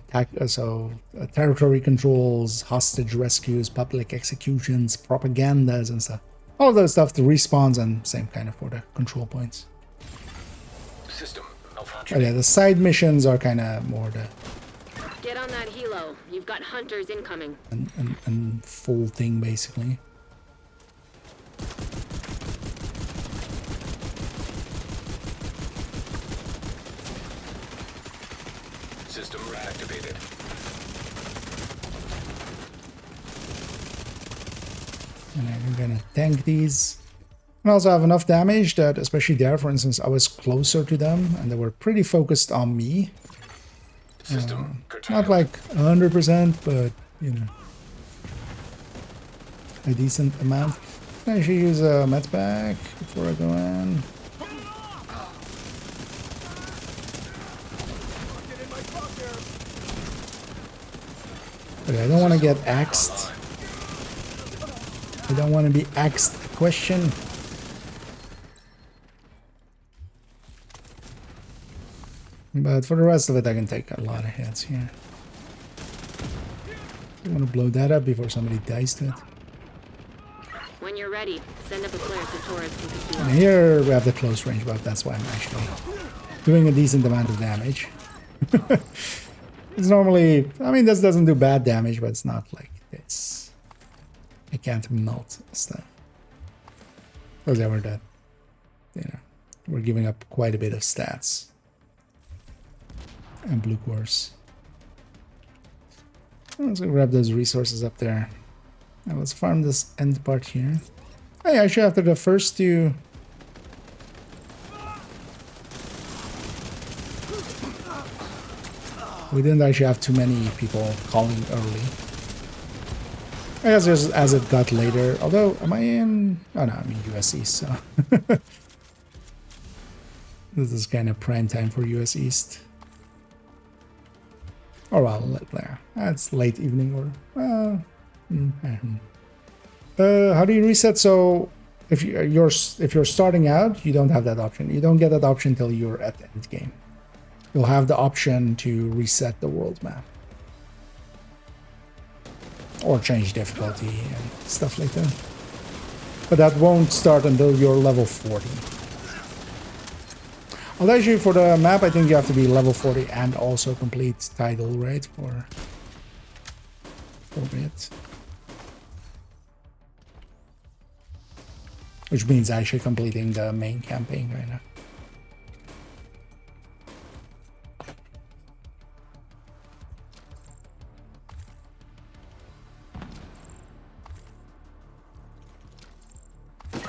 territory controls, hostage rescues, public executions, propagandas and stuff. All of those stuff, the respawns, and same kind of for the control points. System But yeah, the side missions are kind of more the Get on that helo. You've got hunters incoming. and full thing basically. System reactivated. And I'm gonna tank these. And also have enough damage that, especially there, for instance, I was closer to them and they were pretty focused on me. System Not like 100%, but you know, a decent amount. I should use a med pack before I go in. Okay, I don't want to get axed. I don't want to be asked a question. But for the rest of it, I can take a lot of hits here. I want to blow that up before somebody dies to it. When you're ready, send up a flare so Torres can pick you up. And here we have the close range buff. That's why I'm actually doing a decent amount of damage. It's normally, I mean, this doesn't do bad damage, but it's not like this. I can't melt stuff. Because they were that, you know, we're giving up quite a bit of stats. And blue course. Let's go grab those resources up there. Now let's farm this end part here. Hey, actually after the first two... We didn't actually have too many people calling early. I guess just as it got later. Although, am I in... Oh no, I'm in US East, so... This is kind of prime time for US East. Or well, that's late evening or... how do you reset? So, if you're starting out, you don't have that option. You don't get that option until you're at the end game. You'll have the option to reset the world map. Or change difficulty and stuff like that. But that won't start until you're level 40. Although actually for the map, I think you have to be level 40 and also complete title, right? For it. Which means actually completing the main campaign right now.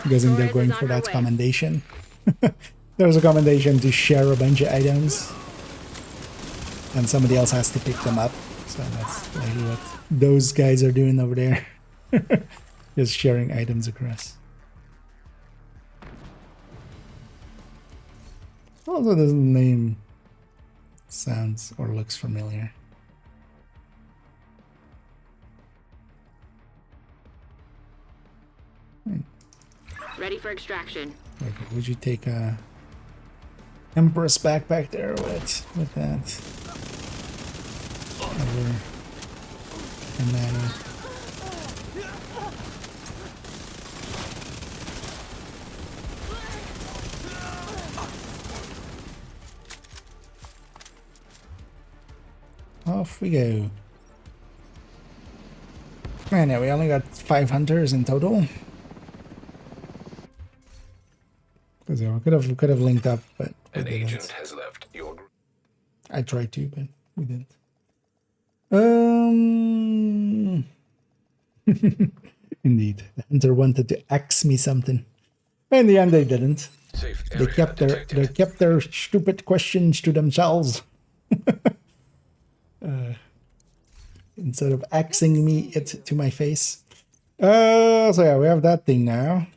I'm guessing they're going for that commendation. There's a commendation to share a bunch of items. And somebody else has to pick them up. So that's likely what those guys are doing over there. Just sharing items across. Also, this name sounds or looks familiar. Ready for extraction. Okay, would you take a Empress backpack there with that? Over and then off we go. Man, yeah, we only got 5 hunters in total. Because yeah, we could have linked up, but we An didn't. agent has left your group. I tried to, but we didn't. Indeed, the hunter wanted to axe me something. In the end, they didn't. Safe They area kept detected. their stupid questions to themselves. Instead of axing me it to my face. So yeah, we have that thing now.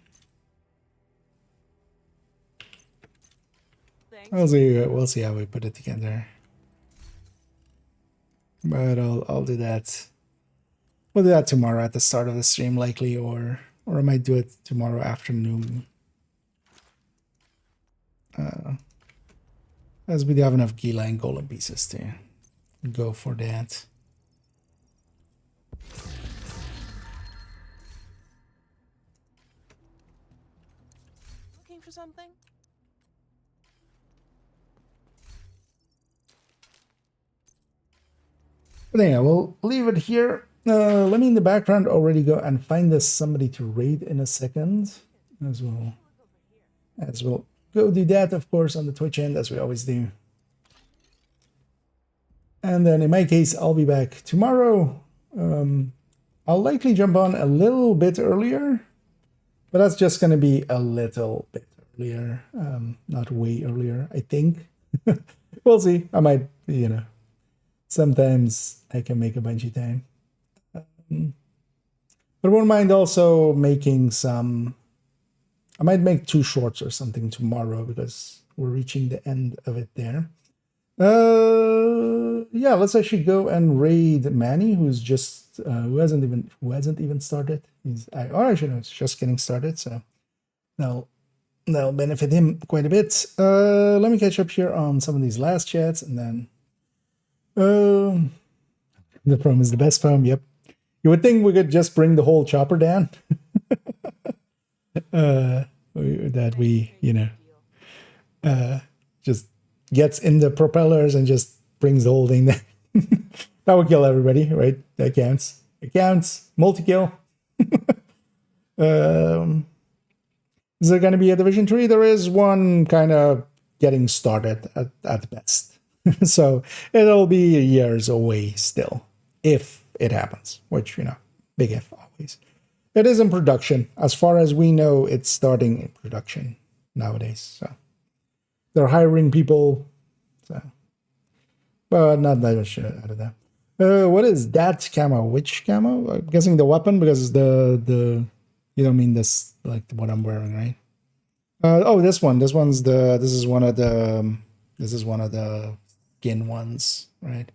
Thanks. We'll see how we put it together. But I'll do that. We'll do that tomorrow at the start of the stream, likely, or I might do it tomorrow afternoon. As we do have enough Gila and golem pieces to go for that. Looking for something? But yeah, we'll leave it here. Let me in the background already go and find us somebody to raid in a second, as we'll go do that, of course, on the Twitch end, as we always do. And then in my case, I'll be back tomorrow. I'll likely jump on a little bit earlier, but that's just going to be a little bit earlier, not way earlier, I think. We'll see. I might, you know, sometimes I can make a bunch of time. But I won't mind also making some... I might make 2 shorts or something tomorrow because we're reaching the end of it there. Yeah, let's actually go and raid Manny, who's just who hasn't even started. Actually no, it's just getting started, so that'll benefit him quite a bit. Let me catch up here on some of these last chats, and then the foam is the best foam. Yep, you would think we could just bring the whole chopper down. That we, you know, just gets in the propellers and just brings the whole thing down. That would kill everybody, right? That counts. It counts. Multi-kill. Is there going to be a Division 3? There is one kind of getting started at best. So it'll be years away still, if it happens, which, you know, big if always. It is in production. As far as we know, it's starting in production nowadays. So they're hiring people. So, but not that much out of that. What is that camo? Which camo? I'm guessing the weapon, because the you don't mean this like what I'm wearing, right? Oh, this one. This is one of the skin ones, right?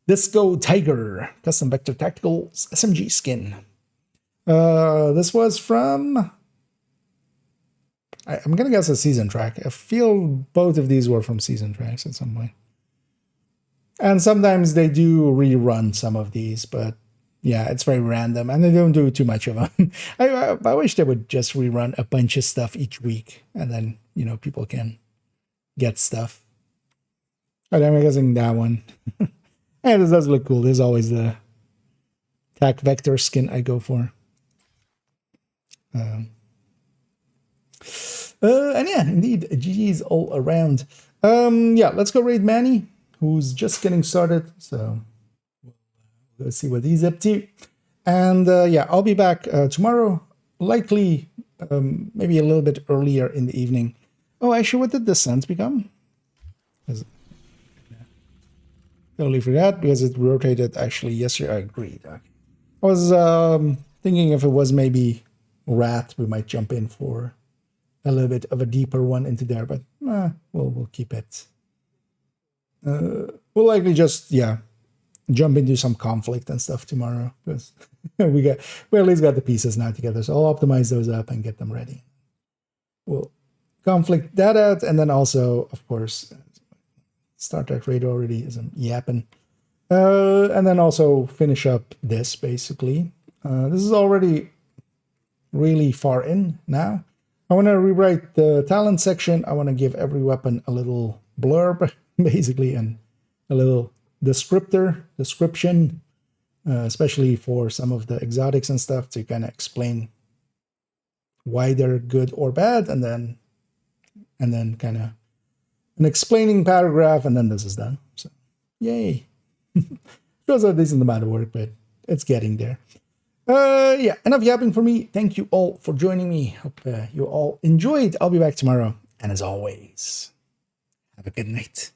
Disco Tiger Custom Vector Tactical SMG skin. This was from, I'm gonna guess a season track. I feel both of these were from season tracks at some point. And sometimes they do rerun some of these, but yeah, it's very random, and they don't do too much of them. I wish they would just rerun a bunch of stuff each week, and then, you know, people can get stuff. But I'm guessing that one. And this does look cool. This is always the Tac Vector skin I go for. And yeah, indeed, GG's all around. Yeah, let's go raid Manny, who's just getting started. So let's see what he's up to. And yeah, I'll be back tomorrow, likely maybe a little bit earlier in the evening. Oh, actually, what did the suns become? Totally forgot, because it rotated actually yesterday. I agreed. I was thinking if it was maybe Rat, we might jump in for a little bit of a deeper one into there, but we'll keep it. We'll likely just, yeah, jump into some conflict and stuff tomorrow, because we at least got the pieces now together, so I'll optimize those up and get them ready. We'll conflict that out, and then also, of course, start that raid already is yapping. And then also finish up this, basically. This is already really far in now. I want to rewrite the talent section. I want to give every weapon a little blurb, basically, and a little description, especially for some of the exotics and stuff, to kind of explain why they're good or bad, and then kind of an explaining paragraph, and then this is done. So, yay. Shows a decent amount of work, but it's getting there. Yeah, enough yapping for me. Thank you all for joining me. Hope you all enjoyed. I'll be back tomorrow. And as always, have a good night.